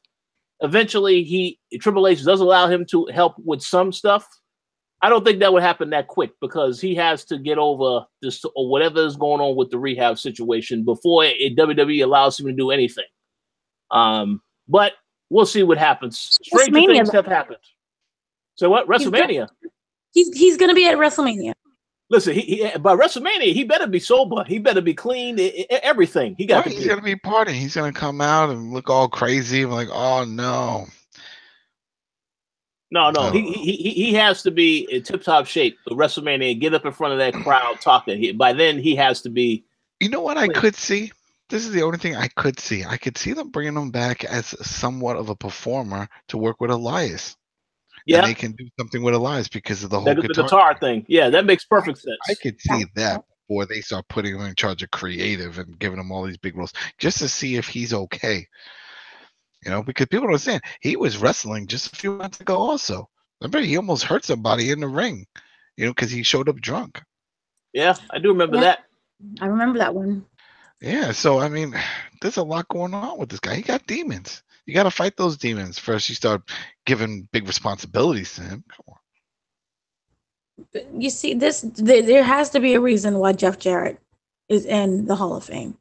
[SPEAKER 1] eventually Triple H does allow him to help with some stuff, I don't think that would happen that quick because he has to get over this or whatever is going on with the rehab situation before WWE allows him to do anything. But we'll see what happens. Stranger things have happened. So what? WrestleMania?
[SPEAKER 3] He's going to be at WrestleMania.
[SPEAKER 1] Listen, by WrestleMania, he better be sober. He better be clean. Everything he's going
[SPEAKER 2] to be partying. He's going to come out and look all crazy. I'm like, oh no.
[SPEAKER 1] No. He has to be in tip-top shape for WrestleMania and get up in front of that crowd talking. By then, he has to be.
[SPEAKER 2] You know what I could see? This is the only thing I could see. I could see them bringing him back as somewhat of a performer to work with Elias. Yeah, and they can do something with Elias because of the whole
[SPEAKER 1] guitar thing. Yeah, that makes perfect sense.
[SPEAKER 2] I could see that before they start putting him in charge of creative and giving him all these big roles, just to see if he's okay. You know, because people don't understand he was wrestling just a few months ago. Also, remember he almost hurt somebody in the ring. You know, because he showed up drunk.
[SPEAKER 1] Yeah, I do remember that.
[SPEAKER 3] I remember that one.
[SPEAKER 2] Yeah, so I mean, there's a lot going on with this guy. He got demons. You got to fight those demons first. You start giving big responsibilities to him. Come
[SPEAKER 3] on. You see, there has to be a reason why Jeff Jarrett is in the Hall of Fame.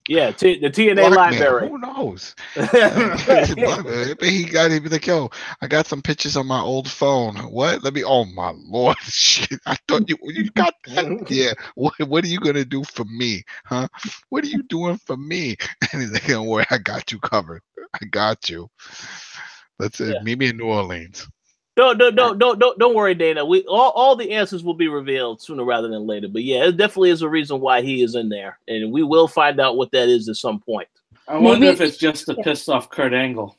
[SPEAKER 1] Yeah, the TNA library.
[SPEAKER 2] Who knows? He'd be like, yo, I got some pictures on my old phone. What? Oh my Lord. Shit. I thought you got that. Yeah. What are you gonna do for me? Huh? What are you doing for me? And he's like, don't worry, I got you covered. I got you. That's it. Meet me in New Orleans.
[SPEAKER 1] Don't worry, Dana. We all the answers will be revealed sooner rather than later. But yeah, it definitely is a reason why he is in there, and we will find out what that is at some point.
[SPEAKER 4] I wonder if it's just to piss off Kurt Angle.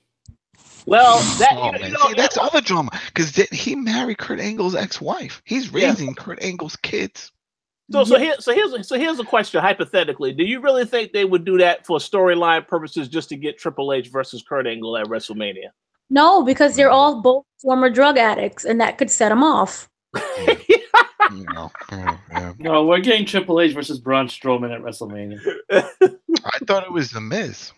[SPEAKER 1] Well,
[SPEAKER 2] that's other drama because he married Kurt Angle's ex-wife. He's raising Kurt Angle's kids.
[SPEAKER 1] So here's a question. Hypothetically, do you really think they would do that for storyline purposes just to get Triple H versus Kurt Angle at WrestleMania?
[SPEAKER 3] No, because they're all both former drug addicts, and that could set them off.
[SPEAKER 4] No, we're getting Triple H versus Braun Strowman at WrestleMania.
[SPEAKER 2] I thought it was The Miz.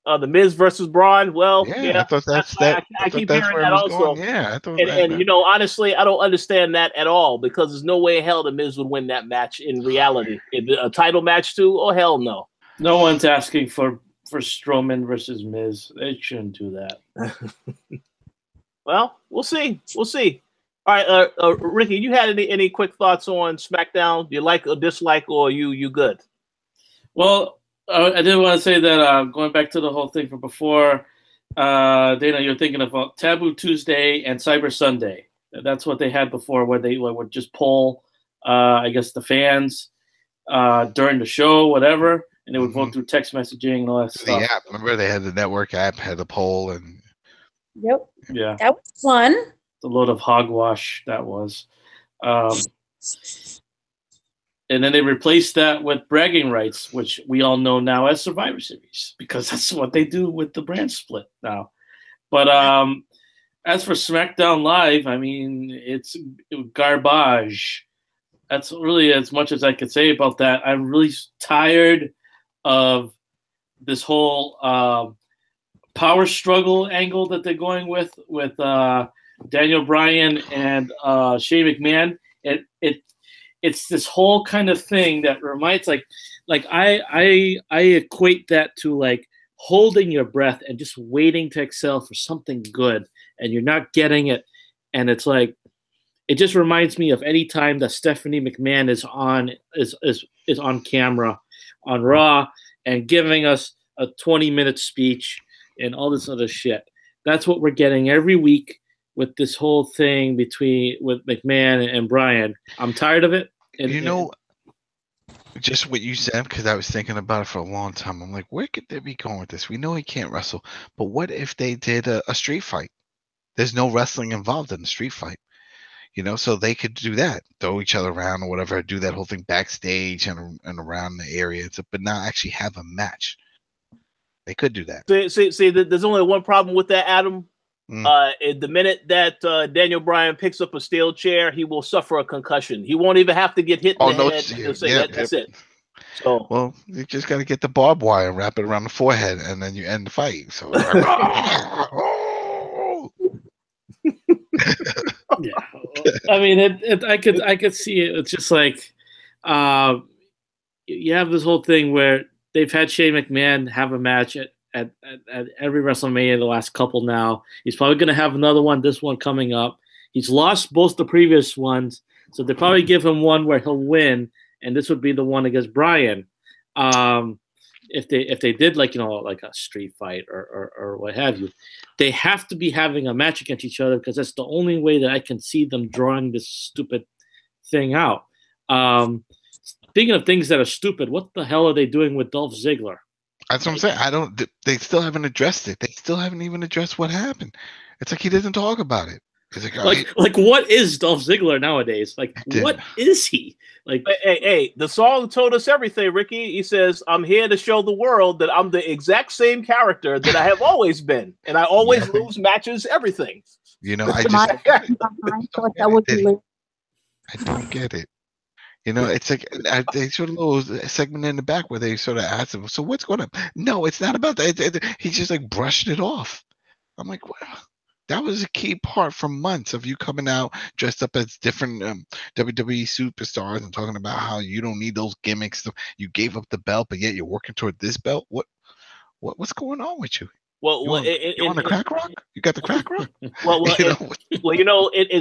[SPEAKER 1] The Miz versus Braun. Well,
[SPEAKER 2] I thought that's that.
[SPEAKER 1] I keep hearing that also.
[SPEAKER 2] Going. Yeah, I thought
[SPEAKER 1] and you know, honestly, I don't understand that at all because there's no way in hell the Miz would win that match in reality. A title match too? Oh hell no.
[SPEAKER 4] No one's asking for Strowman versus Miz. They shouldn't do that.
[SPEAKER 1] Well, we'll see. All right, Ricky, you had any quick thoughts on SmackDown? Do you like or dislike, or you good?
[SPEAKER 4] Well, I did want to say that going back to the whole thing from before, Dana, you're thinking of Taboo Tuesday and Cyber Sunday. That's what they had before, where they would just poll, I guess, the fans during the show, whatever. And they would vote through text messaging and all that stuff.
[SPEAKER 2] The app, remember they had the network app, had the poll, and
[SPEAKER 3] yep,
[SPEAKER 4] yeah,
[SPEAKER 3] that was fun.
[SPEAKER 4] The load of hogwash that was, and then they replaced that with bragging rights, which we all know now as Survivor Series, because that's what they do with the brand split now. But as for SmackDown Live, I mean, it's garbage. That's really as much as I could say about that. I'm really tired of this whole power struggle angle that they're going with Daniel Bryan and Shane McMahon. It's this whole kind of thing that reminds like I equate that to like holding your breath and just waiting to excel for something good, and you're not getting it, and it's like it just reminds me of any time that Stephanie McMahon is on camera on Raw and giving us a 20-minute speech and all this other shit. That's what we're getting every week with this whole thing with McMahon and Bryan. I'm tired of it. And,
[SPEAKER 2] just what you said, because I was thinking about it for a long time. I'm like, where could they be going with this? We know he can't wrestle, but what if they did a street fight? There's no wrestling involved in the street fight. You know, so they could do that, throw each other around or whatever, do that whole thing backstage and around the area, but not actually have a match. They could do that.
[SPEAKER 1] See, there's only one problem with that, Adam. The minute that Daniel Bryan picks up a steel chair, he will suffer a concussion. He won't even have to get hit in the head. That's it. So,
[SPEAKER 2] well, you just got to get the barbed wire and wrap it around the forehead, and then you end the fight. So.
[SPEAKER 4] Yeah, I mean, I could see it. It's just like you have this whole thing where they've had Shane McMahon have a match at every WrestleMania the last couple now. He's probably going to have another one, this one coming up. He's lost both the previous ones, so they probably give him one where he'll win, and this would be the one against Bryan. if they did like like a street fight or what have you, they have to be having a match against each other because that's the only way that I can see them drawing this stupid thing out. Speaking of things that are stupid, what the hell are they doing with Dolph Ziggler?
[SPEAKER 2] That's what I'm saying. They still haven't addressed it. They still haven't even addressed what happened. It's like he doesn't talk about it. It's
[SPEAKER 4] like what is Dolph Ziggler nowadays? Like, what is he? Like,
[SPEAKER 1] hey, the song told us everything, Ricky. He says, "I'm here to show the world that I'm the exact same character that I have always been, and I always lose matches, everything."
[SPEAKER 2] I don't get it. It's like they sort of little segment in the back where they sort of ask him, "So what's going on?" No, it's not about that. He's just like brushing it off. I'm like, well, that was a key part for months of you coming out dressed up as different WWE superstars and talking about how you don't need those gimmicks. You gave up the belt, but yet you're working toward this belt. What's going on with you?
[SPEAKER 1] Well,
[SPEAKER 2] you on the crack rock? You got the crack rock?
[SPEAKER 1] In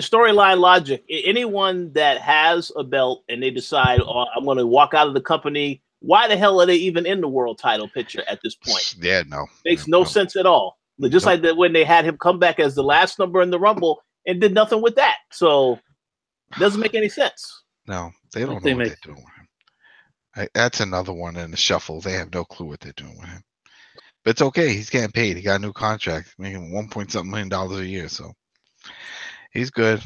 [SPEAKER 1] storyline logic, anyone that has a belt and they decide, "Oh, I'm going to walk out of the company," why the hell are they even in the world title picture at this point?
[SPEAKER 2] Yeah, no.
[SPEAKER 1] Makes no sense at all. Just like that when they had him come back as the last number in the Rumble and did nothing with that. So it doesn't make any sense.
[SPEAKER 2] No, they don't know what they're doing with him. That's another one in the shuffle. They have no clue what they're doing with him. But it's okay. He's getting paid. He got a new contract, making $1.something million a year. So he's good.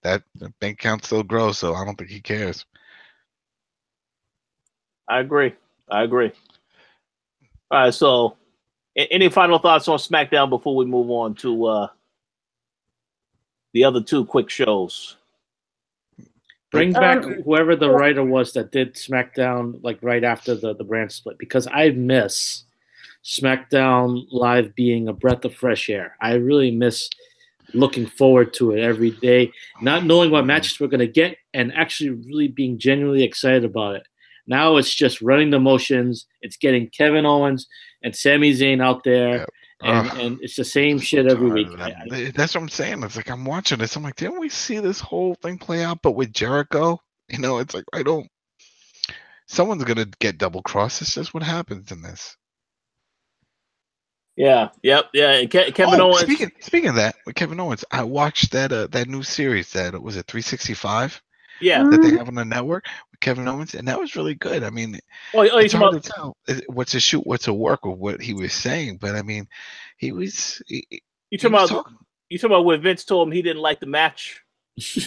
[SPEAKER 2] That bank account still grows, so I don't think he cares.
[SPEAKER 1] I agree. All right, so any final thoughts on SmackDown before we move on to the other two quick shows?
[SPEAKER 4] Bring back whoever the writer was that did SmackDown like right after the brand split, because I miss SmackDown Live being a breath of fresh air. I really miss looking forward to it every day, not knowing what matches we're going to get and actually really being genuinely excited about it. Now it's just running the motions. It's getting Kevin Owens and Sami Zayn out there, and it's the same shit every week.
[SPEAKER 2] That's what I'm saying. It's like I'm watching this. I'm like, didn't we see this whole thing play out? But with Jericho, it's like someone's gonna get double crossed. It's just what happens in this.
[SPEAKER 1] Yeah. Kevin Owens.
[SPEAKER 2] Speaking of that, with Kevin Owens, I watched that new series that was it 365.
[SPEAKER 1] Yeah,
[SPEAKER 2] that they have on the network with Kevin Owens, and that was really good. I mean, it's hard to tell what's a shoot, what's a work with what he was saying, but I mean, you talking
[SPEAKER 1] about when Vince told him he didn't like the match?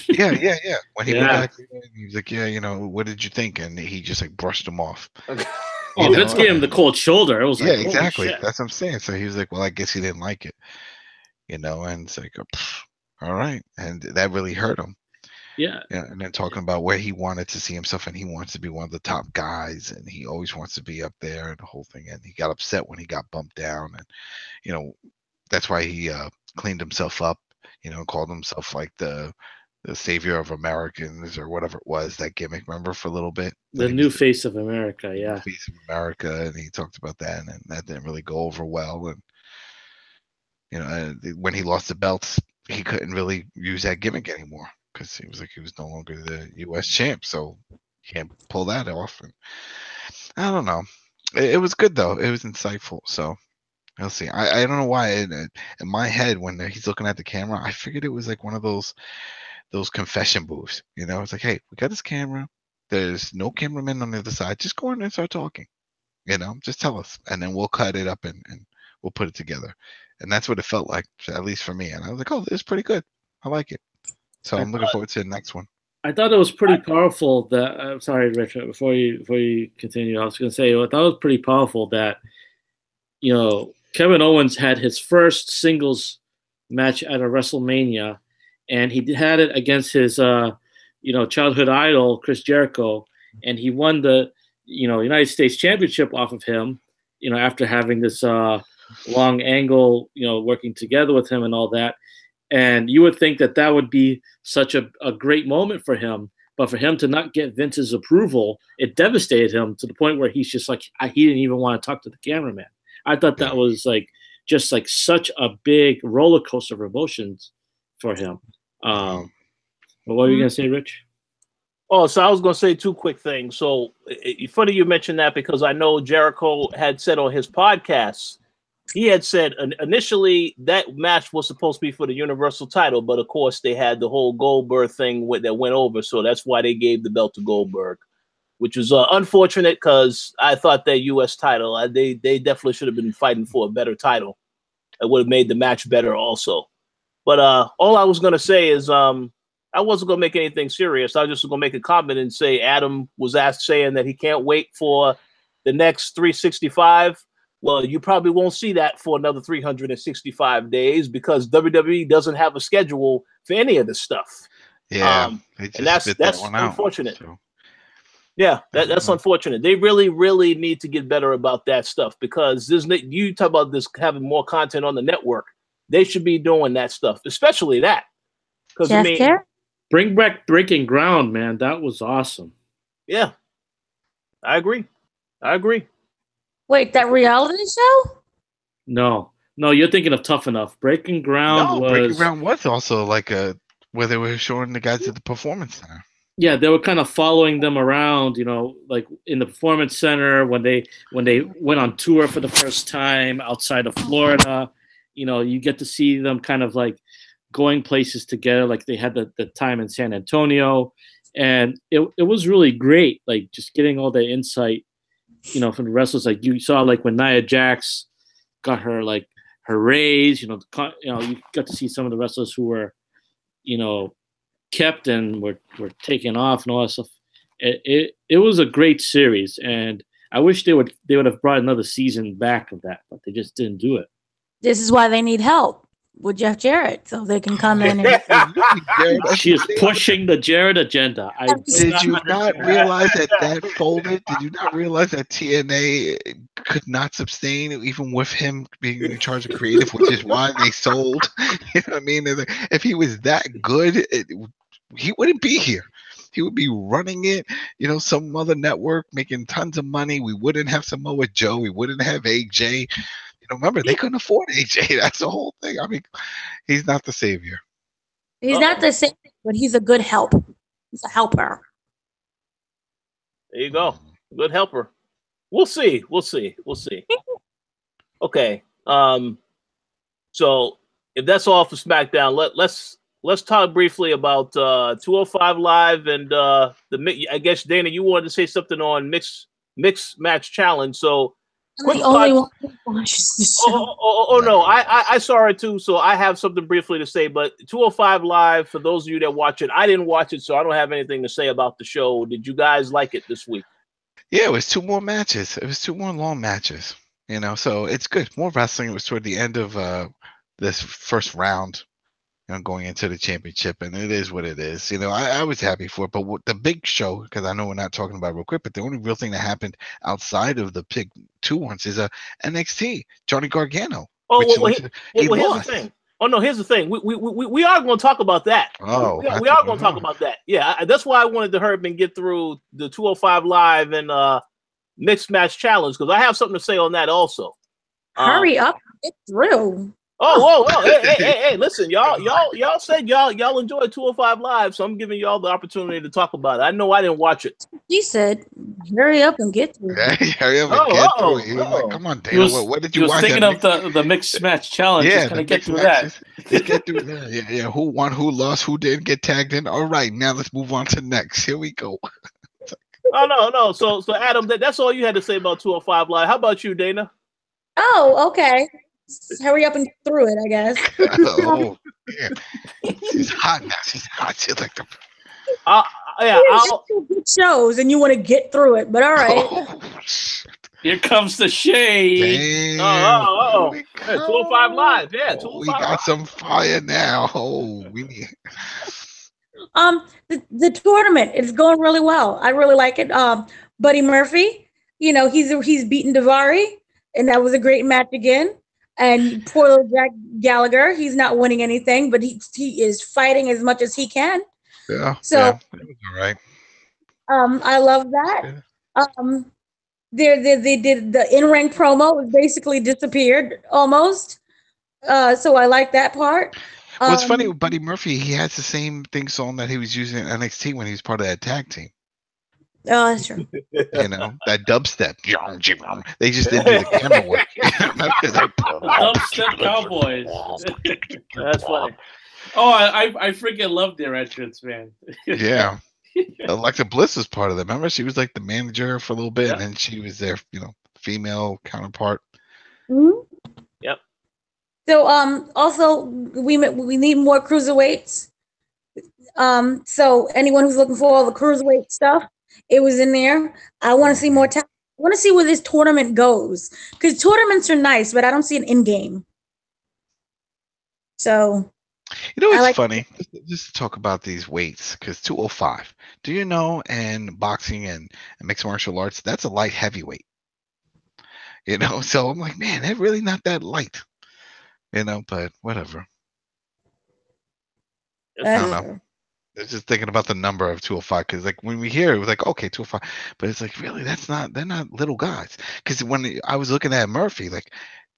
[SPEAKER 2] Yeah. When he went back, he was like, what did you think? And he just like brushed him off.
[SPEAKER 4] Vince gave him the cold shoulder. It was like,
[SPEAKER 2] exactly. That's what I'm saying. So he was like, well, I guess he didn't like it, and it's like, all right, and that really hurt him.
[SPEAKER 4] Yeah,
[SPEAKER 2] and then talking about where he wanted to see himself, and he wants to be one of the top guys, and he always wants to be up there, and the whole thing. And he got upset when he got bumped down, and that's why he cleaned himself up, called himself like the savior of Americans or whatever it was, that gimmick. Remember, for a little bit,
[SPEAKER 4] the new face of America, yeah,
[SPEAKER 2] face of America, and he talked about that, and that didn't really go over well. And when he lost the belts, he couldn't really use that gimmick anymore, because he was no longer the U.S. champ, so he can't pull that off. And I don't know. It was good though. It was insightful. So we'll see. I don't know why in my head when he's looking at the camera, I figured it was like one of those confession booths. It's like, hey, we got this camera. There's no cameraman on the other side. Just go in there and start talking. Just tell us, and then we'll cut it up and we'll put it together. And that's what it felt like, at least for me. And I was like, oh, this is pretty good. I like it. So I'm looking forward to the next one.
[SPEAKER 4] I thought it was pretty powerful that I'm sorry, Richard, before you continue, I was gonna say I thought it was pretty powerful that Kevin Owens had his first singles match at a WrestleMania, and he had it against his childhood idol, Chris Jericho, and he won the United States Championship off of him, after having this long angle, working together with him and all that. And you would think that would be such a great moment for him. But for him to not get Vince's approval, it devastated him to the point where he's just like, he didn't even want to talk to the cameraman. I thought that was just such a big roller coaster of emotions for him. But what were you going to say, Rich?
[SPEAKER 1] Oh, so I was going to say two quick things. So funny you mentioned that because I know Jericho had said on his podcast, he had said initially that match was supposed to be for the Universal title, but of course they had the whole Goldberg thing that went over, so that's why they gave the belt to Goldberg, which was unfortunate because I thought that U.S. title, they definitely should have been fighting for a better title. It would have made the match better also. But all I was going to say is I wasn't going to make anything serious. I was just going to make a comment and say Adam was saying that he can't wait for the next 365. Well, you probably won't see that for another 365 days because WWE doesn't have a schedule for any of this stuff.
[SPEAKER 2] Yeah,
[SPEAKER 1] and that's unfortunate.
[SPEAKER 2] So.
[SPEAKER 1] Yeah, that's unfortunate. They really, really need to get better about that stuff because you talk about this having more content on the network. They should be doing that stuff, especially that. Because I mean,
[SPEAKER 4] bring back Breaking Ground, man. That was awesome.
[SPEAKER 1] Yeah, I agree.
[SPEAKER 3] Wait, that reality show?
[SPEAKER 4] No, you're thinking of Tough Enough. Breaking Ground
[SPEAKER 2] was also like where they were showing the guys at the Performance Center.
[SPEAKER 4] Yeah, they were kind of following them around, like in the Performance Center when they went on tour for the first time outside of Florida. You get to see them kind of like going places together, like they had the time in San Antonio, and it was really great, like just getting all the insight, from the wrestlers. Like you saw, like when Nia Jax got her raise, you got to see some of the wrestlers who were, kept and were taken off and all that stuff. It was a great series, and I wish they would have brought another season back of that, but they just didn't do it.
[SPEAKER 3] This is why they need help with Jeff Jarrett, so they can come in and
[SPEAKER 4] she is pushing the Jarrett agenda.
[SPEAKER 2] Did you not realize that folded? Did you not realize that TNA could not sustain even with him being in charge of creative, which is why they sold? You know what I mean? If he was that good, he wouldn't be here. He would be running it, some other network, making tons of money. We wouldn't have Samoa Joe. We wouldn't have AJ. Remember, they couldn't afford AJ. That's the whole thing. I mean, he's not the savior.
[SPEAKER 3] He's not the savior, but he's a good help. He's a helper.
[SPEAKER 1] There you go. Good helper. We'll see. Okay. So if that's all for SmackDown, let's talk briefly about 205 Live and I guess Dana, you wanted to say something on mixed match challenge. So
[SPEAKER 3] I'm the only one who watches the show.
[SPEAKER 1] No, I saw it too, so I have something briefly to say. But 205 Live, for those of you that watch it, I didn't watch it, so I don't have anything to say about the show. Did you guys like it this week?
[SPEAKER 2] Yeah, it was 2 more matches. It was 2 more long matches. So it's good. More wrestling. It was toward the end of this first round. Going into the championship, and it is what it is. I was happy for it, but the big show, because I know we're not talking about it real quick, but the only real thing that happened outside of the big 2 ones is NXT, Johnny Gargano.
[SPEAKER 1] Here's the thing. Oh no, here's the thing. We are going to talk about that.
[SPEAKER 2] Oh,
[SPEAKER 1] we are going to talk about that. Yeah, that's why I wanted to hurry and get through the 205 Live and mixed match challenge because I have something to say on that also.
[SPEAKER 3] Hurry up, get through.
[SPEAKER 1] Oh, hey, listen, y'all said y'all enjoyed 205 Live, so I'm giving y'all the opportunity to talk about it. I know I didn't watch it.
[SPEAKER 3] He said, hurry up and get through it.
[SPEAKER 2] Hurry up and get through it. He was like, come on, Dana, what did you watch?
[SPEAKER 4] He was thinking of the mixed match challenge.
[SPEAKER 2] Yeah,
[SPEAKER 4] just gonna get through that.
[SPEAKER 2] Just get through that. Yeah. Who won, who lost, who didn't get tagged in. All right, now let's move on to next. Here we go.
[SPEAKER 1] No. So Adam, that's all you had to say about 205 Live. How about you, Dana?
[SPEAKER 3] Oh, okay. Hurry up and get through it, I guess.
[SPEAKER 2] Oh, yeah. She's hot now. She's hot. She's like the.
[SPEAKER 3] Good shows, and you want to get through it, but all right.
[SPEAKER 2] Oh,
[SPEAKER 4] here comes the shade.
[SPEAKER 1] 205 Live. Yeah, 205
[SPEAKER 2] we got some fire now. Oh, we need.
[SPEAKER 3] The tournament is going really well. I really like it. Buddy Murphy, he's beaten Daivari, and that was a great match again. And poor little Jack Gallagher, he's not winning anything, but he is fighting as much as he can.
[SPEAKER 2] Yeah.
[SPEAKER 3] So
[SPEAKER 2] it was all right.
[SPEAKER 3] I love that. They did the in-ring promo. It basically disappeared almost. So I like that part.
[SPEAKER 2] What's funny with Buddy Murphy, he has the same thing song that he was using in NXT when he was part of that tag team.
[SPEAKER 3] Oh, that's true.
[SPEAKER 2] You know, that dubstep. They just didn't do the camera work.
[SPEAKER 4] Dubstep Cowboys.
[SPEAKER 1] That's funny.
[SPEAKER 4] Oh, I freaking love their entrance, man.
[SPEAKER 2] Yeah. Alexa Bliss was part of that. Remember, she was like the manager for a little bit, and then she was their, female counterpart.
[SPEAKER 3] Mm-hmm.
[SPEAKER 1] Yep.
[SPEAKER 3] So, also we need more cruiserweights. So anyone who's looking for all the cruiserweight stuff, it was in there. I want to see more time. I want to see where this tournament goes, because tournaments are nice, but I don't see an end game. So,
[SPEAKER 2] It's funny just to talk about these weights, because 205. Do you know? And boxing and mixed martial arts, that's a light heavyweight. So I'm like, man, they're really not that light. But whatever. I don't know. I was just thinking about the number of 205, because like when we hear it, was like, okay, 205, but it's like, really, they're not little guys. Because when I was looking at Murphy, like,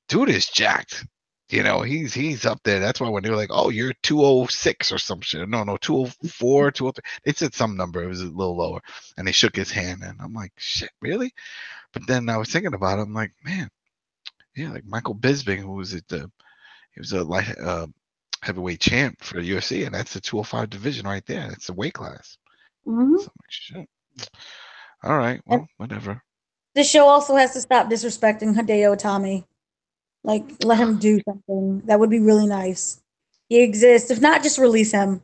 [SPEAKER 2] dude is jacked. He's up there. That's why when they were like, oh, you're 206 or some shit. No, 204, 203. They said some number. It was a little lower, and they shook his hand, and I'm like, shit, really? But then I was thinking about it. I'm like, man, yeah, like Michael Bisping, who was he was a light heavyweight champ for the UFC, and that's the 205 division right there. That's the weight class.
[SPEAKER 3] Mm-hmm.
[SPEAKER 2] So I'm like, shit. All right, well, whatever.
[SPEAKER 3] The show also has to stop disrespecting Hideo Itami. Like, let him do something. That would be really nice. He exists. If not, just release him.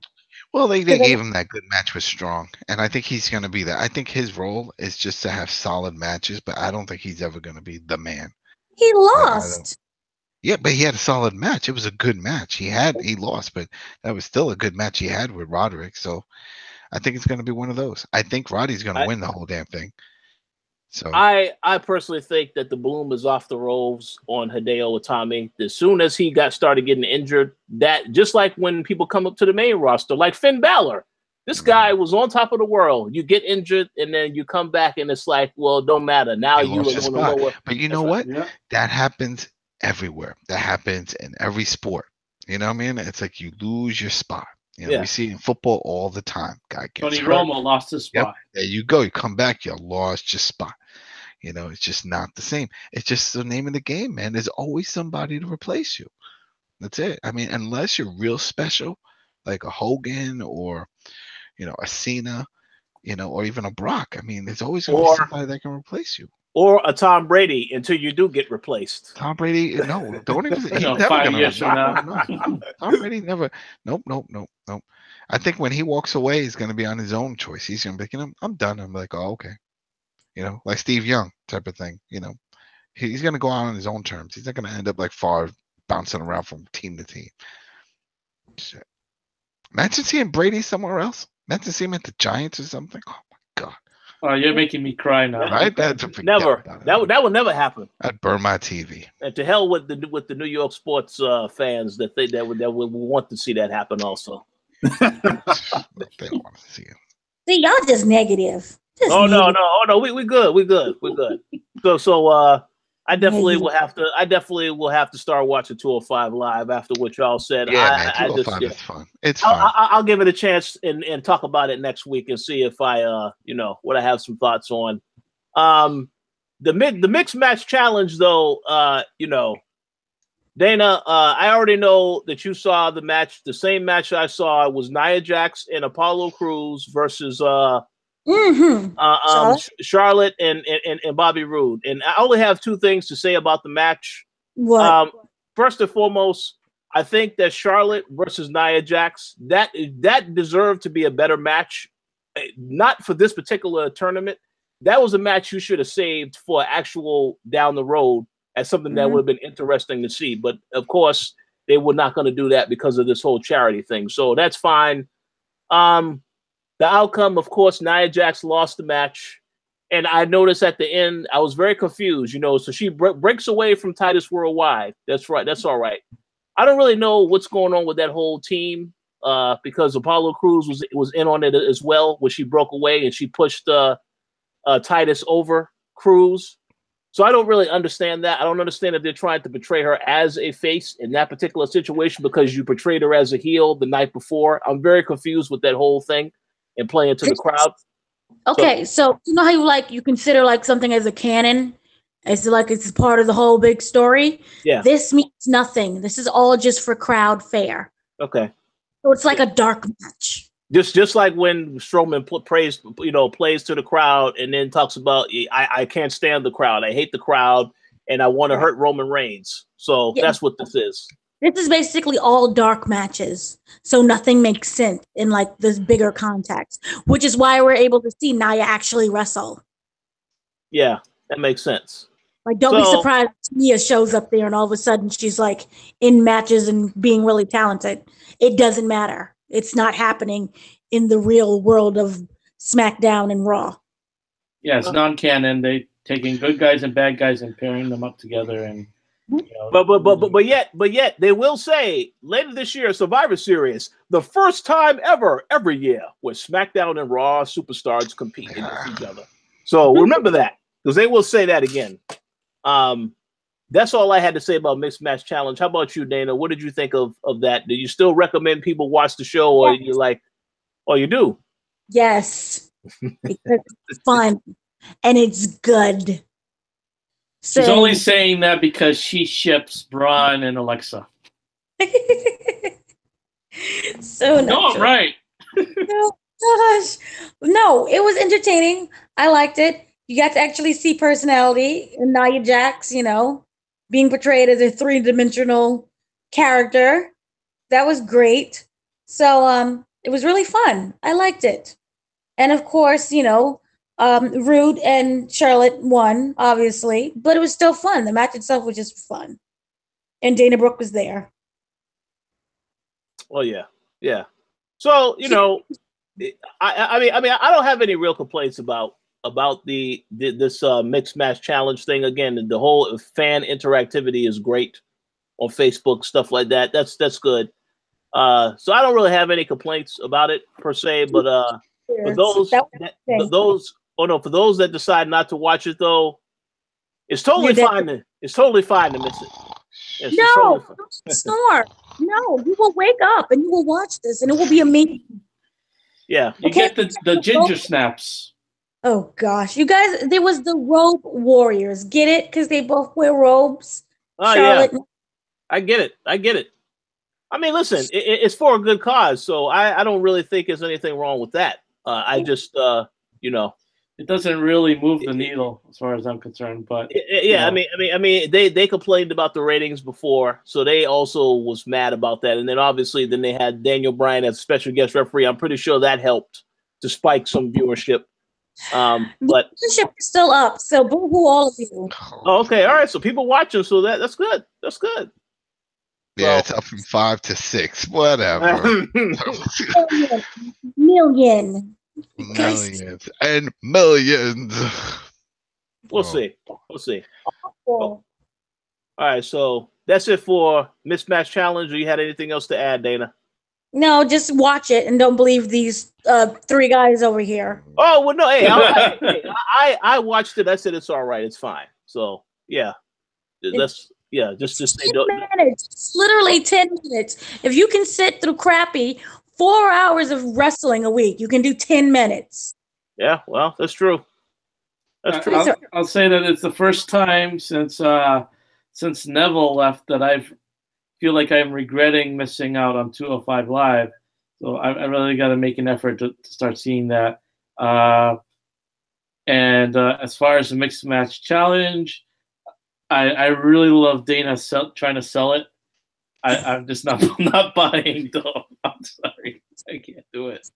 [SPEAKER 2] Well, they gave him that good match with Strong, and I think he's going to be that. I think his role is just to have solid matches, but I don't think he's ever going to be the man.
[SPEAKER 3] He lost.
[SPEAKER 2] Yeah, but he had a solid match. It was a good match. He lost, but that was still a good match he had with Roderick. So I think it's going to be one of those. I think Roddy's going to win the whole damn thing. So
[SPEAKER 1] I personally think that the bloom is off the rose on Hideo Itami. As soon as he started getting injured, that just like when people come up to the main roster, like Finn Balor, this guy was on top of the world. You get injured and then you come back and it's like, well, don't matter. Now you are on the lower.
[SPEAKER 2] But you know what? Yeah. That happens everywhere. That happens in every sport. You know what I mean? It's like you lose your spot. We see it in football all the time. Guy gets
[SPEAKER 4] Tony Romo lost his spot.
[SPEAKER 2] Yep. There you go. You come back, you lost your spot. It's just not the same. It's just the name of the game, man. There's always somebody to replace you. That's it. I mean, unless you're real special, like a Hogan or, a Cena, or even a Brock. I mean, there's always going to be somebody that can replace you.
[SPEAKER 1] Or a Tom Brady until you do get replaced.
[SPEAKER 2] Tom Brady, no, don't even. He's never 5 years from now. No. Tom Brady never. Nope. I think when he walks away, he's going to be on his own choice. He's going to be like, I'm done. I'm like, oh, okay. Like Steve Young type of thing. He's going to go out on his own terms. He's not going to end up like Favre bouncing around from team to team. Shit. Imagine seeing Brady somewhere else. Imagine seeing him at the Giants or something. Oh my God.
[SPEAKER 4] Oh, you're making me cry now.
[SPEAKER 2] Right?
[SPEAKER 1] Never. That would never happen.
[SPEAKER 2] I'd burn my TV.
[SPEAKER 1] And to hell with the New York sports fans that would want to see that happen also.
[SPEAKER 2] They don't want to see it.
[SPEAKER 3] See, y'all just negative.
[SPEAKER 1] No. We good. So I definitely will have to start watching 205 live after what y'all said.
[SPEAKER 2] Yeah, man, 205 is fun. It's fun.
[SPEAKER 1] I'll give it a chance and talk about it next week and see if I what I have some thoughts on. The mixed match challenge though, Dana, I already know that you saw the match. The same match I saw was Nia Jax and Apollo Crews versus Charlotte and Bobby Roode. And I only have two things to say about the match.
[SPEAKER 3] What?
[SPEAKER 1] First and foremost, I think that Charlotte versus Nia Jax, that deserved to be a better match. Not for this particular tournament. That was a match you should have saved for actual down the road as something that would have been interesting to see. But of course, they were not going to do that because of this whole charity thing. So that's fine. The outcome, of course, Nia Jax lost the match. And I noticed at the end, I was very confused, so she breaks away from Titus Worldwide. That's right. That's all right. I don't really know what's going on with that whole team because Apollo Crews was in on it as well when she broke away and she pushed Titus over Crews. So I don't really understand that. I don't understand if they're trying to portray her as a face in that particular situation because you portrayed her as a heel the night before. I'm very confused with that whole thing and playing to the crowd.
[SPEAKER 3] Okay, so you know how you consider like something as a canon, as like it's part of the whole big story.
[SPEAKER 1] Yeah.
[SPEAKER 3] This means nothing. This is all just for crowd fare.
[SPEAKER 1] Okay.
[SPEAKER 3] So it's like a dark match.
[SPEAKER 1] Just like when Strowman plays to the crowd and then talks about I can't stand the crowd, I hate the crowd, and I want to hurt Roman Reigns. So that's what this is.
[SPEAKER 3] This is basically all dark matches, so nothing makes sense in like this bigger context, which is why we're able to see Nia actually wrestle.
[SPEAKER 1] Yeah, that makes sense.
[SPEAKER 3] Like, don't be surprised if Nia shows up there and all of a sudden she's like in matches and being really talented. It doesn't matter. It's not happening in the real world of SmackDown and Raw.
[SPEAKER 4] Yeah, it's non-canon. They taking good guys and bad guys and pairing them up together, and
[SPEAKER 1] but yet they will say later this year, Survivor Series, the first time ever every year where SmackDown and Raw superstars compete against each other. So remember that, because they will say that again. That's all I had to say about Mixed Match Challenge. How about you, Dana? What did you think of that? Do you still recommend people watch the show, or you like, or you do?
[SPEAKER 3] Yes, because it's fun and it's good. So,
[SPEAKER 4] she's only saying that because she ships Braun and Alexa.
[SPEAKER 3] So
[SPEAKER 4] no, I'm right.
[SPEAKER 3] No, gosh, no, it was entertaining. I liked it. You got to actually see personality in Nia Jax, being portrayed as a three-dimensional character. That was great. So it was really fun. I liked it. And of course, Rude and Charlotte won, obviously, but it was still fun. The match itself was just fun. And Dana Brooke was there.
[SPEAKER 1] Oh yeah. Yeah. So, I mean, I don't have any real complaints about this Mixed Match Challenge thing. Again, the whole fan interactivity is great on Facebook, stuff like that. That's good. So I don't really have any complaints about it per se, but for those that decide not to watch it though, it's totally fine. It's totally fine to miss it.
[SPEAKER 3] Don't snore. No, you will wake up and you will watch this, and it will be amazing.
[SPEAKER 1] Yeah,
[SPEAKER 4] you get the ginger snaps.
[SPEAKER 3] Oh gosh, you guys! There was the robe warriors. Get it? Because they both wear robes.
[SPEAKER 1] Oh yeah, I get it. I mean, listen, it's for a good cause, so I don't really think there's anything wrong with that. I just
[SPEAKER 4] it doesn't really move the needle as far as I'm concerned. But
[SPEAKER 1] I mean, they complained about the ratings before, so they also was mad about that. And then obviously, they had Daniel Bryan as a special guest referee. I'm pretty sure that helped to spike some viewership. But
[SPEAKER 3] viewership is still up, so boo-hoo all of you.
[SPEAKER 1] Oh, okay, all right. So people watching, so that's good. That's good.
[SPEAKER 2] Yeah, it's up from 5 to 6. Whatever.
[SPEAKER 3] Millions
[SPEAKER 2] and millions.
[SPEAKER 1] We'll see. All right, so that's it for Mismatch Challenge. Or you had anything else to add, Dana?
[SPEAKER 3] No, just watch it and don't believe these three guys over here.
[SPEAKER 1] Oh well, no. Hey, I watched it. I said it's all right. It's fine. So yeah, just say don't.
[SPEAKER 3] 10 minutes. It's literally 10 minutes. If you can sit through crappy 4 hours of wrestling a week, you can do 10 minutes.
[SPEAKER 1] Yeah, well, that's true. That's true.
[SPEAKER 4] I'll say that it's the first time since Neville left that I feel like I'm regretting missing out on 205 Live. So I really got to make an effort to start seeing that. And as far as the Mixed Match Challenge, I really love Dana trying to sell it. I'm just not buying though. I'm sorry, I can't do it.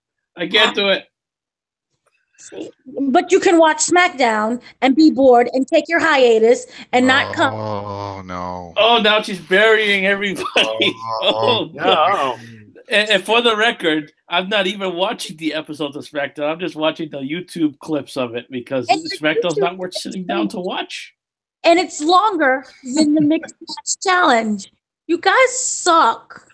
[SPEAKER 3] But you can watch SmackDown and be bored and take your hiatus and not come.
[SPEAKER 2] Oh no!
[SPEAKER 4] Oh, now she's burying everybody. Oh no! And for the record, I'm not even watching the episodes of SmackDown. I'm just watching the YouTube clips of it because SmackDown's not worth sitting down to watch.
[SPEAKER 3] And it's longer than the Mixed Match Challenge. You guys suck.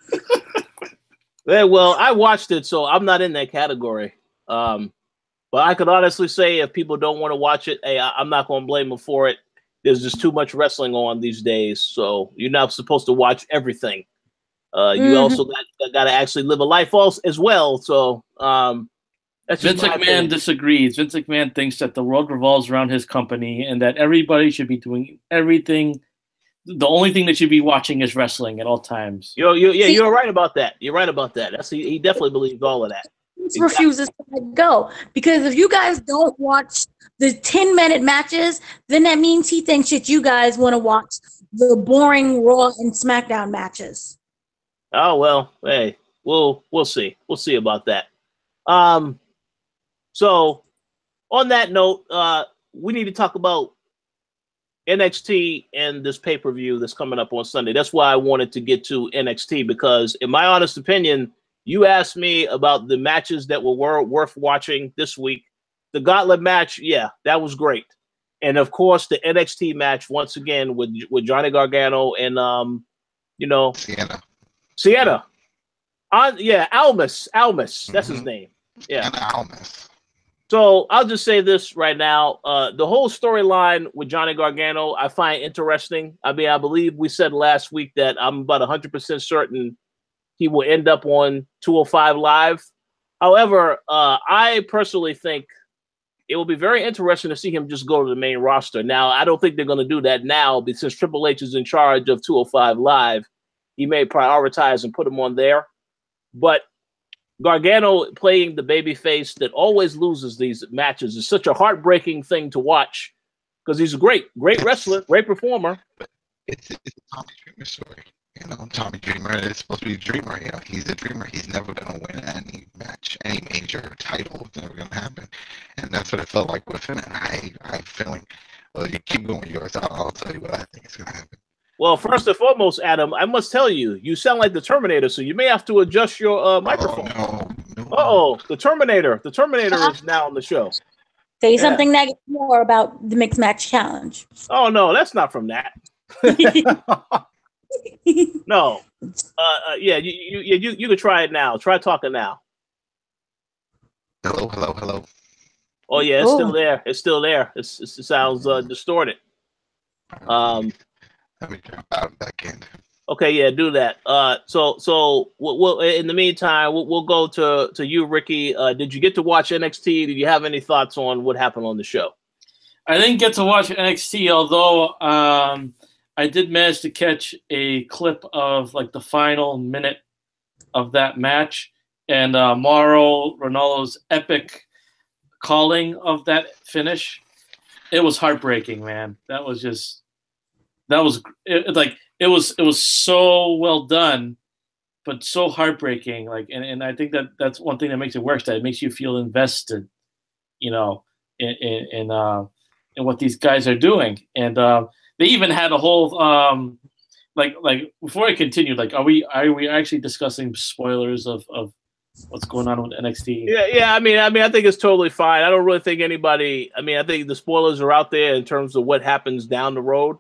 [SPEAKER 1] Yeah, well, I watched it, so I'm not in that category. But I could honestly say if people don't want to watch it, hey, I'm not going to blame them for it. there's just too much wrestling on these days. So you're not supposed to watch everything. You also got to actually live a life also as well. So that's
[SPEAKER 4] Vince McMahon disagrees. Vince McMahon thinks that the world revolves around his company and that everybody should be doing everything. The only thing that should be watching is wrestling at all times.
[SPEAKER 1] You're right about that. You're right about that. He definitely believes all of that.
[SPEAKER 3] He refuses to let go because if you guys don't watch the 10-minute matches, then that means he thinks that you guys want to watch the boring Raw and SmackDown matches.
[SPEAKER 1] Oh well, hey, we'll see. We'll see about that. So on that note, we need to talk about NXT and this pay-per-view that's coming up on Sunday. That's why I wanted to get to NXT, because in my honest opinion, you asked me about the matches that were worth watching this week. The Gauntlet match, yeah, that was great. And of course, the NXT match once again with Johnny Gargano and Sienna. Almas. That's his name. Yeah.
[SPEAKER 2] Almas.
[SPEAKER 1] So I'll just say this right now. The whole storyline with Johnny Gargano, I find interesting. I mean, I believe we said last week that I'm about 100% certain he will end up on 205 Live. However, I personally think it will be very interesting to see him just go to the main roster. Now, I don't think they're going to do that now, because since Triple H is in charge of 205 Live, he may prioritize and put him on there. But Gargano playing the babyface that always loses these matches is such a heartbreaking thing to watch, because he's a great wrestler, great performer.
[SPEAKER 2] It's a Tommy Dreamer story. Tommy Dreamer is supposed to be a dreamer. He's a dreamer. He's never going to win any match, any major title. It's never going to happen. And that's what it felt like with him. And I'm feeling, well, you keep going with yours. I'll tell you what I think is going to happen.
[SPEAKER 1] Well, first and foremost, Adam, I must tell you, you sound like the Terminator, so you may have to adjust your microphone. No. The Terminator. The Terminator is now on the show.
[SPEAKER 3] Say something negative more about the Mixed Match Challenge.
[SPEAKER 1] Oh, no, that's not from that. No. You can try it now. Try talking now.
[SPEAKER 2] Hello.
[SPEAKER 1] Oh, yeah, it's still there. It's still there. It sounds distorted.
[SPEAKER 2] Let me jump out back in.
[SPEAKER 1] Okay, yeah, do that. So we'll in the meantime, we'll go to you, Ricky. Did you get to watch NXT? Did you have any thoughts on what happened on the show?
[SPEAKER 4] I didn't get to watch NXT, although I did manage to catch a clip of like the final minute of that match and Mauro Ranallo's epic calling of that finish. It was heartbreaking, man. It was so well done, but so heartbreaking. And I think that's one thing that makes it worse. That it makes you feel invested, in what these guys are doing. And they even had a whole before I continue, are we actually discussing spoilers of what's going on with NXT?
[SPEAKER 1] Yeah. I mean, I think it's totally fine. I don't really think anybody. I mean, I think the spoilers are out there in terms of what happens down the road.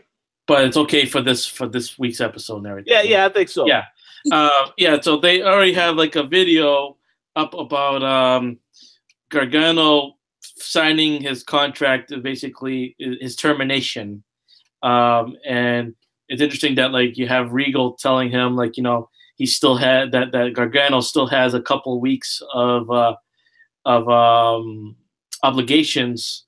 [SPEAKER 4] But it's okay for this week's episode and everything.
[SPEAKER 1] Yeah, I think so.
[SPEAKER 4] Yeah. So they already have like a video up about Gargano signing his contract, basically his termination. And it's interesting that you have Regal telling him he still had that Gargano still has a couple of weeks of obligations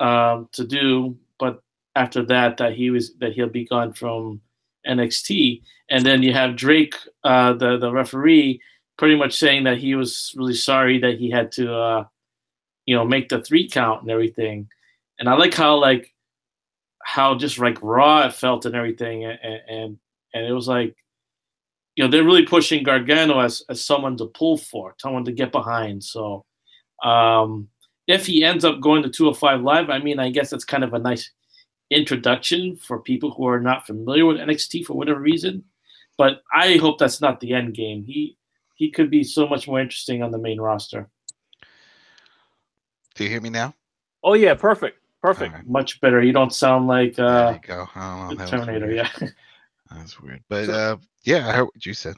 [SPEAKER 4] to do, but after that he'll be gone from NXT. And then you have Drake, the referee, pretty much saying that he was really sorry that he had to make the 3 count and everything. And I like how just raw it felt and everything, and it was they're really pushing Gargano as someone to pull for, someone to get behind. So if he ends up going to 205 Live, I mean, I guess that's kind of a nice introduction for people who are not familiar with NXT for whatever reason. But I hope that's not the end game. He could be so much more interesting on the main roster.
[SPEAKER 2] Do you hear me now?
[SPEAKER 1] Oh yeah, perfect.
[SPEAKER 2] Right.
[SPEAKER 4] Much better. You don't sound like
[SPEAKER 2] there you go. Oh,
[SPEAKER 4] the Terminator. Yeah,
[SPEAKER 2] that's weird. But yeah, I heard what you said.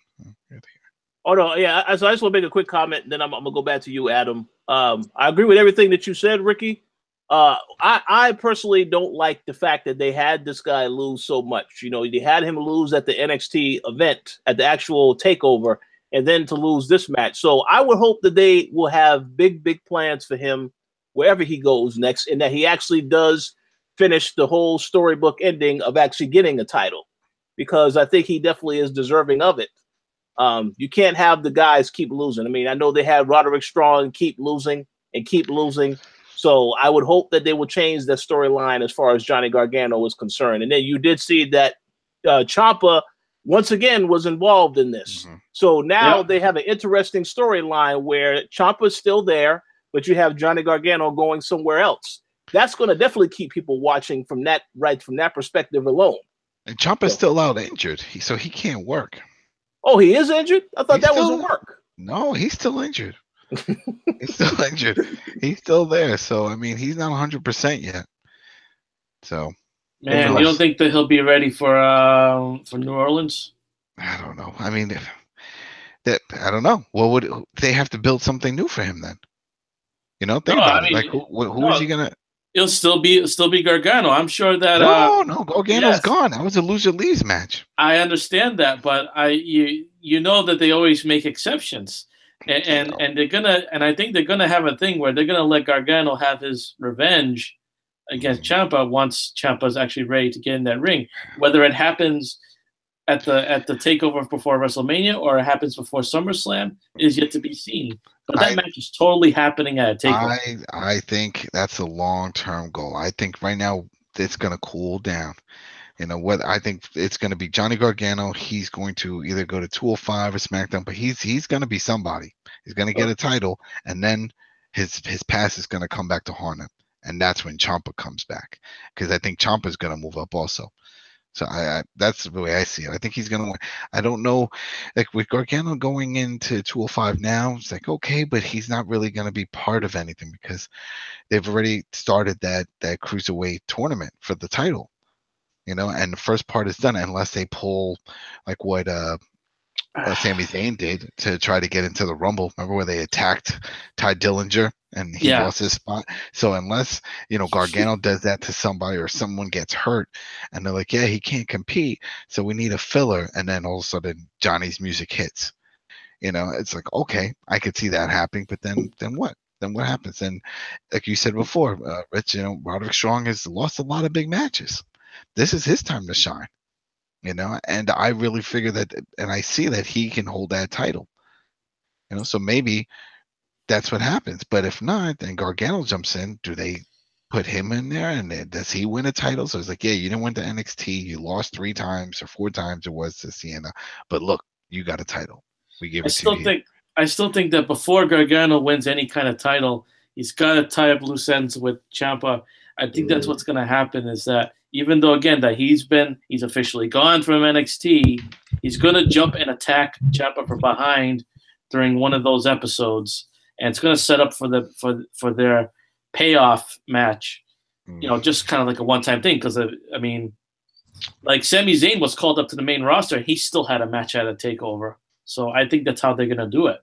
[SPEAKER 1] Oh no, yeah. So I just want to make a quick comment, then I'm gonna go back to you, Adam. I agree with everything that you said, Ricky. I personally don't like the fact that they had this guy lose so much. You know, they had him lose at the NXT event, at the actual takeover, and then to lose this match. So I would hope that they will have big plans for him wherever he goes next, and that he actually does finish the whole storybook ending of actually getting a title, because I think he definitely is deserving of it. You can't have the guys keep losing. I mean, I know they had Roderick Strong keep losing and keep losing. So I would hope that they will change the storyline as far as Johnny Gargano is concerned. And then you did see that Ciampa once again was involved in this.
[SPEAKER 2] Mm-hmm.
[SPEAKER 1] So now they have an interesting storyline where Ciampa's still there, but you have Johnny Gargano going somewhere else. That's going to definitely keep people watching from that perspective alone.
[SPEAKER 2] And Ciampa's still out injured, so he can't work.
[SPEAKER 1] Oh, he is injured? I thought that was a work.
[SPEAKER 2] No, he's still injured. He's still injured. He's still there. So I mean, he's not 100% yet. So,
[SPEAKER 4] man, you don't think that he'll be ready for New Orleans?
[SPEAKER 2] I don't know. I mean, I don't know. What would they have to build something new for him then? You know, think about it. Like, who is he gonna?
[SPEAKER 4] It'll still be Gargano. I'm sure that.
[SPEAKER 2] No, Gargano's gone. That was a loser leaves match.
[SPEAKER 4] I understand that, but you know that they always make exceptions. And they're gonna, and I think they're gonna have a thing where they're gonna let Gargano have his revenge against Ciampa once Ciampa's actually ready to get in that ring. Whether it happens at the takeover before WrestleMania or it happens before SummerSlam is yet to be seen. But that match is totally happening at a takeover.
[SPEAKER 2] I think that's a long-term goal. I think right now it's gonna cool down. You know what? I think it's going to be Johnny Gargano. He's going to either go to 205 or SmackDown, but he's going to be somebody. He's going to get a title, and then his past is going to come back to haunt him, and that's when Ciampa comes back, because I think Ciampa is going to move up also. So I that's the way I see it. I think he's going to win. I don't know, like with Gargano going into 205 now, it's like okay, but he's not really going to be part of anything because they've already started that cruiserweight tournament for the title. You know, and the first part is done unless they pull like what Sami Zayn did to try to get into the Rumble. Remember where they attacked Ty Dillinger and he lost his spot? So unless, you know, Gargano does that to somebody or someone gets hurt and they're like, yeah, he can't compete, so we need a filler, and then all of a sudden Johnny's music hits. You know, it's like, okay, I could see that happening, but then what? Then what happens? And like you said before, Rich, you know, Roderick Strong has lost a lot of big matches. This is his time to shine, you know, and I really figure that, and I see that he can hold that title, you know, so maybe that's what happens. But if not, then Gargano jumps in. Do they put him in there, and then does he win a title? So it's like, yeah, you didn't win the NXT, you lost 3 times or 4 times it was to Sienna, but look, you got a title. We gave it to you.
[SPEAKER 4] I still think that before Gargano wins any kind of title, he's got to tie up loose ends with Ciampa. I think that's what's going to happen, is that even though, again, that he's officially gone from NXT, he's going to jump and attack Ciampa from behind during one of those episodes, and it's going to set up for their payoff match. You know, just kind of like a one-time thing, because I mean, like Sami Zayn was called up to the main roster, and he still had a match at a takeover. So I think that's how they're going to do it.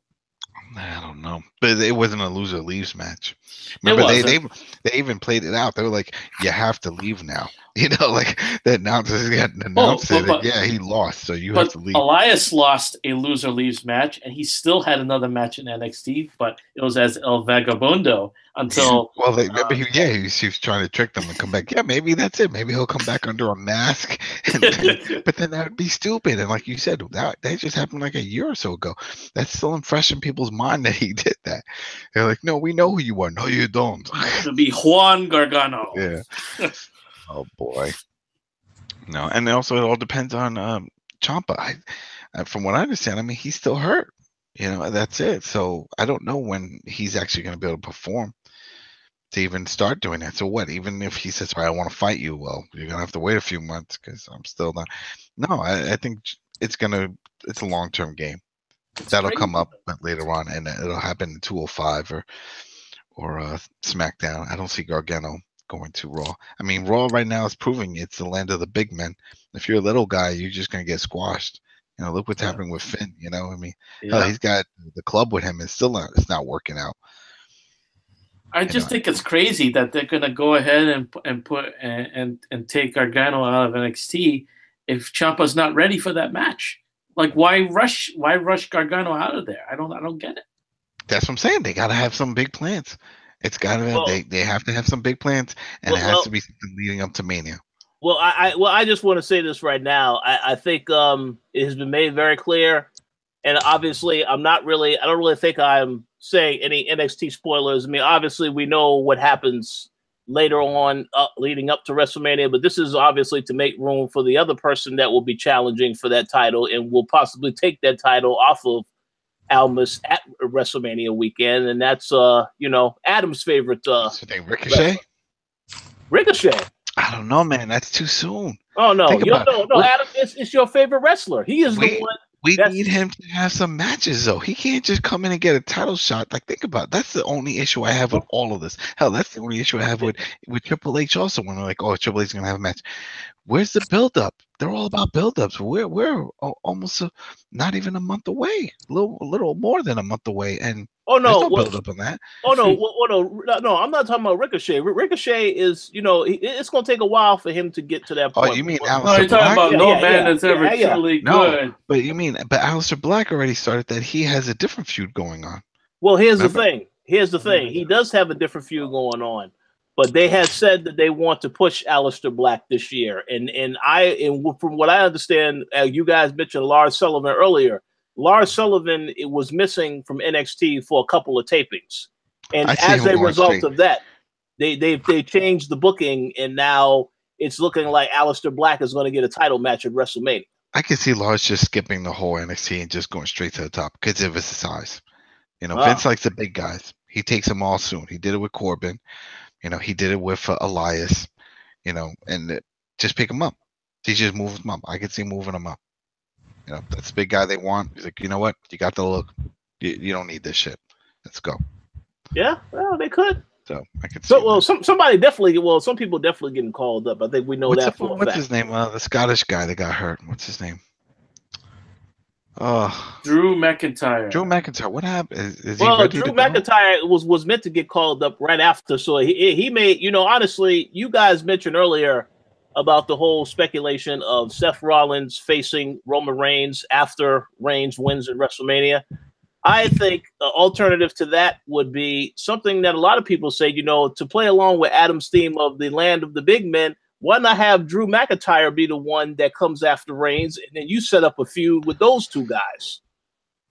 [SPEAKER 2] I don't know, but it wasn't a loser leaves match. Remember, they even played it out. They were like, "You have to leave now." You know, like the announcers got announced it. Yeah, he lost, so you have to leave.
[SPEAKER 4] Elias lost a loser leaves match, and he still had another match in NXT, but it was as El Vagabundo until.
[SPEAKER 2] Well, remember, he was trying to trick them and come back. Yeah, maybe that's it. Maybe he'll come back under a mask, but then that would be stupid. And like you said, that just happened like a year or so ago. That's still fresh in people's mind that he did that. They're like, "No, we know who you are." No, you don't.
[SPEAKER 4] To be Juan Gargano.
[SPEAKER 2] Yeah. Oh boy. No, and also it all depends on Ciampa. From what I understand, I mean, he's still hurt. You know, that's it. So I don't know when he's actually going to be able to perform to even start doing that. So what? Even if he says, "All right, I want to fight you," well, you're going to have to wait a few months because I'm still not. No, I think it's a long-term game. That'll come up later on, and it'll happen in 205 or SmackDown. I don't see Gargano going to Raw. I mean, Raw right now is proving it's the land of the big men. If you're a little guy, you're just going to get squashed. You know, look what's happening with Finn. You know, I mean, hell, he's got the club with him, and it's not working out.
[SPEAKER 4] I just think it's crazy that they're gonna go ahead and put and take Gargano out of NXT if Ciampa's not ready for that match. Like, why rush Gargano out of there? I don't get it.
[SPEAKER 2] That's what I'm saying. They gotta have some big plans. It's gotta they have to have some big plans, and it has to be something leading up to Mania.
[SPEAKER 1] Well, I just want to say this right now. I think it has been made very clear, and obviously I don't really think I'm saying any NXT spoilers. I mean, obviously we know what happens later on, leading up to WrestleMania, but this is obviously to make room for the other person that will be challenging for that title and will possibly take that title off of Almas at WrestleMania weekend, and that's Adam's favorite.
[SPEAKER 2] Ricochet.
[SPEAKER 1] Ricochet.
[SPEAKER 2] I don't know, man. That's too soon.
[SPEAKER 1] Oh no, no, Adam. It's your favorite wrestler. He is the one.
[SPEAKER 2] We need him to have some matches, though. He can't just come in and get a title shot. Like, think about it. That's the only issue I have with all of this. Hell, that's the only issue I have with Triple H also, when they're like, oh, Triple H is going to have a match. Where's the build-up? They're all about build-ups. We're almost not even a month away. A little more than a month away. And there's no build-up on that.
[SPEAKER 1] No, I'm not talking about Ricochet. Ricochet is, it's going to take a while for him to get to that point.
[SPEAKER 2] Oh, you mean
[SPEAKER 4] Aleister Black? You're talking about no man that's ever truly good.
[SPEAKER 2] But Aleister Black already started that. He has a different feud going on.
[SPEAKER 1] Well, here's the thing. He does have a different feud going on. But they had said that they want to push Aleister Black this year, and from what I understand, you guys mentioned Lars Sullivan earlier. Lars Sullivan was missing from NXT for a couple of tapings, and as a result of that, they changed the booking, and now it's looking like Aleister Black is going to get a title match at WrestleMania.
[SPEAKER 2] I can see Lars just skipping the whole NXT and just going straight to the top because of his size. Vince likes the big guys. He takes them all soon. He did it with Corbin. He did it with Elias, and just pick him up. He just moves him up. I can see moving him up. That's the big guy they want. He's like, you know what? You got the look. You don't need this shit. Let's go.
[SPEAKER 1] Yeah, well, they could.
[SPEAKER 2] So I could see.
[SPEAKER 1] Some people definitely getting called up. I think we know that for a fact.
[SPEAKER 2] What's his name? The Scottish guy that got hurt. What's his name?
[SPEAKER 4] Drew McIntyre.
[SPEAKER 2] Drew McIntyre. What happened? Is
[SPEAKER 1] Drew McIntyre was meant to get called up right after. So he made, honestly, you guys mentioned earlier about the whole speculation of Seth Rollins facing Roman Reigns after Reigns wins at WrestleMania. I think the alternative to that would be something that a lot of people say, to play along with Adam's theme of the land of the big men. Why not have Drew McIntyre be the one that comes after Reigns, and then you set up a feud with those two guys?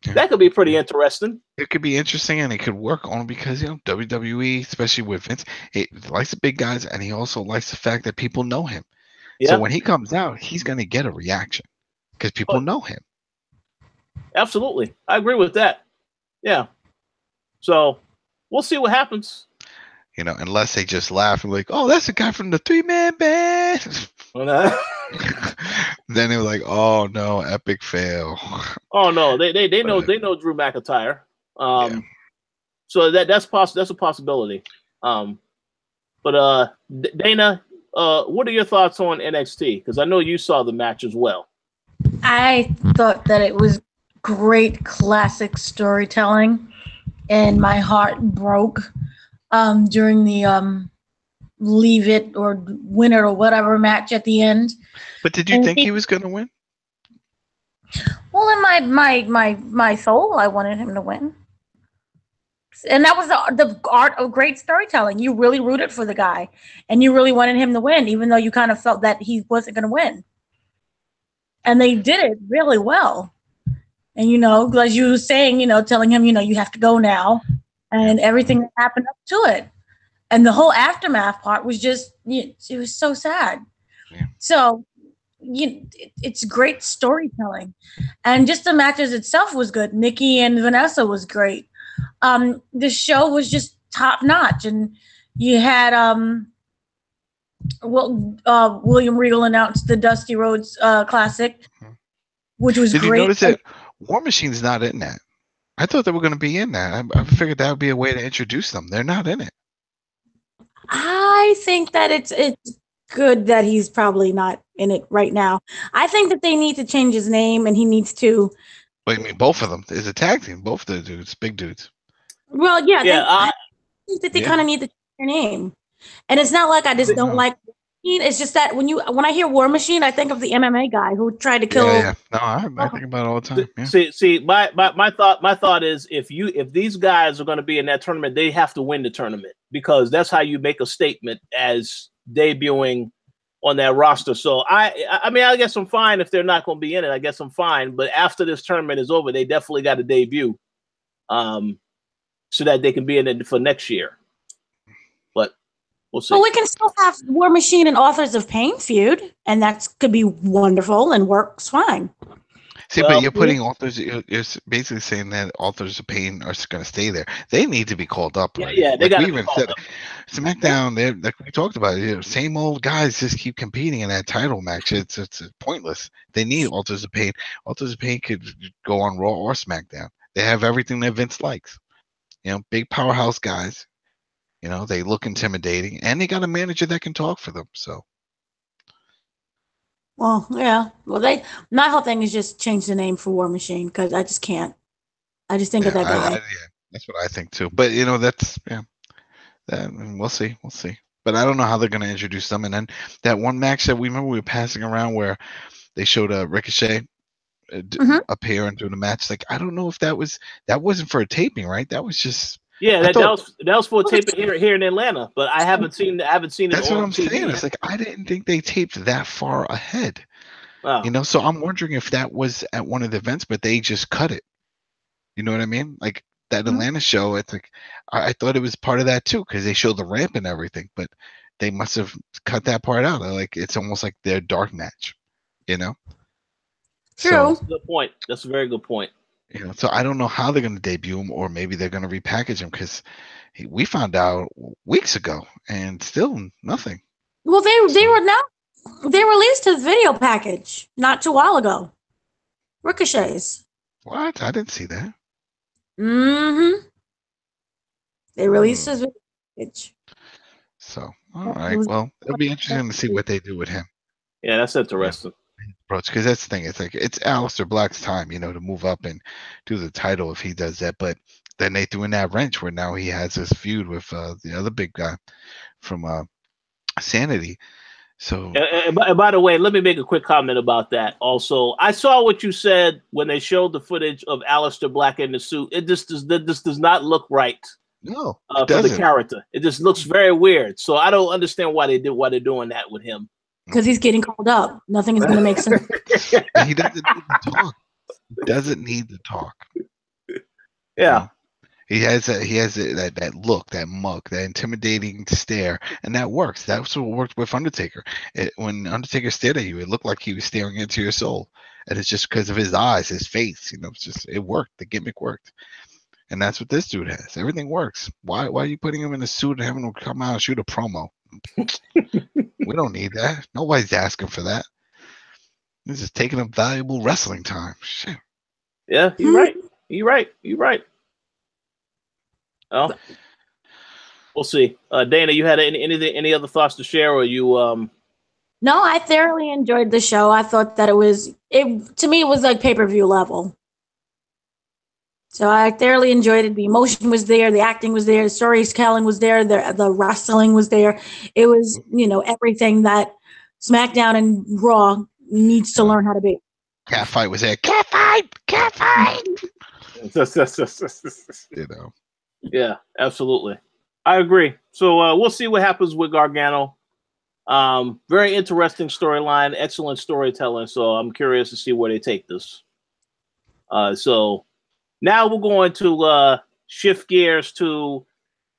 [SPEAKER 1] Yeah. That could be pretty interesting.
[SPEAKER 2] It could be interesting, and it could work only because, WWE, especially with Vince, he likes the big guys, and he also likes the fact that people know him. Yeah. So when he comes out, he's going to get a reaction because people know him.
[SPEAKER 1] Absolutely. I agree with that. Yeah. So we'll see what happens.
[SPEAKER 2] Unless they just laugh and like, oh, that's the guy from the 3-man band. Then they were like, oh no, epic fail.
[SPEAKER 1] Oh no, they know Drew McIntyre. So that's a possibility. But Dana, what are your thoughts on NXT? Because I know you saw the match as well.
[SPEAKER 3] I thought that it was great classic storytelling, and my heart broke during the leave it or win it or whatever match at the end.
[SPEAKER 2] But did you think he was going to win?
[SPEAKER 3] Well, in my soul, I wanted him to win. And that was the art of great storytelling. You really rooted for the guy, and you really wanted him to win, even though you kind of felt that he wasn't going to win. And they did it really well. And, as you were saying, telling him, you have to go now, and everything that happened up to it. And the whole aftermath part was just, it was so sad. Yeah. So it's great storytelling. And just the matches itself was good. Nikki and Vanessa was great. The show was just top notch. And you had William Regal announced the Dusty Rhodes Classic, which was
[SPEAKER 2] great.
[SPEAKER 1] Did
[SPEAKER 2] you notice that War Machine's not in that? I thought they were going to be in that. I figured that would be a way to introduce them. They're not in it.
[SPEAKER 3] I think that it's good that he's probably not in it right now. I think that they need to change his name, and he needs to.
[SPEAKER 2] Wait, both of them? Is a tag team? Both the dudes, big dudes.
[SPEAKER 3] Well, yeah. think that they kind of need to change their name. And it's not like I just don't like War Machine. It's just that when I hear War Machine, I think of the MMA guy who tried to kill.
[SPEAKER 2] Yeah. No, I think about it all the time. Yeah.
[SPEAKER 1] See, my thought is if these guys are going to be in that tournament, they have to win the tournament because that's how you make a statement as debuting on that roster. So I mean, I guess I'm fine if they're not going to be in it. I guess I'm fine. But after this tournament is over, they definitely got to debut, so that they can be in it for next year. But we'll see.
[SPEAKER 3] But we can still have War Machine and Authors of Pain feud, and that could be wonderful and works fine.
[SPEAKER 2] See, but you're putting authors. You're basically saying that Authors of Pain are going to stay there. They need to be called up. Right?
[SPEAKER 1] Yeah, they got to be called up.
[SPEAKER 2] SmackDown, like we talked about, same old guys just keep competing in that title match. It's pointless. They need Authors of Pain. Authors of Pain could go on Raw or SmackDown. They have everything that Vince likes. Big powerhouse guys. They look intimidating, and they got a manager that can talk for them. So.
[SPEAKER 3] Well, yeah. Well, my whole thing is just change the name for War Machine because I just can't. I just think of that guy.
[SPEAKER 2] That's what I think too. But that's we'll see. But I don't know how they're going to introduce them. And then that one match that we were passing around where they showed Ricochet appear and do the match. Like I don't know if that wasn't for a taping, right? That was just.
[SPEAKER 1] Yeah, that was for a taping here in Atlanta, but I haven't seen it.
[SPEAKER 2] That's what I'm saying. It's like I didn't think they taped that far ahead.
[SPEAKER 1] Wow.
[SPEAKER 2] So I'm wondering if that was at one of the events, but they just cut it. You know what I mean? Like that Atlanta show. It's like I thought it was part of that too because they showed the ramp and everything, but they must have cut that part out. Like it's almost like their dark match.
[SPEAKER 3] True.
[SPEAKER 1] That's a good point. That's a very good point.
[SPEAKER 2] So I don't know how they're going to debut him, or maybe they're going to repackage him because we found out weeks ago and still nothing.
[SPEAKER 3] Well, they released his video package not too while ago. Ricochet's.
[SPEAKER 2] What? I didn't see that.
[SPEAKER 3] They released his video package.
[SPEAKER 2] So all right, well, it'll be interesting to see what they do with him.
[SPEAKER 1] Yeah, that's interesting.
[SPEAKER 2] Approach because that's the thing. It's like it's Aleister Black's time, to move up and do the title if he does that. But then they threw in that wrench where now he has this feud with the other big guy from Sanity. So,
[SPEAKER 1] and by the way, let me make a quick comment about that. Also, I saw what you said when they showed the footage of Aleister Black in the suit. It just does not look right.
[SPEAKER 2] No,
[SPEAKER 1] for the character. It just looks very weird. So I don't understand why they're doing that with him.
[SPEAKER 3] Because he's getting called up. Nothing is going to make sense.
[SPEAKER 2] He doesn't need to talk. He doesn't need to talk.
[SPEAKER 1] Yeah.
[SPEAKER 2] He has that look, that mug, that intimidating stare, and that works. That's what worked with Undertaker. When Undertaker stared at you, it looked like he was staring into your soul, and it's just because of his eyes, his face. It worked. The gimmick worked, and that's what this dude has. Everything works. Why are you putting him in a suit and having him come out and shoot a promo? We don't need that. Nobody's asking for that. This is taking up valuable wrestling time. Shit.
[SPEAKER 1] Yeah, you're right. Well, we'll see. Dana, you had any other thoughts to share, or you?
[SPEAKER 3] No, I thoroughly enjoyed the show. I thought that to me it was like pay-per-view level. So I thoroughly enjoyed it. The emotion was there, the acting was there, the storytelling was there, the wrestling was there. It was, everything that SmackDown and Raw needs to learn how to be.
[SPEAKER 2] Cat fight was there. Cat fight.
[SPEAKER 1] Yeah, absolutely. I agree. So we'll see what happens with Gargano. Very interesting storyline, excellent storytelling. So I'm curious to see where they take this. So now we're going to shift gears to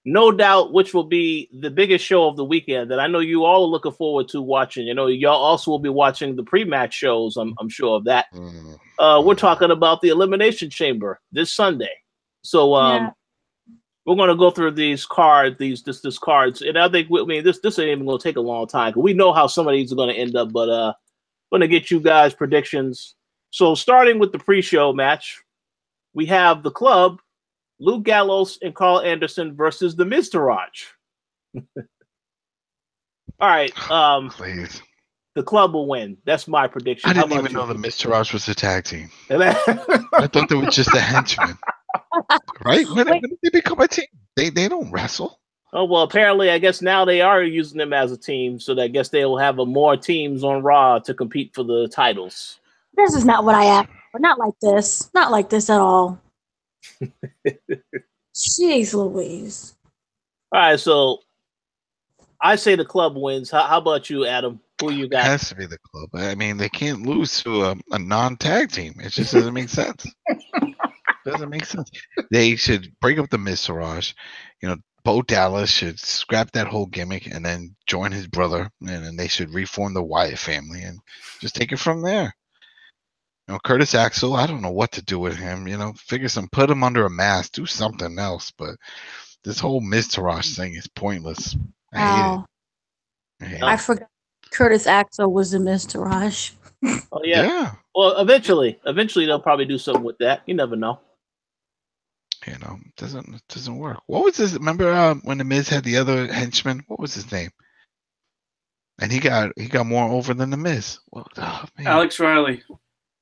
[SPEAKER 1] no doubt which will be the biggest show of the weekend that I know you all are looking forward to watching. Y'all also will be watching the pre-match shows. I'm sure of that. We're talking about the Elimination Chamber this Sunday. So we're going to go through these cards, this cards, and I think this ain't even going to take a long time because we know how some of these are going to end up. But I'm going to get you guys predictions. So starting with the pre-show match, we have the Club, Luke Gallows and Carl Anderson versus the Miztourage. All right.
[SPEAKER 2] Please.
[SPEAKER 1] The Club will win. That's my prediction.
[SPEAKER 2] I didn't even know the Miztourage was a tag team. I thought they were just a henchman. Right? When did they become a team? They don't wrestle.
[SPEAKER 1] Oh, well, apparently, I guess now they are using them as a team, so I guess they will have more teams on Raw to compete for the titles.
[SPEAKER 3] This is not what I asked for. Not like this. Not like this at all. Jeez Louise.
[SPEAKER 1] All right, so I say the club wins. How about you, Adam? Who you got?
[SPEAKER 2] It has to be the club. I mean, they can't lose to a non-tag team. It just doesn't make sense. Doesn't make sense. They should break up the Miztourage. You know, Bo Dallas should scrap that whole gimmick and then join his brother, and then they should reform the Wyatt family and just take it from there. You know, Curtis Axel, I don't know what to do with him. You know, put him under a mask, do something else. But this whole Miztourage thing is pointless. I hate it.
[SPEAKER 3] I forgot Curtis Axel was the Miztourage.
[SPEAKER 1] Oh yeah. Well, eventually they'll probably do something with that. You never know.
[SPEAKER 2] You know, it doesn't work. What was this? Remember when the Miz had the other henchman? What was his name? And he got more over than the Miz. Well,
[SPEAKER 4] Alex Riley.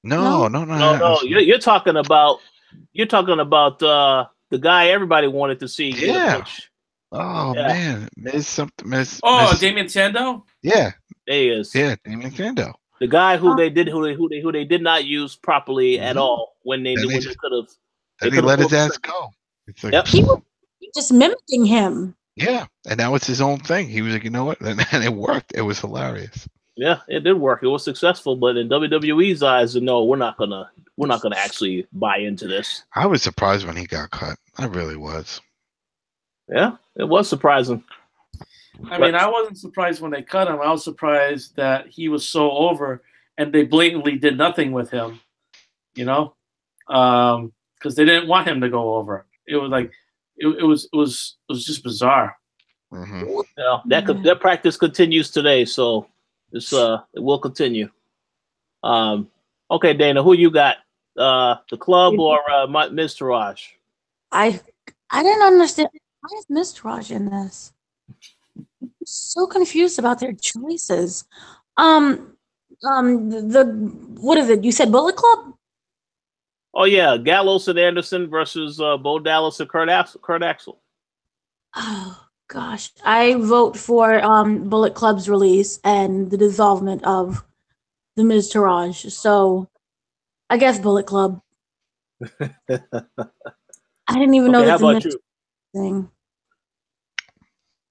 [SPEAKER 2] No.
[SPEAKER 1] You're talking about the guy everybody wanted to see.
[SPEAKER 2] Yeah. Man, Miz.
[SPEAKER 4] Damien Sandow.
[SPEAKER 2] Yeah.
[SPEAKER 1] There he is.
[SPEAKER 2] Yeah, Damien Sandow.
[SPEAKER 1] The guy who they did not use properly at all when they could have.
[SPEAKER 2] Then he let his ass go. It's like,
[SPEAKER 1] yep.
[SPEAKER 3] He was just mimicking him.
[SPEAKER 2] Yeah, and now it's his own thing. He was like, you know what? And it worked. It was hilarious.
[SPEAKER 1] Yeah, it did work. It was successful, but in WWE's eyes, no, we're not gonna actually buy into this.
[SPEAKER 2] I was surprised when he got cut. I really was.
[SPEAKER 1] Yeah, it was surprising.
[SPEAKER 4] I mean, I wasn't surprised when they cut him. I was surprised that he was so over and they blatantly did nothing with him. You know, because they didn't want him to go over. It was like it was just bizarre.
[SPEAKER 2] Mm-hmm.
[SPEAKER 1] Yeah, that practice continues today, so it will continue. Okay, Dana, who you got? The club or Miztourage?
[SPEAKER 3] I didn't understand. Why is Miztourage in this? I'm so confused about their choices. What is it? You said Bullet Club?
[SPEAKER 1] Oh yeah, Gallows and Anderson versus Bo Dallas and Kurt Axel.
[SPEAKER 3] Oh gosh, I vote for Bullet Club's release and the dissolvement of the Miztourage. So I guess Bullet Club. I didn't even know that the thing.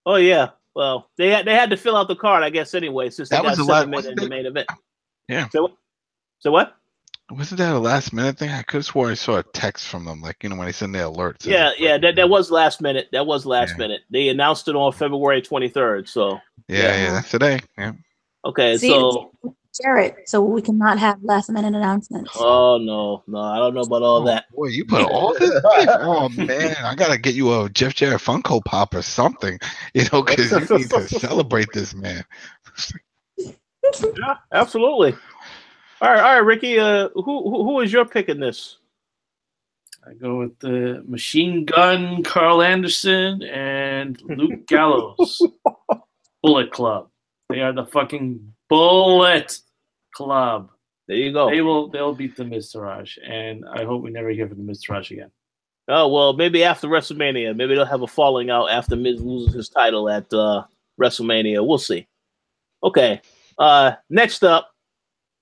[SPEAKER 1] Oh yeah, well they had to fill out the card, I guess, anyway, since they got 7 minutes in the main event.
[SPEAKER 2] Yeah.
[SPEAKER 1] So what?
[SPEAKER 2] Wasn't that a last minute thing? I could have swore I saw a text from them, like, you know, when they send the alerts.
[SPEAKER 1] Yeah, that was last minute. That was last minute. They announced it on February 23rd. So
[SPEAKER 2] yeah, that's today. Yeah.
[SPEAKER 1] Okay,
[SPEAKER 3] so Jarrett, so we cannot have last minute announcements.
[SPEAKER 1] Oh no, I don't know about all that.
[SPEAKER 2] Boy, you put all this. Oh man, I gotta get you a Jeff Jarrett Funko Pop or something, you know, because you need to celebrate this man.
[SPEAKER 1] Yeah, absolutely. All right, Ricky. Who is your pick in this?
[SPEAKER 4] I go with the Machine Gun Carl Anderson and Luke Gallows. Bullet Club. They are the fucking Bullet Club.
[SPEAKER 1] There you go.
[SPEAKER 4] They'll beat the Miztourage, and I hope we never hear from the Miztourage again.
[SPEAKER 1] Oh well, maybe after WrestleMania, maybe they'll have a falling out after Miz loses his title at WrestleMania. We'll see. Okay. Next up,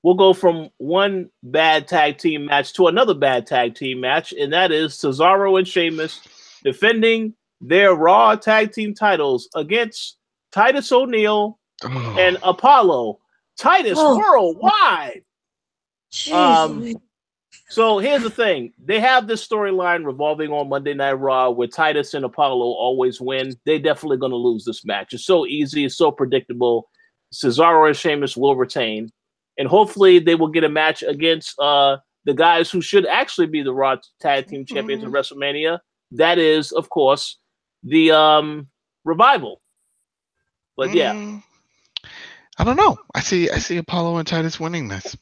[SPEAKER 1] we'll go from one bad tag team match to another bad tag team match, and that is Cesaro and Sheamus defending their Raw tag team titles against Titus O'Neil and Apollo. Titus Worldwide. So here's the thing. They have this storyline revolving on Monday Night Raw where Titus and Apollo always win. They're definitely going to lose this match. It's so easy. It's so predictable. Cesaro and Sheamus will retain. And hopefully they will get a match against the guys who should actually be the Raw Tag Team Champions at WrestleMania. That is, of course, the Revival. But yeah.
[SPEAKER 2] I don't know. I see Apollo and Titus winning this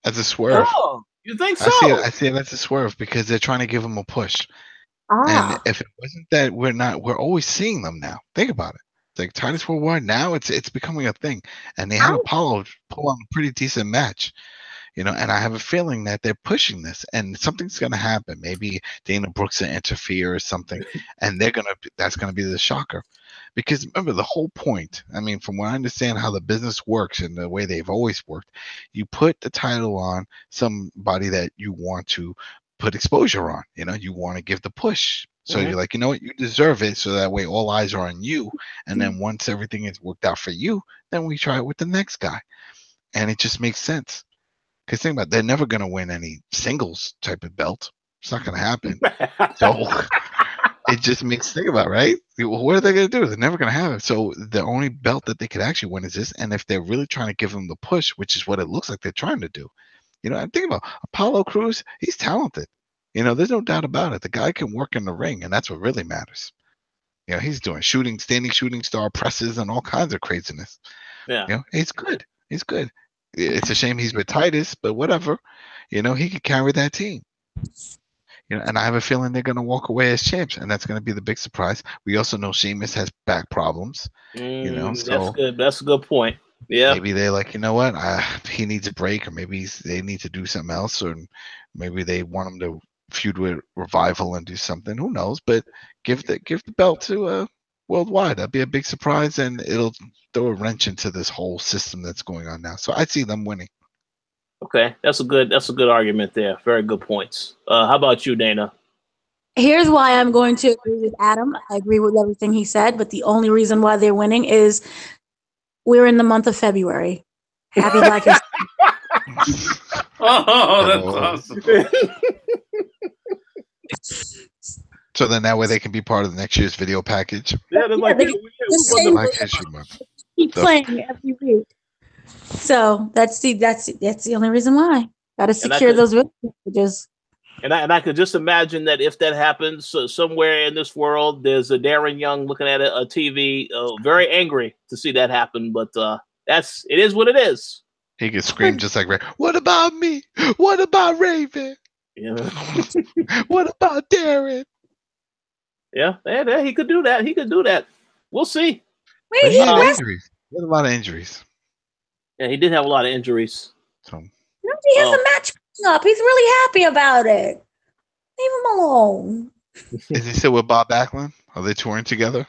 [SPEAKER 2] as a swerve.
[SPEAKER 1] Oh, you think so?
[SPEAKER 2] I see it as a swerve because they're trying to give them a push. And if it wasn't that, we're always seeing them now. Think about it. It's like Titus Worldwide now, it's becoming a thing. And they had Apollo pull on a pretty decent match. You know, and I have a feeling that they're pushing this, and something's going to happen. Maybe Dana Brooks will interfere or something, and that's going to be the shocker. Because remember, the whole point, I mean, from what I understand how the business works and the way they've always worked, you put the title on somebody that you want to put exposure on. You know, you want to give the push. So you're like, you know what, you deserve it. So that way all eyes are on you. And then once everything is worked out for you, then we try it with the next guy. And it just makes sense. Because think about it, they're never going to win any singles type of belt. It's not going to happen. So it just makes think about it, right? Well, what are they going to do? They're never going to have it. So the only belt that they could actually win is this. And if they're really trying to give them the push, which is what it looks like they're trying to do, you know, I'm thinking about Apollo Crews. He's talented. You know, there's no doubt about it. The guy can work in the ring, and that's what really matters. You know, he's doing standing shooting star presses and all kinds of craziness.
[SPEAKER 1] Yeah.
[SPEAKER 2] You know, he's good. He's good. It's a shame he's with Titus, but whatever. You know, he could carry that team. You know, and I have a feeling they're going to walk away as champs, and that's going to be the big surprise. We also know Sheamus has back problems. You know, so
[SPEAKER 1] that's good. That's a good point. Yeah.
[SPEAKER 2] Maybe they're like, you know what, he needs a break, or maybe they need to do something else, or maybe they want him to feud with Revival and do something. Who knows? But give the belt to Worldwide. That'd be a big surprise, and it'll throw a wrench into this whole system that's going on now. So I see them winning.
[SPEAKER 1] Okay, that's a good argument there. Very good points. How about you, Dana?
[SPEAKER 3] Here's why I'm going to agree with Adam. I agree with everything he said, but the only reason why they're winning is we're in the month of February. Happy Black History.
[SPEAKER 4] Oh, that's awesome.
[SPEAKER 2] So then that way they can be part of the next year's video package.
[SPEAKER 1] Yeah, they're like,
[SPEAKER 2] Black History Month.
[SPEAKER 3] Keep playing every week. So that's the only reason why. Got to secure those video packages.
[SPEAKER 1] And I could just imagine that if that happens somewhere in this world, there's a Darren Young looking at a TV, very angry to see that happen. But it is what it is.
[SPEAKER 2] He could scream just like Ray. What about me? What about Raven?
[SPEAKER 1] Yeah.
[SPEAKER 2] What about Darren?
[SPEAKER 1] Yeah, he could do that. He could do that. We'll see.
[SPEAKER 2] Wait, he had injuries. He had a lot of injuries.
[SPEAKER 1] Yeah, he did have a lot of injuries.
[SPEAKER 2] So
[SPEAKER 3] he has a match coming up. He's really happy about it. Leave him alone.
[SPEAKER 2] Is he still with Bob Backlund? Are they touring together?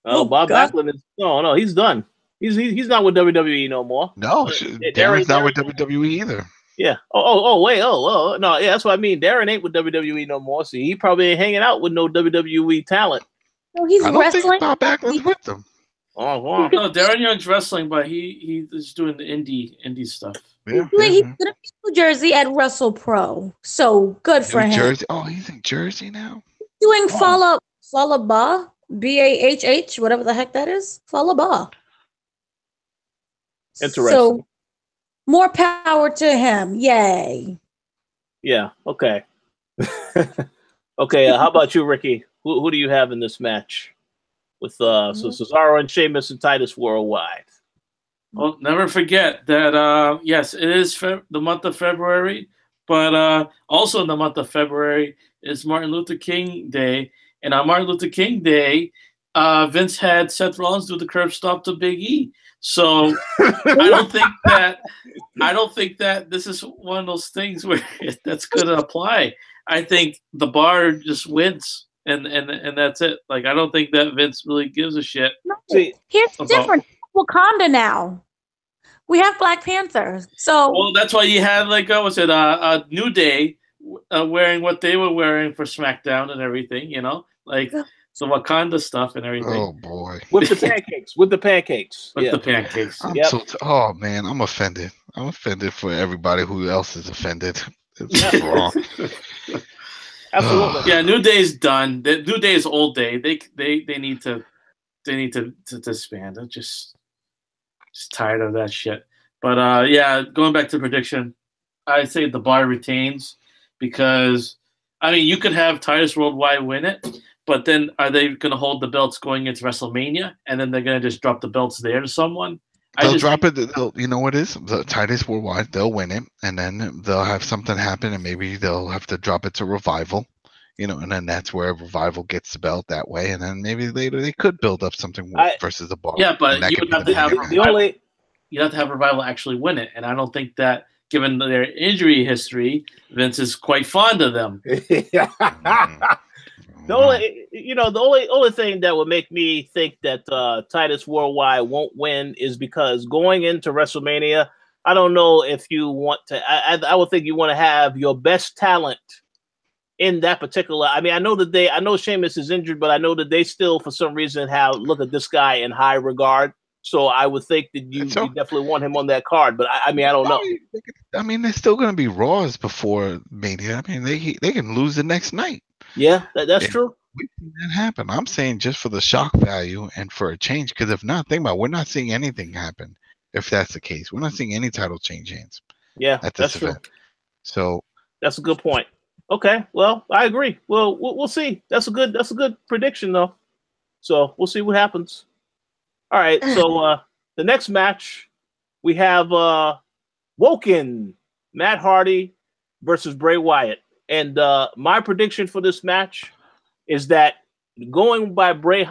[SPEAKER 1] Oh, Bob Backlund is no, he's done. He's not with WWE no more.
[SPEAKER 2] No, Darren's not with WWE either.
[SPEAKER 1] Yeah. Wait. No. Yeah, that's what I mean. Darren ain't with WWE no more. See, he probably ain't hanging out with no WWE talent.
[SPEAKER 3] No, he's wrestling.
[SPEAKER 2] Think Bob Backlund's with them.
[SPEAKER 1] Oh, wow.
[SPEAKER 4] No, Darren Young's wrestling, but he is doing the indie stuff.
[SPEAKER 2] Yeah,
[SPEAKER 3] he's gonna be in New Jersey at Wrestle Pro. So good for him.
[SPEAKER 2] Jersey. Oh, he's in Jersey now.
[SPEAKER 3] Doing Falaba, BAHH, whatever the heck that is. Falaba.
[SPEAKER 1] Interesting.
[SPEAKER 3] So more power to him. Yay.
[SPEAKER 1] Yeah. Okay. Okay. How about you, Ricky? Who do you have in this match with Cesaro and Sheamus and Titus Worldwide?
[SPEAKER 4] Well, never forget that. Yes, it is the month of February, but also in the month of February is Martin Luther King Day, and on Martin Luther King Day, Vince had Seth Rollins do the curb stomp to Big E. So I don't think that this is one of those things where that's going to apply. I think the bar just wins, and that's it. Like, I don't think that Vince really gives a shit.
[SPEAKER 3] No, here's different. Wakanda now. We have Black Panther. So
[SPEAKER 4] well, that's why you had a New Day wearing what they were wearing for SmackDown and everything. You know, like the Wakanda stuff and everything.
[SPEAKER 2] Oh boy,
[SPEAKER 1] with the pancakes. With the pancakes.
[SPEAKER 2] Oh man, I'm offended. I'm offended for everybody who else is offended. It's wrong.
[SPEAKER 1] Absolutely.
[SPEAKER 4] Yeah, New Day's done. The New Day is old day. They need to disband. I'm just tired of that shit. But yeah, going back to the prediction, I say the bar retains because I mean you could have Titus Worldwide win it, but then are they going to hold the belts going into WrestleMania and then they're going to just drop the belts there to someone?
[SPEAKER 2] They'll drop it. You know what is the Titus Worldwide? They'll win it, and then they'll have something happen, and maybe they'll have to drop it to Revival. You know, and then that's where Revival gets the belt that way, and then maybe later they could build up something versus the bar.
[SPEAKER 4] Yeah, but you would have to have Revival actually win it, and I don't think that given their injury history, Vince is quite fond of them.
[SPEAKER 1] The only thing that would make me think that Titus Worldwide won't win is because going into WrestleMania, I don't know if you want to. I would think you want to have your best talent in that particular. I mean, I know Sheamus is injured, but I know that they still, for some reason, look at this guy in high regard. So I would think that you definitely want him on that card. But I mean, I don't know.
[SPEAKER 2] I mean, there's still going to be Raws before Mania. I mean, they can lose the next night.
[SPEAKER 1] Yeah, that's true.
[SPEAKER 2] We've seen that happen. I'm saying just for the shock value and for a change, because if not, think about it, we're not seeing anything happen. If that's the case, we're not seeing any title change hands.
[SPEAKER 1] Yeah,
[SPEAKER 2] at this event.
[SPEAKER 1] True.
[SPEAKER 2] So
[SPEAKER 1] that's a good point. Okay, well, I agree. Well, we'll see. That's a good prediction, though. So we'll see what happens. All right. So the next match we have Woken Matt Hardy versus Bray Wyatt. And my prediction for this match is that going by Bray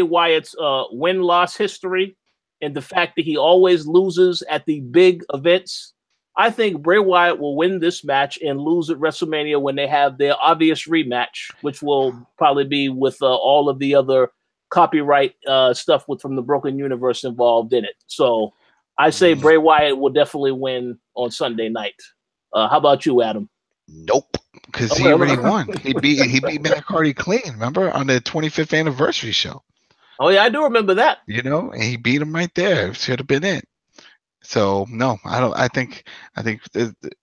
[SPEAKER 1] Wyatt's win-loss history and the fact that he always loses at the big events, I think Bray Wyatt will win this match and lose at WrestleMania when they have their obvious rematch, which will probably be with all of the other copyright stuff from the Broken Universe involved in it. So I say Bray Wyatt will definitely win on Sunday night. How about you, Adam?
[SPEAKER 2] Nope, because he already won. He beat Matt Hardy clean. Remember on the 25th anniversary show?
[SPEAKER 1] Oh yeah, I do remember that.
[SPEAKER 2] You know, and he beat him right there. Should have been it. So no, I don't. I think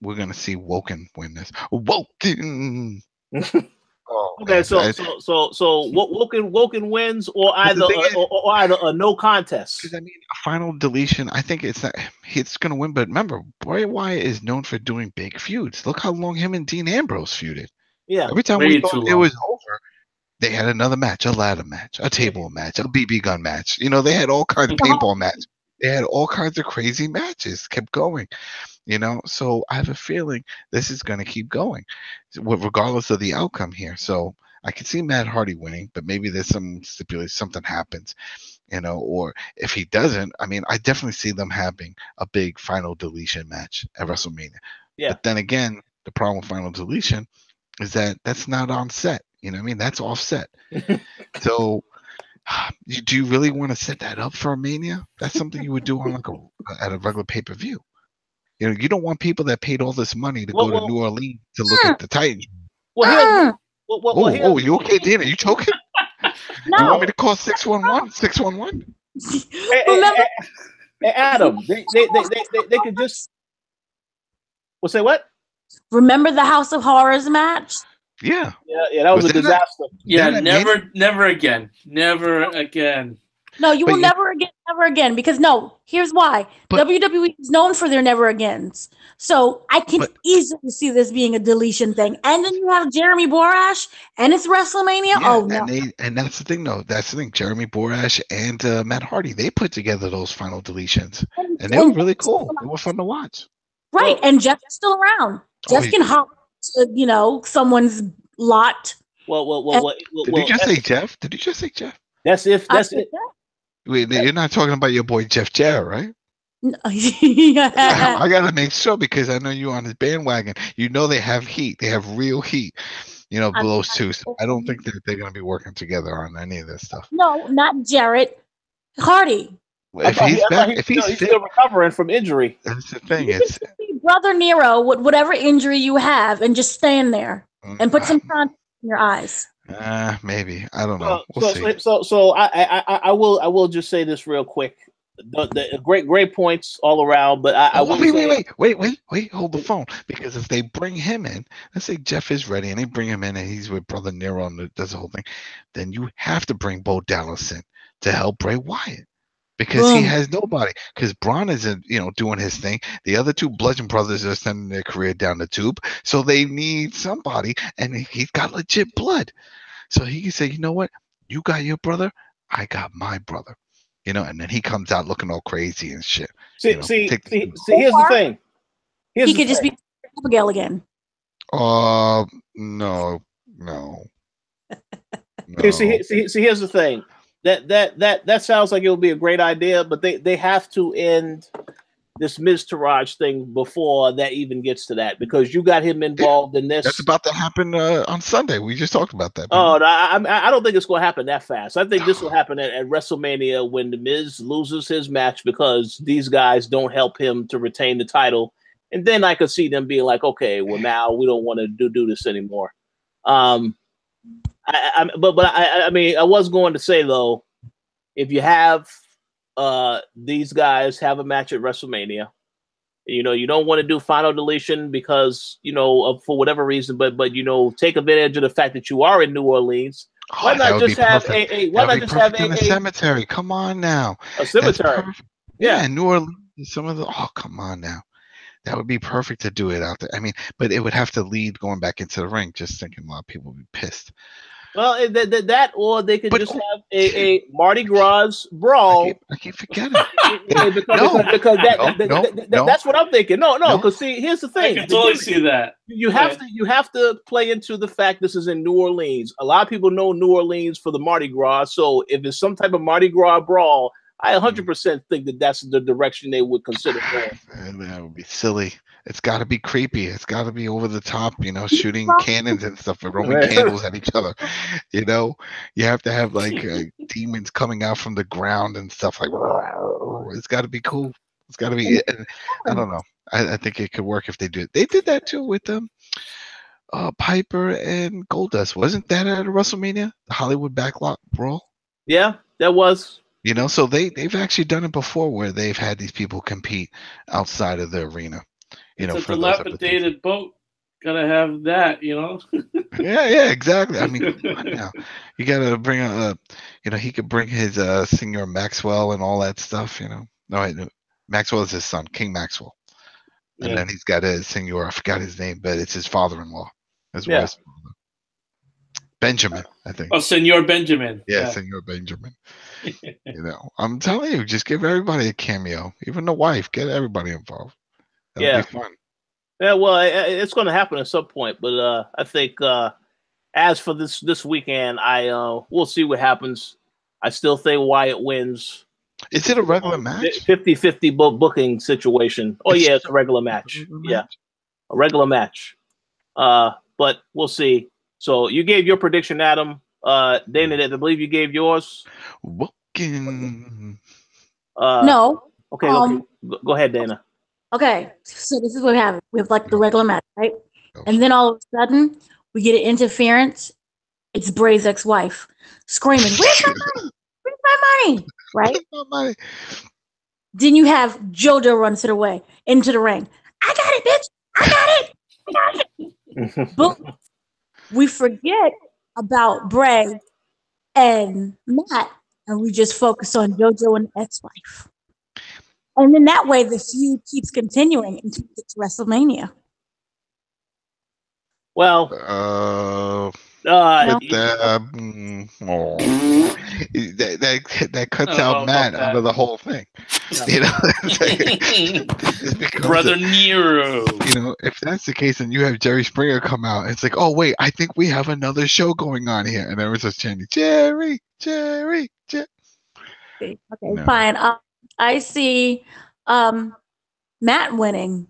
[SPEAKER 2] we're gonna see Woken win this. Woken.
[SPEAKER 1] Okay, so Woken wins, or either a no contest.
[SPEAKER 2] Because I mean, a final deletion. I think it's gonna win. But remember, Bray Wyatt is known for doing big feuds. Look how long him and Dean Ambrose feuded.
[SPEAKER 1] Yeah,
[SPEAKER 2] every time we thought it was over, they had another match, a ladder match, a table match, a BB gun match. You know, they had all kinds of paintball matches. They had all kinds of crazy matches. Kept going. You know, so I have a feeling this is going to keep going, regardless of the outcome here. So I can see Matt Hardy winning, but maybe there's some stipulation, something happens, you know, or if he doesn't, I mean, I definitely see them having a big final deletion match at WrestleMania.
[SPEAKER 1] Yeah.
[SPEAKER 2] But then again, the problem with final deletion is that that's not on set. You know what I mean? That's offset. So do you really want to set that up for a Mania? That's something you would do on at a regular pay-per-view. You know, you don't want people that paid all this money to go to New Orleans to look at the Titans. You okay, Dana? You choking?
[SPEAKER 3] No.
[SPEAKER 2] You want me to call 611? 611?
[SPEAKER 1] Hey, Adam, they could just. Well, say what?
[SPEAKER 3] Remember the House of Horrors match?
[SPEAKER 2] Yeah.
[SPEAKER 1] Yeah, that was a disaster.
[SPEAKER 4] Never again. Never again.
[SPEAKER 3] No, you will never again, because here's why. WWE is known for their never agains. So I can easily see this being a deletion thing. And then you have Jeremy Borash and it's WrestleMania.
[SPEAKER 2] Yeah, and that's the thing, though. That's the thing. Jeremy Borash and Matt Hardy, they put together those final deletions. And they were really cool. They were fun to watch.
[SPEAKER 3] Right. And Jeff is still around. Jeff can hop to, someone's lot.
[SPEAKER 2] Did you just say Jeff? Did you just say Jeff?
[SPEAKER 1] That's it.
[SPEAKER 2] Wait, you're not talking about your boy Jeff Jarrett, right?
[SPEAKER 3] Yeah.
[SPEAKER 2] I gotta make sure, because I know you on his bandwagon. You know they have heat. They have real heat. You know, those two. So I don't think that they're gonna be working together on any of this stuff.
[SPEAKER 3] No, not Jarrett. Hardy.
[SPEAKER 2] If he's back, if he's
[SPEAKER 1] still recovering from injury.
[SPEAKER 2] That's the thing.
[SPEAKER 3] It's Brother Nero with whatever injury you have, and just stand there and put some contact in your eyes.
[SPEAKER 2] Maybe, I don't know.
[SPEAKER 1] We'll see. So I will just say this real quick. The great points all around, but I will
[SPEAKER 2] wait, hold the phone, because if they bring him in, let's say Jeff is ready and they bring him in and he's with Brother Nero and does the whole thing, then you have to bring Bo Dallas in to help Bray Wyatt. Because he has nobody. Because Braun isn't, doing his thing. The other two Bludgeon Brothers are sending their career down the tube. So they need somebody. And he's got legit blood. So he can say, you know what? You got your brother. I got my brother. And then he comes out looking all crazy and shit.
[SPEAKER 1] See, here's the thing.
[SPEAKER 3] He could just be Abigail again.
[SPEAKER 2] No.
[SPEAKER 1] See, here's the thing. That sounds like it would be a great idea, but they have to end this Miz Taraj thing before that even gets to that, because you got him involved in this.
[SPEAKER 2] That's about to happen on Sunday. We just talked about that.
[SPEAKER 1] Oh, I don't think it's going to happen that fast. I think this will happen at WrestleMania when the Miz loses his match because these guys don't help him to retain the title. And then I could see them being like, okay, well, now we don't want to do this anymore. But I mean, I was going to say, though, if you have these guys have a match at WrestleMania, you don't want to do final deletion because, for whatever reason, but take advantage of the fact that you are in New Orleans. Why not just have a
[SPEAKER 2] cemetery? Come on now.
[SPEAKER 1] A cemetery.
[SPEAKER 2] Yeah, New Orleans. Come on now. That would be perfect to do it out there. I mean, but it would have to lead going back into the ring. Just thinking a lot of people would be pissed.
[SPEAKER 1] Well, that or they could just have a Mardi Gras brawl.
[SPEAKER 2] I keep forgetting.
[SPEAKER 1] because that's what I'm thinking. No, because see, here's the thing.
[SPEAKER 4] I can totally see that.
[SPEAKER 1] You have to play into the fact this is in New Orleans. A lot of people know New Orleans for the Mardi Gras. So if it's some type of Mardi Gras brawl, I 100% think that's the direction they would consider going.
[SPEAKER 2] That would be silly. It's got to be creepy. It's got to be over the top, shooting cannons and stuff with Roman candles at each other. You have to have like demons coming out from the ground and stuff like. It's got to be cool. It's got to be. I don't know. I think it could work if they do it. They did that too with Piper and Goldust. Wasn't that at a WrestleMania? The Hollywood Backlot Brawl.
[SPEAKER 1] Yeah, that was.
[SPEAKER 2] So they've actually done it before where they've had these people compete outside of the arena.
[SPEAKER 4] It's a dilapidated boat. Gotta have that,
[SPEAKER 2] Yeah, exactly. I mean, come on now. You gotta bring he could bring his Senor Maxwell and all that stuff. No, Maxwell is his son, King Maxwell, and then he's got his Senor. I forgot his name, but it's his father-in-law as well. Benjamin, I think.
[SPEAKER 4] Oh, Senor Benjamin.
[SPEAKER 2] Yeah, Senor Benjamin. I'm telling you, just give everybody a cameo, even the wife. Get everybody involved. That'll be fun.
[SPEAKER 1] Yeah, well, it's going to happen at some point, but I think as for this weekend, we'll see what happens. I still think Wyatt wins.
[SPEAKER 2] Is it a regular match?
[SPEAKER 1] 50-50 booking situation. Oh, yeah, it's a regular match. A regular match. But we'll see. So you gave your prediction, Adam. Dana, I believe you gave yours.
[SPEAKER 2] Booking.
[SPEAKER 3] No.
[SPEAKER 1] Okay. Go ahead, Dana.
[SPEAKER 3] Okay, so this is what we have. We have like the regular match, right? And then all of a sudden, we get an interference. It's Bray's ex-wife screaming, "Where's my money? Where's my money?" Right?
[SPEAKER 2] Where's my money?
[SPEAKER 3] Then you have JoJo run into the ring. I got it, bitch. I got it. Boom. We forget about Bray and Matt, and we just focus on JoJo and the ex-wife. And then that way, the feud keeps continuing until we get to WrestleMania.
[SPEAKER 1] Well,
[SPEAKER 2] that cuts out Matt out of the whole thing.
[SPEAKER 4] Brother Nero.
[SPEAKER 2] If that's the case, and you have Jerry Springer come out, it's like, oh wait, I think we have another show going on here, and everyone's just chanting, Jerry.
[SPEAKER 3] Okay, fine. I see Matt winning.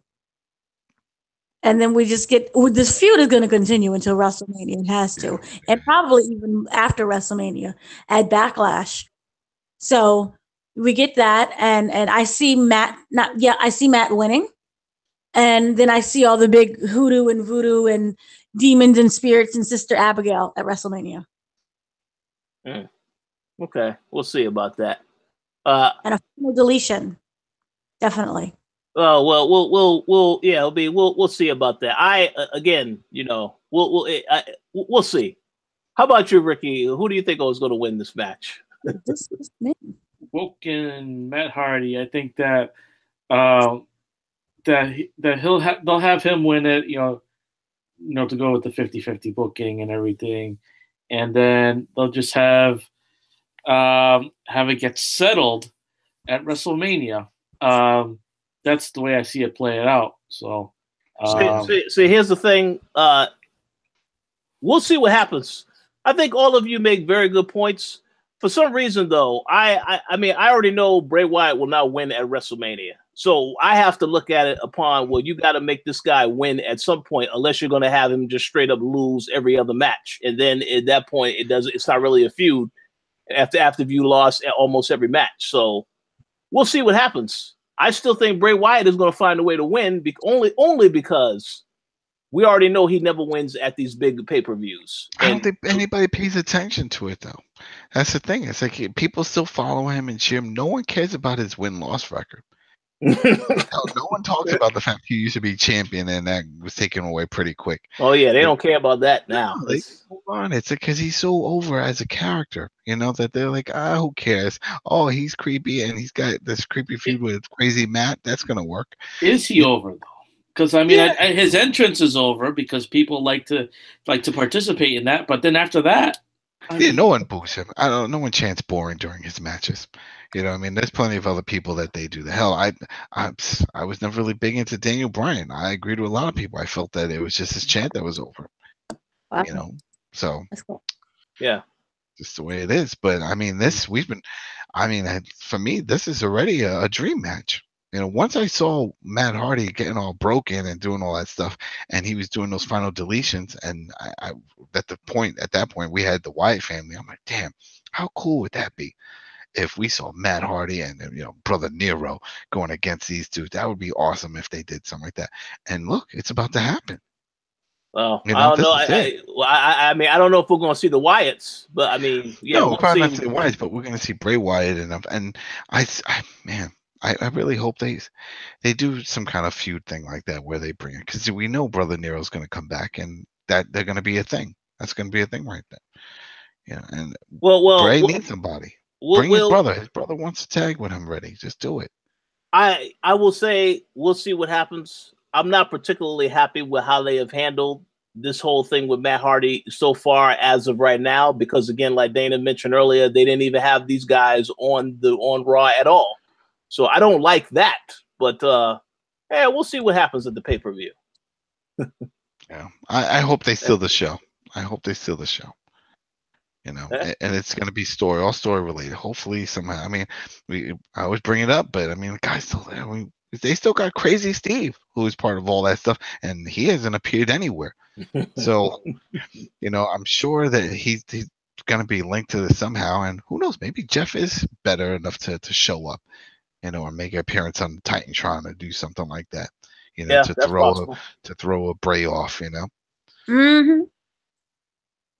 [SPEAKER 3] And then we just get this feud is going to continue until WrestleMania. It has to, and probably even after WrestleMania at Backlash. So we get that, and I see Matt. I see Matt winning, and then I see all the big hoodoo and voodoo and demons and spirits and Sister Abigail at WrestleMania.
[SPEAKER 1] Okay, we'll see about that.
[SPEAKER 3] And a final deletion, definitely.
[SPEAKER 1] Oh well, we'll see about that. We'll see. How about you, Ricky? Who do you think is going to win this match?
[SPEAKER 3] This is me.
[SPEAKER 4] Woken Matt Hardy. I think that they'll have him win it. To go with the 50-50 booking and everything, and then they'll just have it get settled at WrestleMania. That's the way I see it play it out. So,
[SPEAKER 1] see, here's the thing. We'll see what happens. I think all of you make very good points. For some reason, though, I mean, I already know Bray Wyatt will not win at WrestleMania. So I have to look at it upon, well, you got to make this guy win at some point, unless you're going to have him just straight up lose every other match. And then at that point, it's not really a feud after you lost at almost every match. So we'll see what happens. I still think Bray Wyatt is going to find a way to win, only because we already know he never wins at these big pay-per-views.
[SPEAKER 2] I don't think anybody pays attention to it, though. That's the thing. It's like people still follow him and cheer him. No one cares about his win-loss record. No one talks about the fact he used to be champion and that was taken away pretty quick.
[SPEAKER 1] Oh yeah, they don't care about that now.
[SPEAKER 2] No, they move on. It's because he's so over as a character, that they're like, who cares? Oh, he's creepy and he's got this creepy feud with Crazy Matt. That's gonna work.
[SPEAKER 4] Is he over though? Because I mean, his entrance is over because people like to participate in that. But then after that,
[SPEAKER 2] no one boos him. No one chants boring during his matches. I mean, there's plenty of other people that they do. The hell, I was never really big into Daniel Bryan. I agreed with a lot of people. I felt that it was just his chant that was over.
[SPEAKER 3] Wow.
[SPEAKER 2] So
[SPEAKER 3] that's cool.
[SPEAKER 1] Yeah,
[SPEAKER 2] just the way it is. But I mean, for me, this is already a dream match. Once I saw Matt Hardy getting all broken and doing all that stuff, and he was doing those final deletions, and at that point, we had the Wyatt family. I'm like, damn, how cool would that be if we saw Matt Hardy and Brother Nero going against these dudes? That would be awesome if they did something like that. And look, it's about to happen.
[SPEAKER 1] Well, I don't know. I mean, I don't know if we're going to see the Wyatts, but I mean, yeah,
[SPEAKER 2] no, we're probably not see the Wyatts, but we're going to see Bray Wyatt and I really hope they do some kind of feud thing like that where they bring it, because we know Brother Nero's going to come back and that they're going to be a thing. That's going to be a thing right there. And Bray needs somebody. Bring his brother. His brother wants to tag with him. Ready? Just do it.
[SPEAKER 1] I will say we'll see what happens. I'm not particularly happy with how they have handled this whole thing with Matt Hardy so far as of right now, because again, like Dana mentioned earlier, they didn't even have these guys on Raw at all. So I don't like that, but we'll see what happens at the pay-per-view.
[SPEAKER 2] Yeah, I hope they steal the show. And it's going to be all story related. Hopefully somehow. I mean, I always bring it up, but I mean, the guys still. I mean, they still got Crazy Steve, who is part of all that stuff, and he hasn't appeared anywhere. So, I'm sure that he's going to be linked to this somehow, and who knows? Maybe Jeff is better enough to show up. Or make an appearance on Titantron or do something like that, to throw a Bray off,
[SPEAKER 3] Mm-hmm.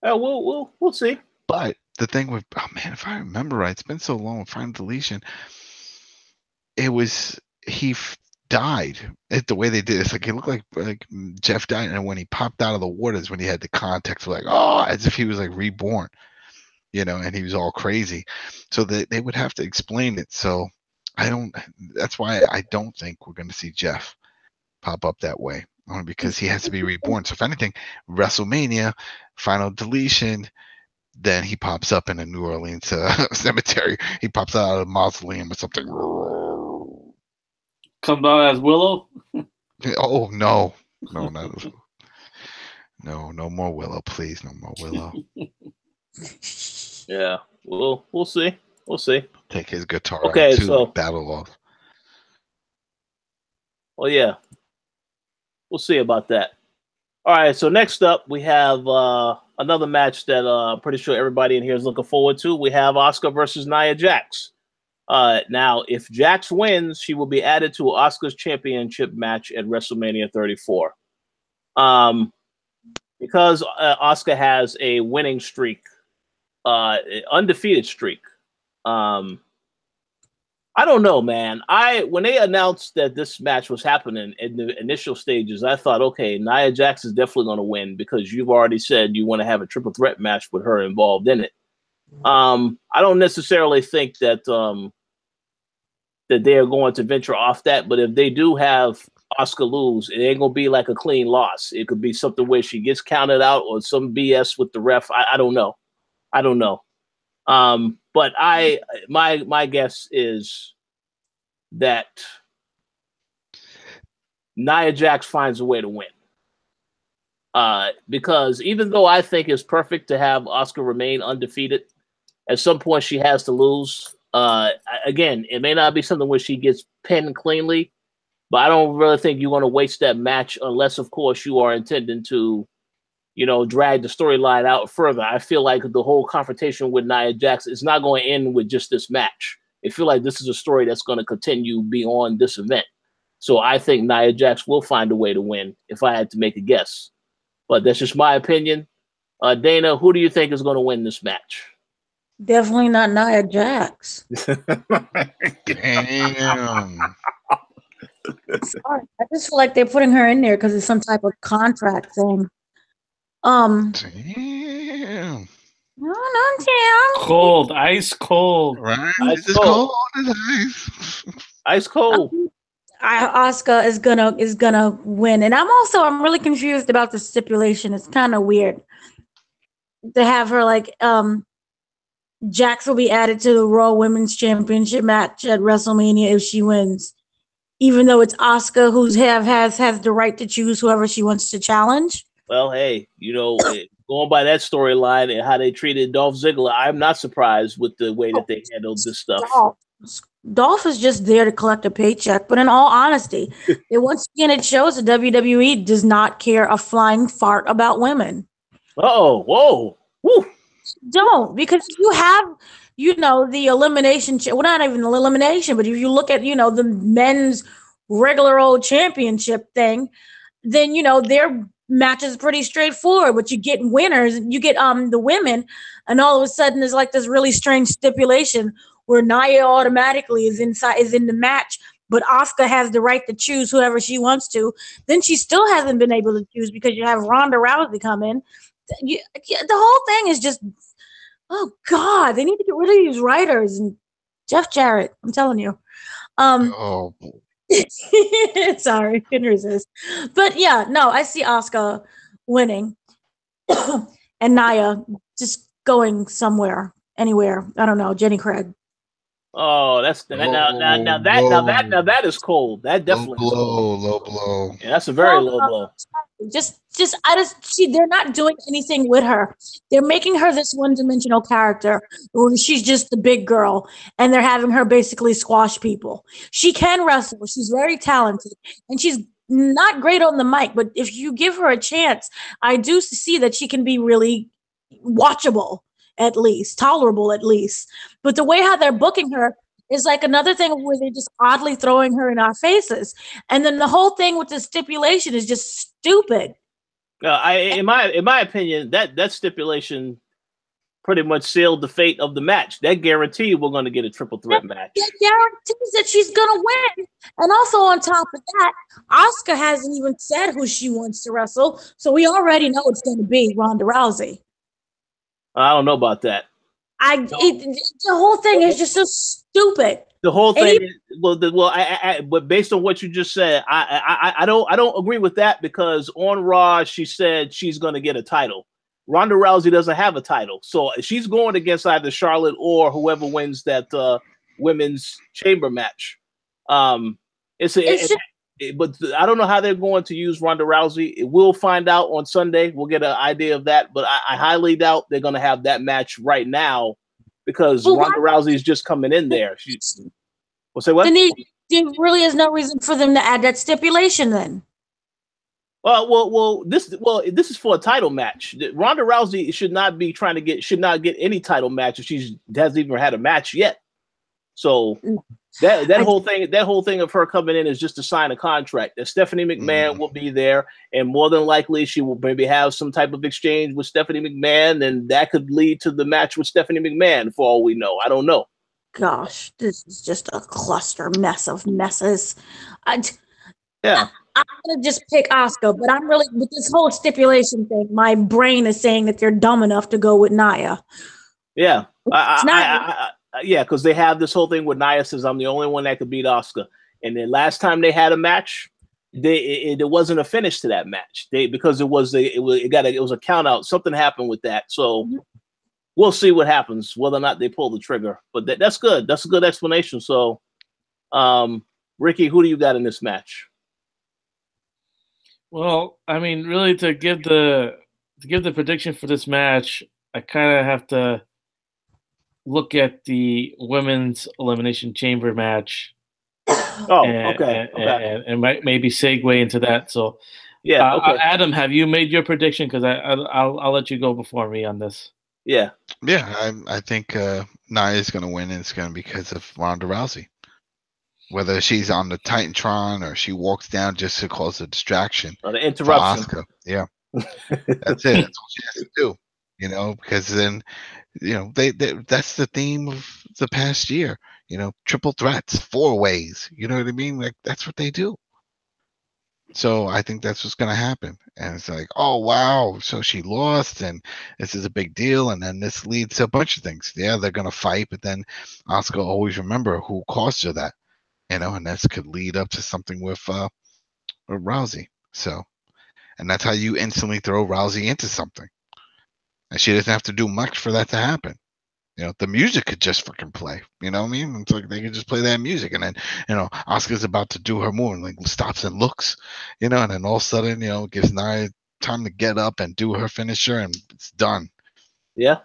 [SPEAKER 1] We'll see.
[SPEAKER 2] But the thing with, if I remember right, it's been so long. Final deletion. It was he died. The way they did it's like it looked like Jeff died, and when he popped out of the waters, when he had the context, like as if he was like reborn, and he was all crazy. So they would have to explain it. So. That's why I don't think we're going to see Jeff pop up that way, only because he has to be reborn. So if anything, WrestleMania, final deletion, then he pops up in a New Orleans cemetery. He pops out of a mausoleum or something.
[SPEAKER 4] Comes out as Willow?
[SPEAKER 2] Oh, no. No, no more Willow, please. No more Willow.
[SPEAKER 1] Yeah, we'll see. We'll see.
[SPEAKER 2] Take his guitar
[SPEAKER 1] out too,
[SPEAKER 2] so battle off.
[SPEAKER 1] Well, yeah. We'll see about that. All right, so next up we have another match that I'm pretty sure everybody in here is looking forward to. We have Asuka versus Nia Jax. Now, if Jax wins, she will be added to Asuka's championship match at WrestleMania 34. Because Asuka has a winning streak, undefeated streak. I don't know, man. When they announced that this match was happening in the initial stages, I thought, okay, Nia Jax is definitely going to win because you've already said you want to have a triple threat match with her involved in it. I don't necessarily think that that they are going to venture off that, but if they do have Asuka lose, it ain't gonna be like a clean loss. It could be something where she gets counted out or some BS with the ref. I don't know. But my guess is that Nia Jax finds a way to win. Because even though I think it's perfect to have Asuka remain undefeated At some point, she has to lose. Again, it may not be something where she gets pinned cleanly, but I don't really think you want to waste that match unless, of course, you are intending to, drag the storyline out further. I feel like the whole confrontation with Nia Jax is not going to end with just this match. I feel like this is a story that's going to continue beyond this event. So I think Nia Jax will find a way to win if I had to make a guess. But that's just my opinion. Dana, who do you think is going to win this match?
[SPEAKER 3] Definitely not Nia Jax.
[SPEAKER 2] Damn.
[SPEAKER 3] Sorry. I just feel like they're putting her in there because it's some type of contract thing.
[SPEAKER 2] Damn.
[SPEAKER 3] No, damn.
[SPEAKER 4] Cold, ice cold.
[SPEAKER 2] Right?
[SPEAKER 1] Ice
[SPEAKER 2] It's
[SPEAKER 1] cold.
[SPEAKER 2] cold as ice.
[SPEAKER 1] Ice cold.
[SPEAKER 3] Asuka is gonna win, and I'm really confused about the stipulation. It's kind of weird to have her like Jax will be added to the Raw Women's Championship match at WrestleMania if she wins, even though it's Asuka who's has the right to choose whoever she wants to challenge.
[SPEAKER 1] Well, hey, going by that storyline and how they treated Dolph Ziggler, I'm not surprised with the way that they handled this stuff.
[SPEAKER 3] Dolph is just there to collect a paycheck, but in all honesty, once again it shows that WWE does not care a flying fart about women.
[SPEAKER 1] Uh-oh, whoa, woo.
[SPEAKER 3] Don't, because you have, the elimination, well, not even the elimination, but if you look at, the men's regular old championship thing, then, their match is pretty straightforward, but you get winners, you get the women, and all of a sudden there's like this really strange stipulation where Nia automatically is in the match, but Asuka has the right to choose whoever she wants to. Then she still hasn't been able to choose because you have Ronda Rousey come in. The whole thing is just, oh God, they need to get rid of these writers and Jeff Jarrett. I'm telling you.
[SPEAKER 2] Oh,
[SPEAKER 3] sorry, couldn't resist. But yeah, no, I see Asuka winning and Nia just going somewhere, anywhere. I don't know, Jenny Craig.
[SPEAKER 1] Oh, now that is cold. That definitely is cold.
[SPEAKER 2] Low blow.
[SPEAKER 1] Yeah, that's a very low blow.
[SPEAKER 3] They're not doing anything with her. They're making her this one-dimensional character where she's just the big girl, and they're having her basically squash people. She can wrestle. She's very talented, and she's not great on the mic, but if you give her a chance, I do see that she can be really watchable, at least tolerable, at least. But the way how they're booking her is like another thing where they're just oddly throwing her in our faces, and then the whole thing with the stipulation is just stupid.
[SPEAKER 1] In my opinion, that stipulation pretty much sealed the fate of the match. That guaranteed we're going to get a triple threat match.
[SPEAKER 3] That guarantees that she's going to win. And also on top of that, Asuka hasn't even said who she wants to wrestle, so we already know it's going to be Ronda Rousey.
[SPEAKER 1] I don't know about that.
[SPEAKER 3] The whole thing is just so stupid.
[SPEAKER 1] The whole thing, but based on what you just said, I don't agree with that, because on Raw she said she's going to get a title. Ronda Rousey doesn't have a title, so she's going against either Charlotte or whoever wins that women's chamber match. But I don't know how they're going to use Ronda Rousey. We'll find out on Sunday. We'll get an idea of that, but I highly doubt they're going to have that match right now, because Ronda Rousey is just coming in there. We'll say what?
[SPEAKER 3] Then there really is no reason for them to add that stipulation then.
[SPEAKER 1] This is for a title match. Ronda Rousey should not get any title match if she hasn't even had a match yet. So that whole thing of her coming in is just to sign a contract. That Stephanie McMahon will be there, and more than likely she will maybe have some type of exchange with Stephanie McMahon, and that could lead to the match with Stephanie McMahon for all we know. I don't know.
[SPEAKER 3] Gosh, this is just a cluster mess of messes. I'm gonna just pick Asuka, but I'm really, with this whole stipulation thing, my brain is saying that they're dumb enough to go with Nia.
[SPEAKER 1] Yeah, because they have this whole thing with Nia says I'm the only one that could beat Asuka, and then last time they had a match, there wasn't a finish to that match. Because it was a count out. Something happened with that, so we'll see what happens, whether or not they pull the trigger. But that's good. That's a good explanation. So, Ricky, who do you got in this match?
[SPEAKER 4] Well, I mean, really, to give the prediction for this match, I kind of have to look at the women's Elimination Chamber match.
[SPEAKER 1] Oh, okay.
[SPEAKER 4] And maybe segue into that. So,
[SPEAKER 1] yeah, okay.
[SPEAKER 4] Adam, have you made your prediction? Because I'll let you go before me on this.
[SPEAKER 1] Yeah.
[SPEAKER 2] I think Nia's going to win, and it's going to be because of Ronda Rousey. Whether she's on the Titantron or she walks down just to cause a distraction.
[SPEAKER 1] Or the interruption.
[SPEAKER 2] For Asuka. Yeah. That's it. That's all she has to do. You know, because then, you know, that's the theme of the past year. You know, triple threats, 4 ways. You know what I mean? Like, that's what they do. So I think that's what's going to happen. And it's like, oh, wow. So she lost, and this is a big deal. And then this leads to a bunch of things. Yeah, they're going to fight, but then Asuka will always remember who caused her that. You know, and this could lead up to something with Rousey. So, and that's how you instantly throw Rousey into something. And she doesn't have to do much for that to happen. You know, the music could just fucking play. You know what I mean? It's like they could just play that music, and then, you know, Asuka's about to do her move, and like stops and looks, you know, and then all of a sudden, you know, it gives Nia time to get up and do her finisher, and it's done.
[SPEAKER 1] Yeah.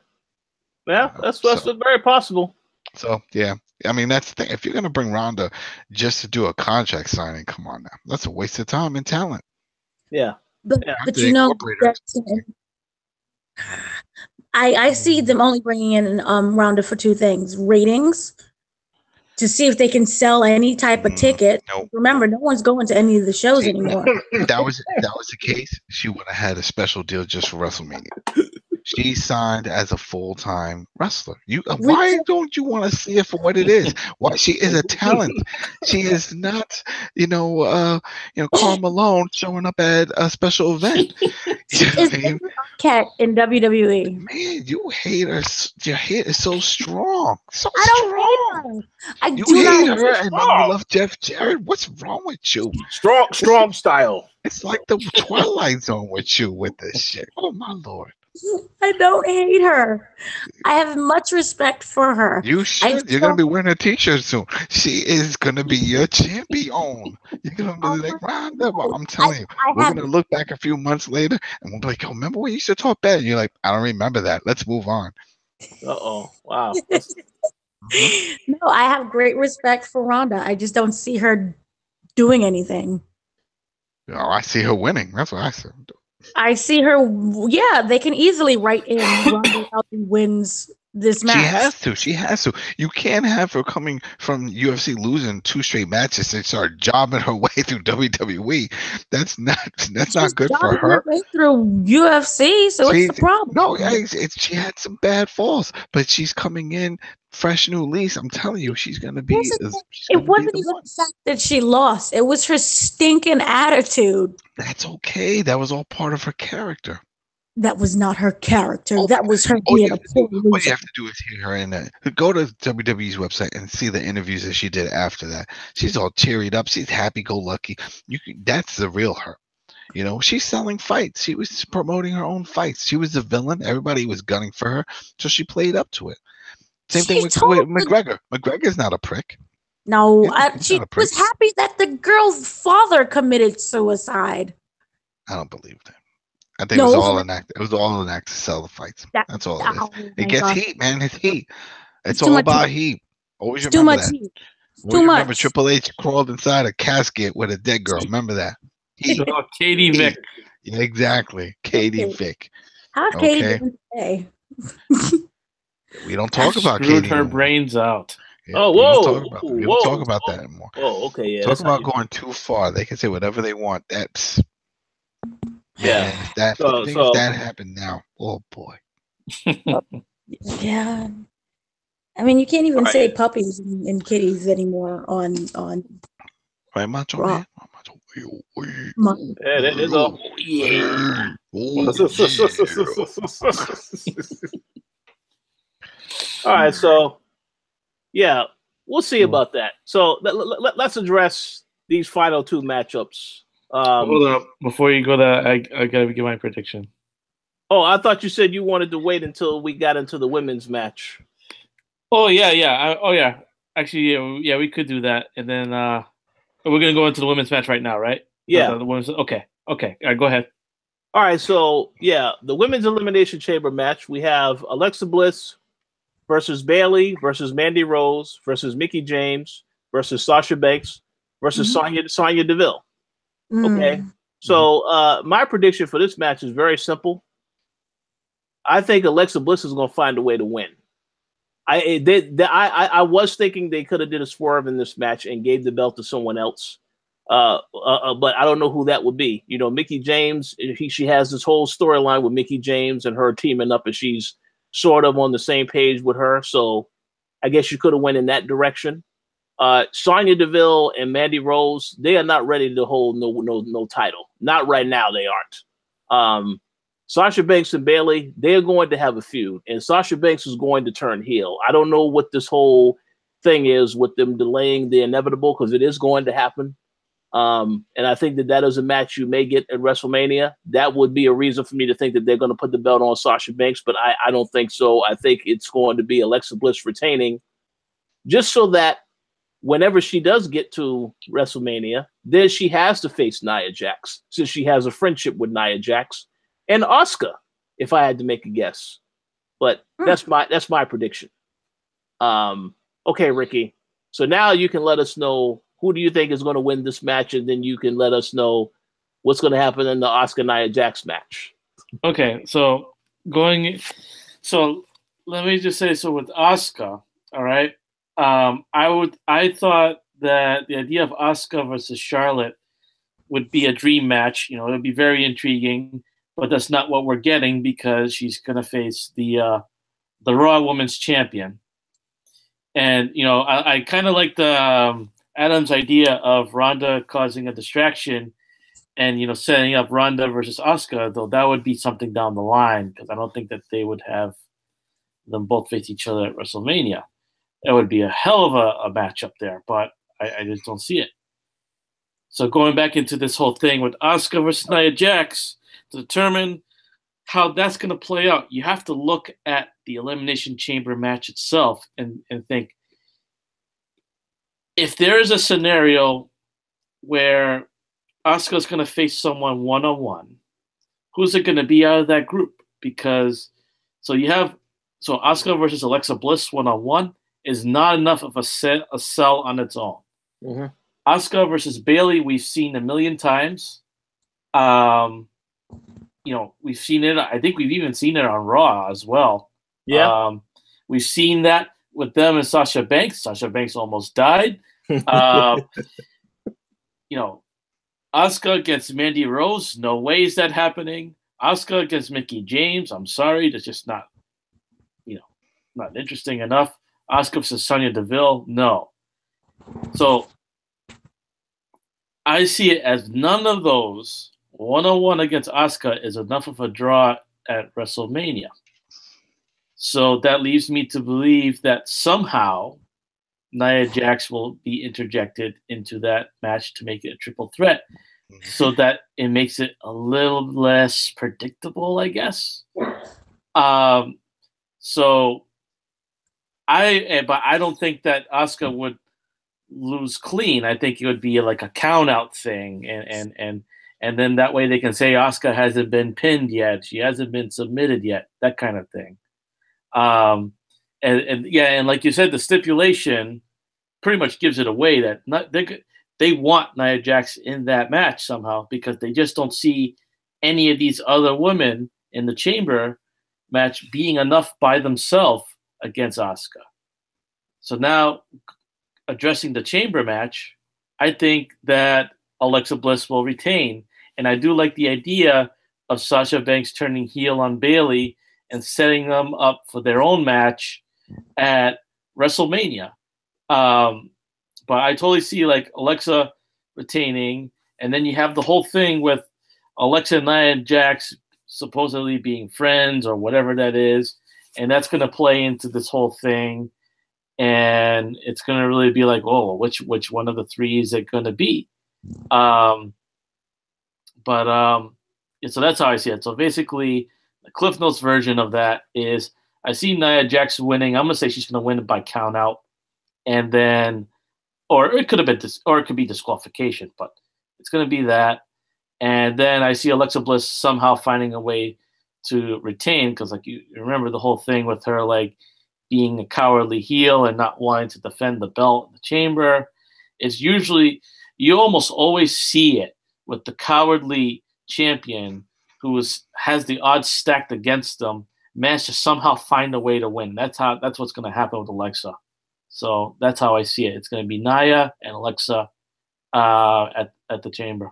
[SPEAKER 1] Yeah, that's very possible.
[SPEAKER 2] So yeah. I mean, that's the thing. If you're gonna bring Ronda just to do a contract signing, come on now. That's a waste of time and talent.
[SPEAKER 1] Yeah.
[SPEAKER 3] But you know, I see them only bringing in Ronda for 2 things: ratings, to see if they can sell any type of ticket.
[SPEAKER 2] Nope.
[SPEAKER 3] Remember, no one's going to any of the shows anymore.
[SPEAKER 2] If that was the case, she would have had a special deal just for WrestleMania. She signed as a full-time wrestler. Why don't you want to see it for what it is? Why, she is a talent. She is not, Karl Malone showing up at a special event.
[SPEAKER 3] Is cat in WWE?
[SPEAKER 2] Man, you hate her. Your hate is so strong.
[SPEAKER 3] I don't hate her. I
[SPEAKER 2] do
[SPEAKER 3] hate
[SPEAKER 2] her, and then you love Jeff Jarrett. What's wrong with you?
[SPEAKER 1] Strong style.
[SPEAKER 2] It's like the Twilight Zone with you with this shit. Oh my Lord.
[SPEAKER 3] I don't hate her. I have much respect for her.
[SPEAKER 2] You should. You're going to be wearing a t-shirt soon. She is going to be your champion. You're going to be like, Ronda. I'm telling you, we're going to look back a few months later, and we'll be like, yo, remember when you used to talk bad? And you're like, I don't remember that. Let's move on.
[SPEAKER 1] Uh-oh. Wow.
[SPEAKER 3] No, I have great respect for Ronda. I just don't see her doing anything.
[SPEAKER 2] Oh, I see her winning. That's what I said.
[SPEAKER 3] I see her. Yeah, they can easily write in Ronda Rousey wins this match.
[SPEAKER 2] She has to. You can't have her coming from UFC losing 2 straight matches and start jobbing her way through WWE. That's not good for her.
[SPEAKER 3] Way through UFC, so it's the problem.
[SPEAKER 2] No, she had some bad falls, but she's coming in fresh new lease. I'm telling you, she's going to be.
[SPEAKER 3] It wasn't even the fact that she lost. It was her stinking attitude.
[SPEAKER 2] That's okay. That was all part of her character.
[SPEAKER 3] That was not her character. That was her being a poor loser.
[SPEAKER 2] What you have to do is hear her in that. Go to WWE's website and see the interviews that she did after that. She's all cheeried up. She's happy-go-lucky. That's the real her. You know, she's selling fights. She was promoting her own fights. She was the villain. Everybody was gunning for her, so she played up to it. Same thing with McGregor. McGregor's not a prick.
[SPEAKER 3] No, she was happy that the girl's father committed suicide.
[SPEAKER 2] I don't believe that. I think it was all an act. It was all an act to sell the fights. That's all it is. It gets heat, man. It's heat. It's all about heat. Always remember that. Always remember Triple H crawled inside a casket with a dead girl. Remember that.
[SPEAKER 4] Katie Vick.
[SPEAKER 2] Yeah, exactly. Katie Vick.
[SPEAKER 3] How's Katie doing today?
[SPEAKER 2] We don't talk about Katie.
[SPEAKER 4] Screwed her brains out.
[SPEAKER 2] Yeah, we don't talk about that anymore.
[SPEAKER 1] Oh, okay. Yeah.
[SPEAKER 2] Talk about going too far. They can say whatever they want. That's if that happened now. Oh boy.
[SPEAKER 3] Yeah. I mean, you can't even say puppies and kitties anymore on
[SPEAKER 2] right, Macho Man.
[SPEAKER 1] Yeah, that is all. Yeah. All right, so yeah, we'll see about that. So let's address these final 2 matchups.
[SPEAKER 4] Hold up, before you go there, I gotta give my prediction.
[SPEAKER 1] Oh, I thought you said you wanted to wait until we got into the women's match.
[SPEAKER 4] Oh yeah. Actually, yeah, we could do that, and then we're gonna go into the women's match right now, right?
[SPEAKER 1] Yeah.
[SPEAKER 4] The women's. Okay. All right, go ahead.
[SPEAKER 1] All right, so yeah, the women's elimination chamber match. We have Alexa Bliss versus Bayley versus Mandy Rose versus Mickie James versus Sasha Banks versus Sonya Deville. Okay. So my prediction for this match is very simple. I think Alexa Bliss is going to find a way to win. I was thinking they could have did a swerve in this match and gave the belt to someone else. But I don't know who that would be. You know, Mickie James, she has this whole storyline with Mickie James and her teaming up, and she's sort of on the same page with her. So I guess you could have went in that direction. Sonya Deville and Mandy Rose, they are not ready to hold no title. Not right now, they aren't. Sasha Banks and Bayley, they're going to have a feud, and Sasha Banks is going to turn heel. I don't know what this whole thing is with them delaying the inevitable, because it is going to happen. And I think that is a match you may get at WrestleMania. That would be a reason for me to think that they're going to put the belt on Sasha Banks, but I don't think so. I think it's going to be Alexa Bliss retaining, just so that whenever she does get to WrestleMania, then she has to face Nia Jax, since she has a friendship with Nia Jax and Asuka, if I had to make a guess. But that's my prediction. Okay, Ricky. So now you can let us know, who do you think is going to win this match, and then you can let us know what's going to happen in the Asuka Nia Jax match.
[SPEAKER 4] Okay, so let me just say, so with Asuka, all right, I thought that the idea of Asuka versus Charlotte would be a dream match. You know, it would be very intriguing, but that's not what we're getting, because she's going to face the Raw Women's Champion. And, you know, I kind of like the Adam's idea of Ronda causing a distraction and, you know, setting up Ronda versus Asuka, though that would be something down the line, because I don't think that they would have them both face each other at WrestleMania. It would be a hell of a matchup there, but I just don't see it. So going back into this whole thing with Asuka versus Nia Jax, to determine how that's going to play out, you have to look at the Elimination Chamber match itself and think, if there is a scenario where Asuka's going to face someone one-on-one, who's it going to be out of that group? Because so Asuka versus Alexa Bliss one-on-one is not enough of a sell on its own. Asuka versus Bayley, we've seen a million times. You know, we've seen it. I think we've even seen it on Raw as well. Yeah. We've seen that with them and Sasha Banks. Sasha Banks almost died. You know, Asuka against Mandy Rose, no way is that happening. Asuka against Mickie James, I'm sorry, that's just not, you know, not interesting enough. Asuka versus Sonya Deville, no. So I see it as none of those one-on-one against Asuka is enough of a draw at WrestleMania. So that leaves me to believe that somehow Nia Jax will be interjected into that match to make it a triple threat, so that it makes it a little less predictable, I guess. But I don't think that Asuka would lose clean. I think it would be like a count out thing, and then that way they can say Asuka hasn't been pinned yet, she hasn't been submitted yet, that kind of thing. And like you said, the stipulation pretty much gives it away that they want Nia Jax in that match somehow, because they just don't see any of these other women in the Chamber match being enough by themselves against Asuka. So now, addressing the Chamber match, I think that Alexa Bliss will retain. And I do like the idea of Sasha Banks turning heel on Bayley and setting them up for their own match at WrestleMania. But I totally see like Alexa retaining, and then you have the whole thing with Alexa and Nia Jax supposedly being friends or whatever that is, and that's going to play into this whole thing, and it's going to really be like, oh, which one of the three is it going to be? So that's how I see it. So basically, the Cliff Notes version of that is I see Nia Jax winning. I'm going to say she's going to win by count out, and then, or it could be disqualification, but it's going to be that. And then I see Alexa Bliss somehow finding a way to retain, because like you remember the whole thing with her like being a cowardly heel and not wanting to defend the belt in the chamber. It's usually, you almost always see it with the cowardly champion who has the odds stacked against them, managed to somehow find a way to win. That's what's going to happen with Alexa. So that's how I see it. It's going to be Nia and Alexa at the chamber.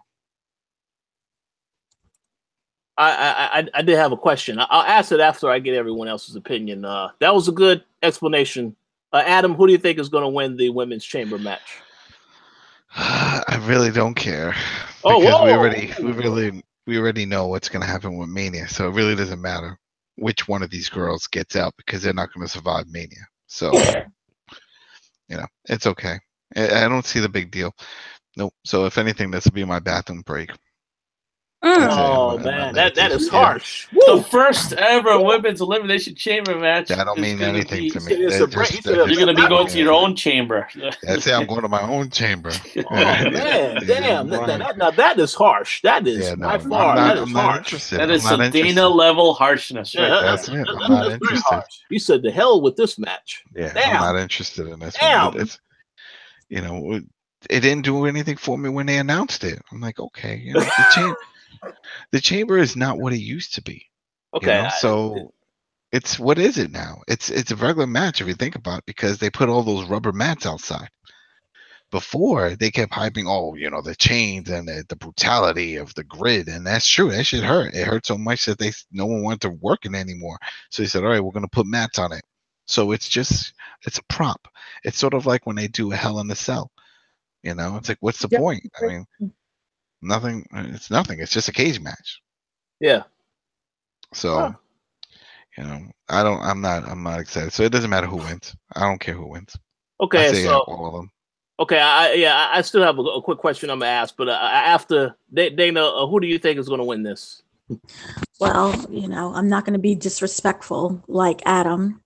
[SPEAKER 1] I did have a question. I'll ask it after I get everyone else's opinion. That was a good explanation. Adam, who do you think is going to win the women's chamber match?
[SPEAKER 2] I really don't care.
[SPEAKER 1] Oh,
[SPEAKER 2] because we already know what's going to happen with Mania, so it really doesn't matter which one of these girls gets out because they're not going to survive Mania. So, it's okay. I don't see the big deal. Nope. So if anything, this will be my bathroom break.
[SPEAKER 1] Oh man, that is harsh.
[SPEAKER 4] The first ever women's elimination chamber match.
[SPEAKER 2] That don't mean anything to me.
[SPEAKER 4] You're gonna be going to your own chamber.
[SPEAKER 2] That's it. I'm going to my own chamber.
[SPEAKER 1] Oh man, damn! Now that is harsh. That is by far.
[SPEAKER 2] I'm not interested.
[SPEAKER 4] That is some Dana level harshness. Right?
[SPEAKER 2] That's it. I'm not interested.
[SPEAKER 1] You said the hell with this match.
[SPEAKER 2] Yeah,
[SPEAKER 1] damn.
[SPEAKER 2] I'm not interested in this.
[SPEAKER 1] Damn.
[SPEAKER 2] It's, it didn't do anything for me when they announced it. I'm like, okay, the chamber is not what it used to be.
[SPEAKER 1] Okay.
[SPEAKER 2] So it's what is it now? It's a regular match if you think about it, because they put all those rubber mats outside. Before they kept hyping, the chains and the brutality of the grid, and that's true. That shit hurt. It hurt so much that no one wanted to work it anymore. So they said, all right, we're gonna put mats on it. So it's a prop. It's sort of like when they do a Hell in a Cell. It's like, what's the point? I mean, nothing. It's nothing. It's just a cage match.
[SPEAKER 1] Yeah.
[SPEAKER 2] So, I'm not excited. So it doesn't matter who wins. I don't care who wins.
[SPEAKER 1] Okay. So
[SPEAKER 2] all of them.
[SPEAKER 1] Okay. I still have a quick question I'm gonna ask, but after Dana, who do you think is gonna win this?
[SPEAKER 3] Well, I'm not gonna be disrespectful like Adam.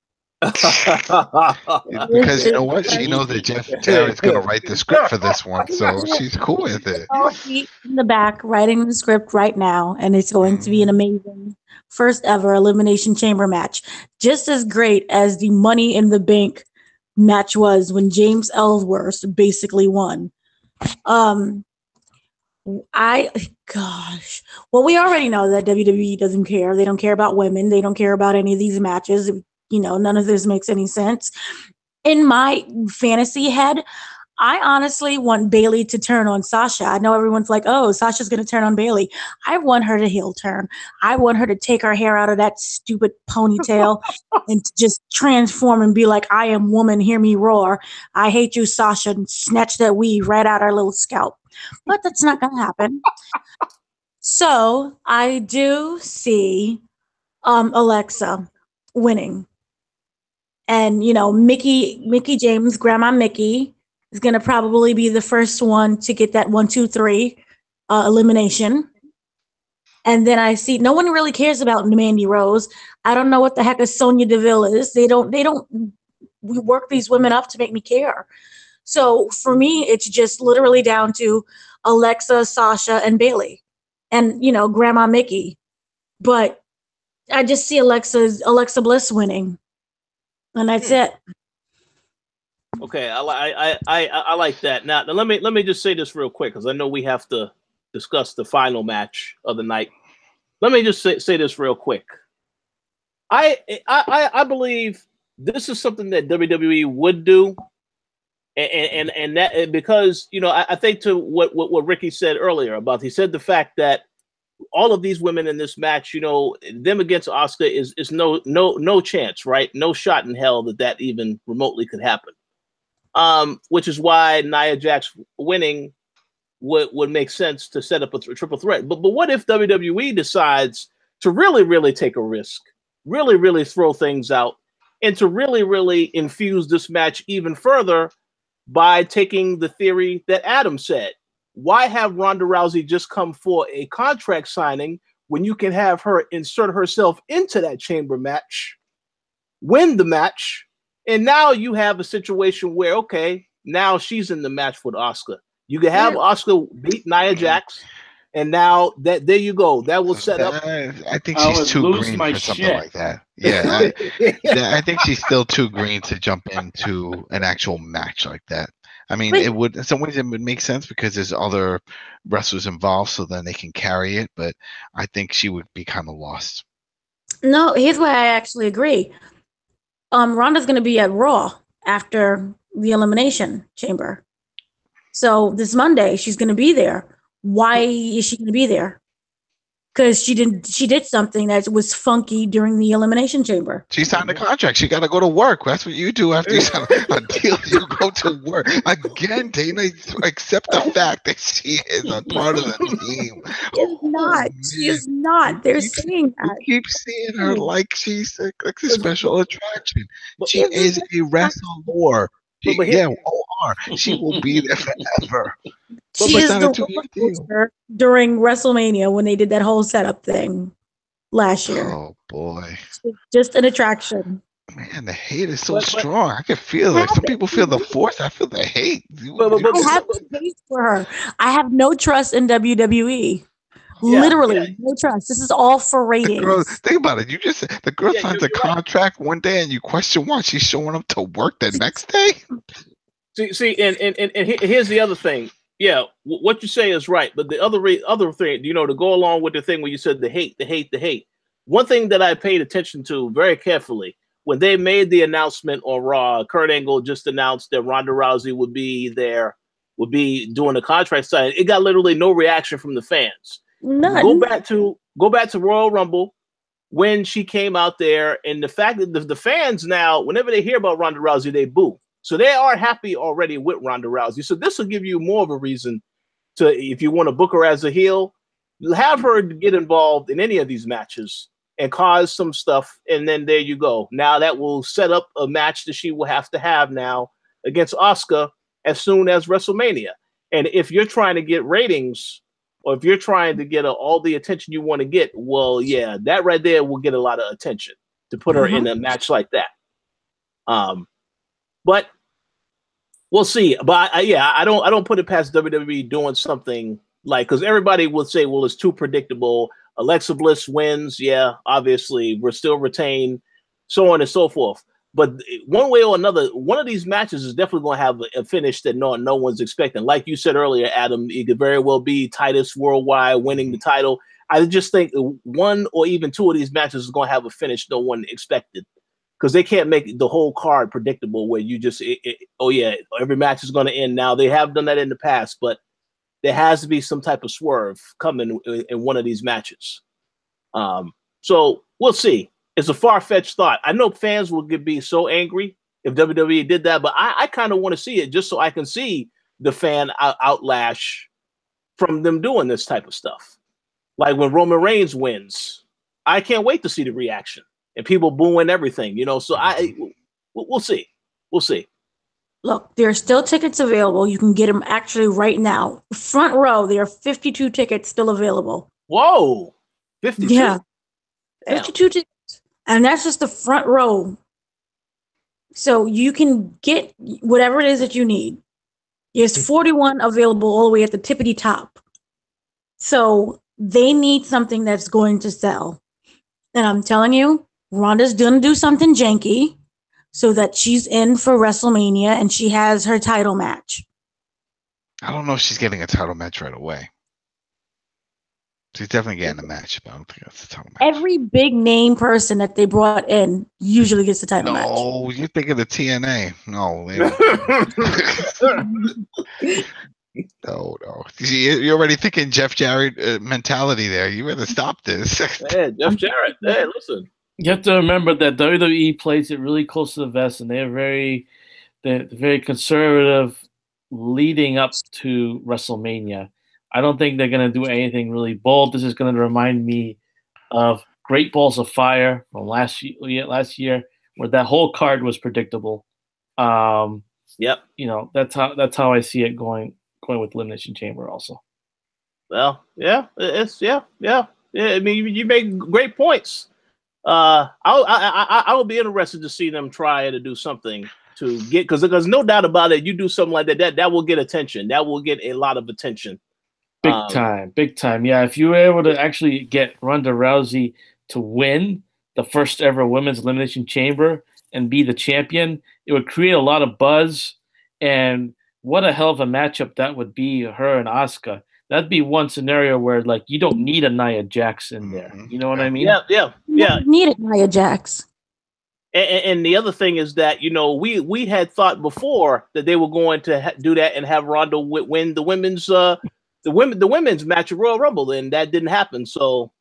[SPEAKER 2] Because you know what? She knows that Jeff Jarrett's going to write the script for this one, so she's cool with it.
[SPEAKER 3] He's in the back writing the script right now, and it's going to be an amazing first ever Elimination Chamber match. Just as great as the Money in the Bank match was when James Ellsworth basically won. Well, we already know that WWE doesn't care. They don't care about women. They don't care about any of these matches. None of this makes any sense. In my fantasy head, I honestly want Bayley to turn on Sasha. I know everyone's like, oh, Sasha's going to turn on Bayley. I want her to heel turn. I want her to take her hair out of that stupid ponytail and to just transform and be like, I am woman, hear me roar. I hate you, Sasha, and snatch that weave right out her little scalp. But that's not going to happen. So I do see Alexa winning. And, Mickey James, Grandma Mickey, is going to probably be the first one to get that 1, 2, 3 elimination. And then I see no one really cares about Mandy Rose. I don't know what the heck a Sonya Deville is. They don't work these women up to make me care. So for me, it's just literally down to Alexa, Sasha, and Bayley, and Grandma Mickey. But I just see Alexa Bliss winning. And that's it.
[SPEAKER 1] Okay, I like that. Now let me just say this real quick, because I know we have to discuss the final match of the night. Let me just say this real quick. I believe this is something that WWE would do, and that because I think to what Ricky said earlier about, he said the fact that all of these women in this match, them against Asuka is no chance, right? No shot in hell that even remotely could happen. Which is why Nia Jax winning would make sense to set up a triple threat. But what if WWE decides to really take a risk, really throw things out, and to really infuse this match even further by taking the theory that Adam said? Why have Ronda Rousey just come for a contract signing when you can have her insert herself into that chamber match, win the match, and now you have a situation where, okay, now she's in the match with Asuka. You can have Asuka beat Nia Jax, And now that there you go. That will set up.
[SPEAKER 2] I think she's too green for something like that. Yeah, I think she's still too green to jump into an actual match like that. I mean, it would in some ways it would make sense because there's other wrestlers involved, so then they can carry it. But I think she would be kind of lost.
[SPEAKER 3] No, here's why I actually agree. Ronda's going to be at Raw after the Elimination Chamber. So this Monday, she's going to be there. Why is she going to be there? Because she did something that was funky during the Elimination Chamber.
[SPEAKER 2] She signed a contract. She got to go to work. That's what you do after you sign a deal. You go to work. Again, Dana, accept the fact that she is a part of the team.
[SPEAKER 3] She's not. She is not. They're saying that.
[SPEAKER 2] You keep seeing her like she's like a special attraction. She is a wrestler. OR. She will be there forever.
[SPEAKER 3] She is the during WrestleMania when they did that whole setup thing last year.
[SPEAKER 2] Oh boy.
[SPEAKER 3] Just an attraction.
[SPEAKER 2] Man, the hate is so strong. I can feel it. Some people feel the force. I feel the hate.
[SPEAKER 3] I have taste for her. I have no trust in WWE. Literally, no trust. This is all for ratings.
[SPEAKER 2] Girl, think about it. You just said the girl signs a contract one day, and you question why she's showing up to work the next day.
[SPEAKER 1] See, and here's the other thing. Yeah, what you say is right, but the other thing, to go along with the thing where you said the hate. One thing that I paid attention to very carefully when they made the announcement on Raw, Kurt Angle just announced that Ronda Rousey would be doing the contract signing. It got literally no reaction from the fans.
[SPEAKER 3] None.
[SPEAKER 1] Go back to Royal Rumble when she came out there, and the fact that the fans now, whenever they hear about Ronda Rousey, they boo. So they are happy already with Ronda Rousey. So this will give you more of a reason to, if you want to book her as a heel, have her get involved in any of these matches and cause some stuff, and then there you go. Now that will set up a match that she will have to have now against Asuka as soon as WrestleMania. And if you're trying to get ratings, or if you're trying to get all the attention you want to get, well, yeah, that right there will get a lot of attention to put her in a match like that. But we'll see. But I don't put it past WWE doing something like, because everybody will say, well, it's too predictable. Alexa Bliss wins. Yeah, obviously we're still retained, so on and so forth. But one way or another, one of these matches is definitely going to have a finish that no one's expecting. Like you said earlier, Adam, it could very well be Titus Worldwide winning the title. I just think one or even two of these matches is going to have a finish no one expected, because they can't make the whole card predictable where you just, every match is going to end. Now, they have done that in the past, but there has to be some type of swerve coming in one of these matches. So we'll see. It's a far-fetched thought. I know fans will be so angry if WWE did that, but I kind of want to see it just so I can see the fan outlash from them doing this type of stuff. Like when Roman Reigns wins, I can't wait to see the reaction and people booing everything, So we'll see. We'll see.
[SPEAKER 3] Look, there are still tickets available. You can get them actually right now. Front row, there are 52 tickets still available.
[SPEAKER 1] Whoa, 52?
[SPEAKER 3] Yeah, 52 tickets. And that's just the front row. So you can get whatever it is that you need. There's 41 available all the way at the tippity top. So they need something that's going to sell. And I'm telling you, Ronda's going to do something janky so that she's in for WrestleMania and she has her title match.
[SPEAKER 2] I don't know if she's getting a title match right away. She's definitely getting a match, but I don't think that's a title match.
[SPEAKER 3] Every big name person that they brought in usually gets a title match.
[SPEAKER 2] No, you're thinking of TNA. No. No. You're already thinking Jeff Jarrett mentality there. You better stop this.
[SPEAKER 1] Yeah, Jeff Jarrett. Hey, listen.
[SPEAKER 4] You have to remember that WWE plays it really close to the vest, and they're very conservative leading up to WrestleMania. I don't think they're going to do anything really bold. This is going to remind me of Great Balls of Fire from last year, where that whole card was predictable.
[SPEAKER 1] Yep.
[SPEAKER 4] That's how I see it going with Elimination Chamber also.
[SPEAKER 1] Well, yeah, yeah. I mean, you make great points. I will be interested to see them try to do something to get, because no doubt about it, you do something like that will get attention. That will get a lot of attention.
[SPEAKER 4] Big time. Yeah, if you were able to actually get Ronda Rousey to win the first ever women's elimination chamber and be the champion, it would create a lot of buzz. And what a hell of a matchup that would be, her and Asuka. That'd be one scenario where, like, you don't need a Nia Jax in there. You know what I mean?
[SPEAKER 1] Yeah.
[SPEAKER 3] Needed Nia Jax.
[SPEAKER 1] And the other thing is that, you know, we had thought before that they were going to do that and have Ronda win the women's match at Royal Rumble, and that didn't happen. So,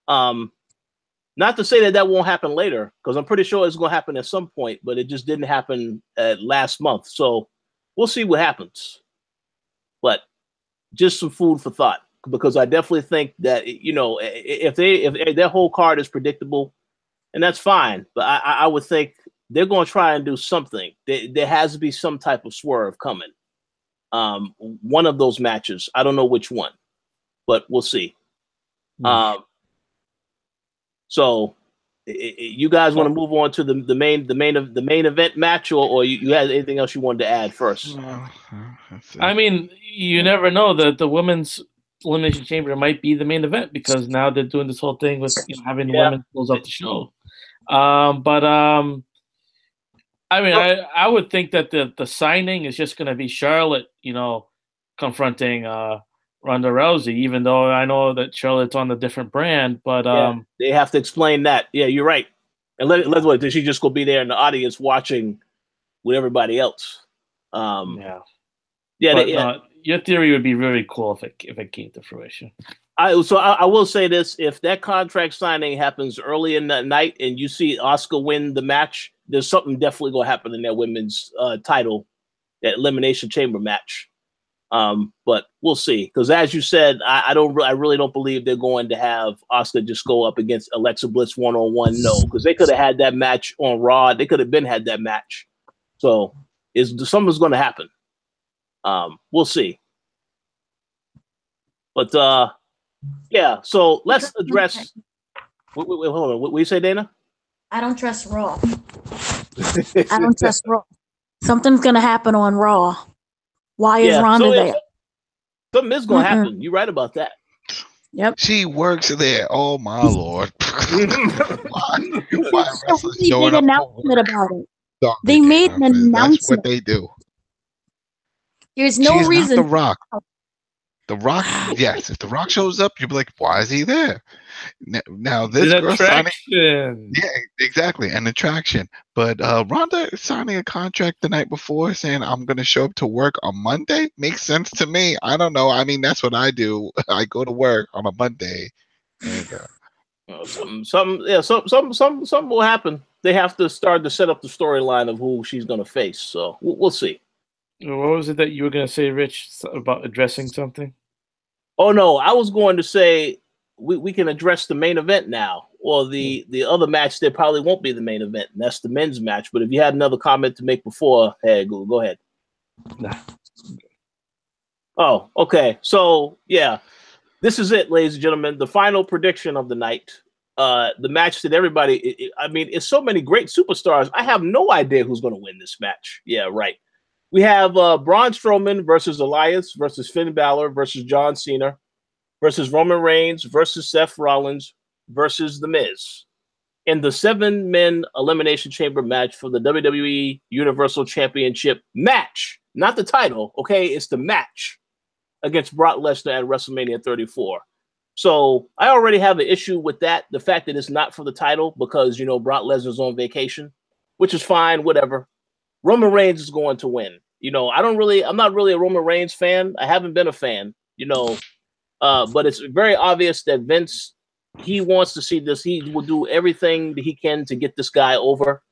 [SPEAKER 1] not to say that won't happen later, because I'm pretty sure it's going to happen at some point, but it just didn't happen last month. So we'll see what happens. But just some food for thought, because I definitely think that, you know, if their whole card is predictable, and that's fine, but I would think they're going to try and do something. There has to be some type of swerve coming. One of those matches, I don't know which one, but we'll see. So, you guys want to move on to the main event match, or you had anything else you wanted to add first?
[SPEAKER 4] I mean, you never know that the women's elimination chamber might be the main event, because now they're doing this whole thing with, you know, having the women close up the show. I mean, I would think that the signing is just going to be Charlotte, you know, confronting Ronda Rousey, even though I know that Charlotte's on a different brand, but
[SPEAKER 1] they have to explain that. Yeah, you're right. And let did she just go be there in the audience watching with everybody else?
[SPEAKER 4] No, your theory would be really cool if it came to fruition.
[SPEAKER 1] I will say this: if that contract signing happens early in the night and you see Asuka win the match, there's something definitely going to happen in that women's title, that Elimination Chamber match. But we'll see, because as you said, I really don't believe they're going to have Asuka just go up against Alexa Bliss one-on-one. No, because they could have had that match on Raw. They could have had that match. So something's going to happen. We'll see. But yeah, so let's address. Wait, hold on. What you say, Dana?
[SPEAKER 3] I don't trust Raw. I don't trust Raw. Something's gonna happen on Raw. Why is Ronda there?
[SPEAKER 1] Something is gonna happen. You're right about that.
[SPEAKER 3] Yep.
[SPEAKER 2] She works there. Oh my lord. Why wrestlers
[SPEAKER 3] They
[SPEAKER 2] showing
[SPEAKER 3] made
[SPEAKER 2] up
[SPEAKER 3] an announcement about it.
[SPEAKER 2] Dog
[SPEAKER 3] They made an announcement.
[SPEAKER 2] That's what they do.
[SPEAKER 3] There's no reason.
[SPEAKER 2] Not The Rock. The Rock, yes. If The Rock shows up, you'll be like, why is he there? Now this girl signing, yeah, exactly, an attraction. But Ronda signing a contract the night before, saying I'm going to show up to work on Monday, makes sense to me. I don't know. I mean, that's what I do. I go to work on a Monday. And,
[SPEAKER 1] something will happen. They have to start to set up the storyline of who she's going to face. So we'll see.
[SPEAKER 4] What was it that you were going to say, Rich, about addressing something?
[SPEAKER 1] Oh no, I was going to say we can address the main event now, or the other match that probably won't be the main event, and that's the men's match. But if you had another comment to make before, hey, go ahead.
[SPEAKER 4] Nah.
[SPEAKER 1] Oh, okay. So yeah, this is it, ladies and gentlemen. The final prediction of the night. The match that everybody. I mean, it's so many great superstars. I have no idea who's going to win this match. Yeah, right. We have Braun Strowman versus Elias versus Finn Balor versus John Cena versus Roman Reigns versus Seth Rollins versus The Miz in the 7-men Elimination Chamber match for the WWE Universal Championship match. Not the title, okay? It's the match against Brock Lesnar at WrestleMania 34. So I already have an issue with that, the fact that it's not for the title, because, you know, Brock Lesnar's on vacation, which is fine, whatever. Roman Reigns is going to win. You know, I'm not really a Roman Reigns fan. I haven't been a fan, you know, but it's very obvious that Vince, he wants to see this. He will do everything that he can to get this guy over,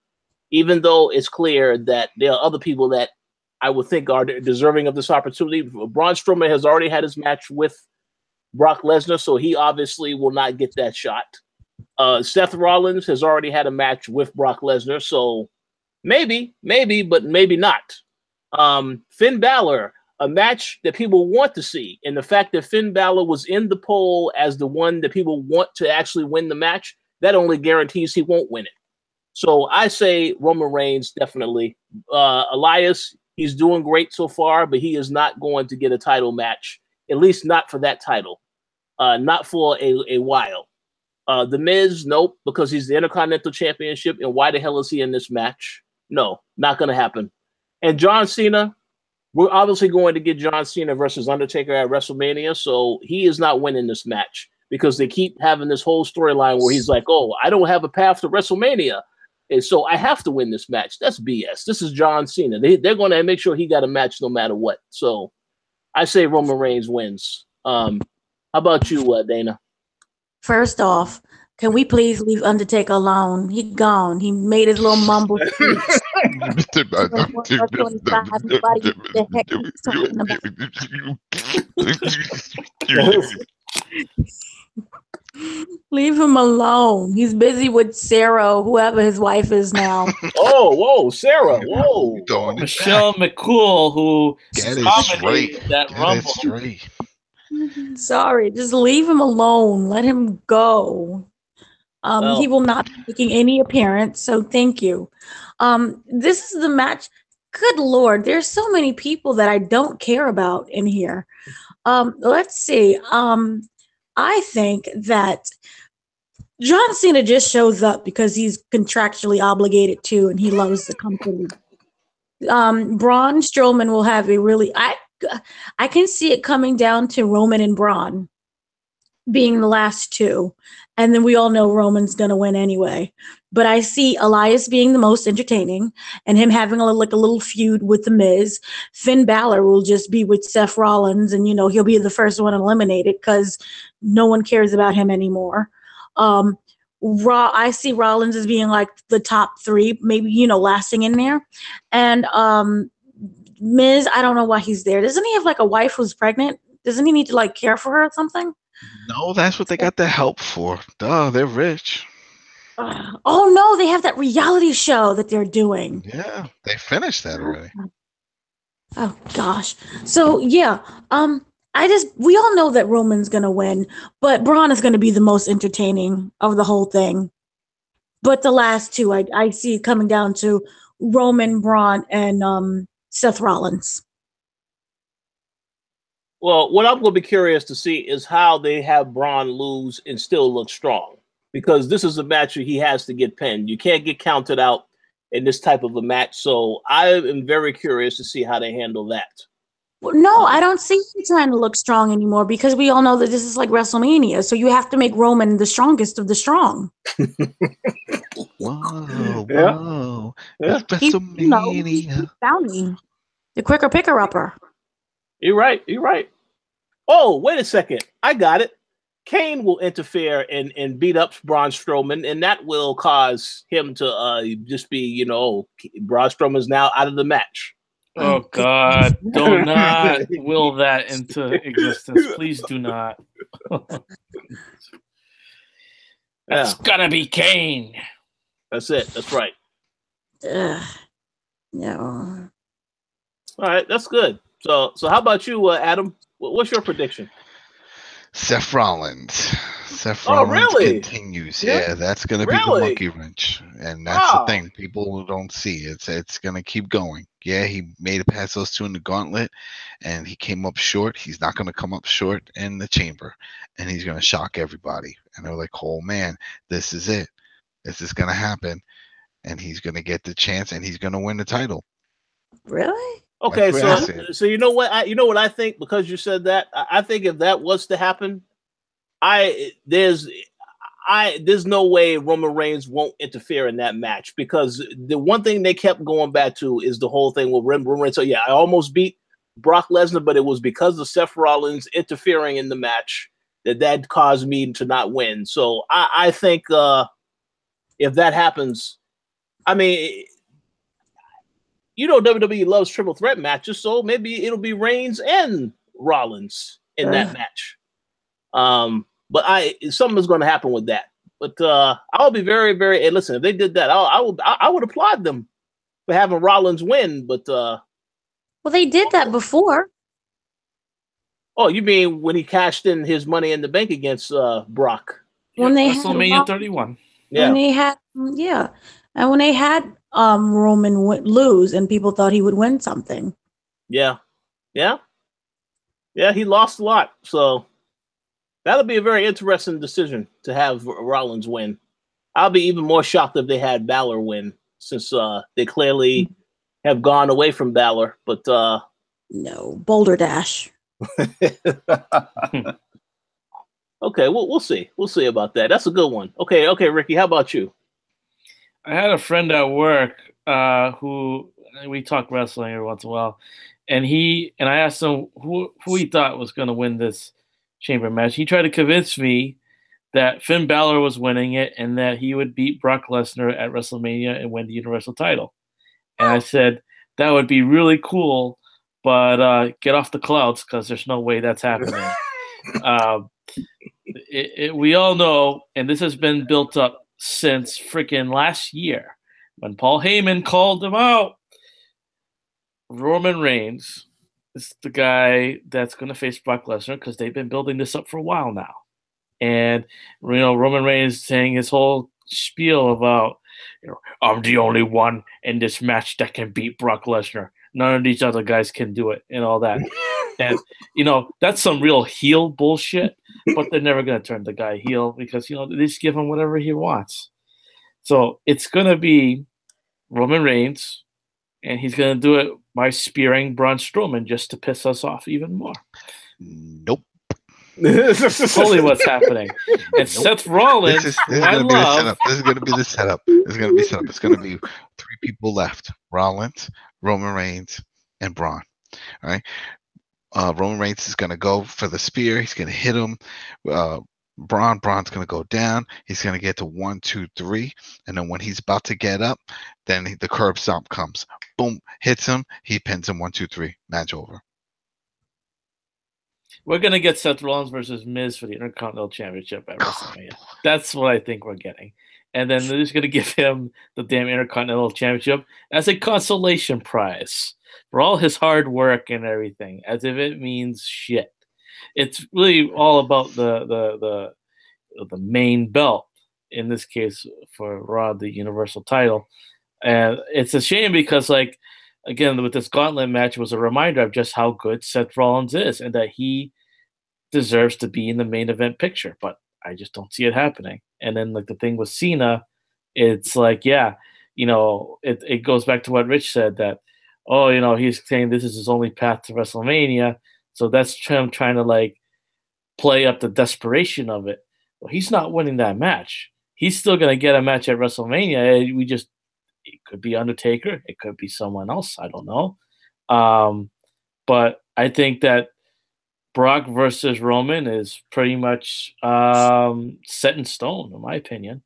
[SPEAKER 1] even though it's clear that there are other people that I would think are deserving of this opportunity. Braun Strowman has already had his match with Brock Lesnar, so he obviously will not get that shot. Seth Rollins has already had a match with Brock Lesnar, so maybe, but maybe not. Finn Balor, a match that people want to see, and the fact that Finn Balor was in the poll as the one that people want to actually win the match, that only guarantees he won't win it. So I say Roman Reigns, definitely. Elias, he's doing great so far, but he is not going to get a title match. at least not for that title, not for a while. The Miz, nope, because he's the Intercontinental Championship, and why the hell is he in this match? No, not going to happen. And John Cena, we're obviously going to get John Cena versus Undertaker at WrestleMania, so he is not winning this match because they keep having this whole storyline where he's like, oh, I don't have a path to WrestleMania, and so I have to win this match. That's BS. This is John Cena. They're going to make sure he got a match no matter what. So I say Roman Reigns wins. How about you, Dana?
[SPEAKER 3] First off, can we please leave Undertaker alone? He gone. He made his little mumble speech. Leave him alone. He's busy with Sarah, whoever his wife is now.
[SPEAKER 1] Oh, whoa, Sarah, whoa.
[SPEAKER 4] Michelle McCool, who
[SPEAKER 2] dominated
[SPEAKER 4] that Rumble.
[SPEAKER 3] Sorry, just leave him alone. Let him go. He will not be making any appearance, so thank you. This is the match. Good Lord, there's so many people that I don't care about in here. Let's see. I think that John Cena just shows up because he's contractually obligated to, and he loves the company. Braun Strowman will have a really... I can see it coming down to Roman and Braun being the last two. And then we all know Roman's going to win anyway. But I see Elias being the most entertaining and him having a little feud with The Miz. Finn Balor will just be with Seth Rollins, and, he'll be the first one eliminated because no one cares about him anymore. I see Rollins as being like the top three, maybe, lasting in there. And Miz, I don't know why he's there. Doesn't he have like a wife who's pregnant? Doesn't he need to care for her or something?
[SPEAKER 2] No, that's what they got the help for. Duh, they're rich.
[SPEAKER 3] Oh no, they have that reality show that they're doing.
[SPEAKER 2] Yeah, they finished that already.
[SPEAKER 3] Oh gosh. So yeah, we all know that Roman's gonna win, but Braun is gonna be the most entertaining of the whole thing. But the last two, I see it coming down to Roman, Braun, and Seth Rollins.
[SPEAKER 1] Well, what I'm going to be curious to see is how they have Braun lose and still look strong, because this is a match where he has to get pinned. You can't get counted out in this type of a match. So I am very curious to see how they handle that.
[SPEAKER 3] Well, no, I don't see him trying to look strong anymore, because we all know that this is like WrestleMania. So you have to make Roman the strongest of the strong.
[SPEAKER 2] Whoa.
[SPEAKER 1] Yeah.
[SPEAKER 2] It's WrestleMania.
[SPEAKER 3] He's bounty. The quicker picker-upper.
[SPEAKER 1] You're right. Oh, wait a second. I got it. Kane will interfere and beat up Braun Strowman, and that will cause him to just be, Braun Strowman's now out of the match.
[SPEAKER 4] Oh, God. Do not will that into existence. Please do not. That's gonna be Kane.
[SPEAKER 1] That's it. That's right.
[SPEAKER 3] No.
[SPEAKER 1] All right, that's good. So how about you, Adam? What's your prediction?
[SPEAKER 2] Seth Rollins.
[SPEAKER 1] Oh, really?
[SPEAKER 2] Continues. Yeah, that's going to be the monkey wrench. And that's the thing. People don't see. It's going to keep going. Yeah, he made it past those two in the gauntlet, and he came up short. He's not going to come up short in the chamber, and he's going to shock everybody. And they're like, oh, man, this is it. This is going to happen, and he's going to get the chance, and he's going to win the title.
[SPEAKER 3] Really?
[SPEAKER 1] Okay, so you know what I think, because you said that. I think if that was to happen, there's no way Roman Reigns won't interfere in that match, because the one thing they kept going back to is the whole thing with Roman Reigns. So yeah, I almost beat Brock Lesnar, but it was because of Seth Rollins interfering in the match that caused me to not win. So I think if that happens, I mean, WWE loves triple threat matches, so maybe it'll be Reigns and Rollins in that match. But something's going to happen with that. But I'll be very, very. And listen, if they did that, I would applaud them for having Rollins win. But
[SPEAKER 3] well, they did that before.
[SPEAKER 1] Oh, you mean when he cashed in his Money in the Bank against Brock?
[SPEAKER 3] When they
[SPEAKER 4] WrestleMania 31.
[SPEAKER 1] Yeah.
[SPEAKER 3] When they had and when they had Roman lose, and people thought he would win something.
[SPEAKER 1] Yeah. Yeah, he lost a lot. So that'll be a very interesting decision to have Rollins win. I'll be even more shocked if they had Balor win, since they clearly have gone away from Balor. But
[SPEAKER 3] no, Boulder Dash.
[SPEAKER 1] Okay, we'll see. We'll see about that. That's a good one. Okay, Ricky, how about you?
[SPEAKER 4] I had a friend at work who we talk wrestling every once in a while, and I asked him who he thought was going to win this chamber match. He tried to convince me that Finn Balor was winning it and that he would beat Brock Lesnar at WrestleMania and win the Universal title. And I said, that would be really cool, but get off the clouds because there's no way that's happening. We all know, and this has been built up since freaking last year when Paul Heyman called him out. Roman Reigns is the guy that's going to face Brock Lesnar because they've been building this up for a while now. And, Roman Reigns saying his whole spiel about, I'm the only one in this match that can beat Brock Lesnar. None of these other guys can do it and all that. And, that's some real heel bullshit, but they're never going to turn the guy heel because, they just give him whatever he wants. So it's going to be Roman Reigns, and he's going to do it by spearing Braun Strowman just to piss us off even more.
[SPEAKER 2] Nope.
[SPEAKER 4] That's totally what's happening. And nope. Seth Rollins,
[SPEAKER 2] this is going to be the setup. This is going to be the setup. It's going to be set up. It's going to be 3 people left: Rollins, Roman Reigns, and Braun. All right. Roman Reigns is going to go for the spear. He's going to hit him. Braun's going to go down. He's going to get to 1, 2, 3, and then when he's about to get up, then the curb stomp comes. Boom, hits him. He pins him. 1, 2, 3. Match over.
[SPEAKER 4] We're going to get Seth Rollins versus Miz for the Intercontinental Championship at WrestleMania. That's what I think we're getting. And then they're just going to give him the damn Intercontinental Championship as a consolation prize for all his hard work and everything, as if it means shit. It's really all about the main belt, in this case for Raw, the Universal title. And it's a shame because, again, with this gauntlet match, it was a reminder of just how good Seth Rollins is and that he deserves to be in the main event picture. But I just don't see it happening. And then, the thing with Cena, it's it goes back to what Rich said, that, he's saying this is his only path to WrestleMania. So that's him trying to, play up the desperation of it. Well, he's not winning that match. He's still going to get a match at WrestleMania. It could be Undertaker. It could be someone else. I don't know. But I think that Brock versus Roman is pretty much set in stone, in my opinion.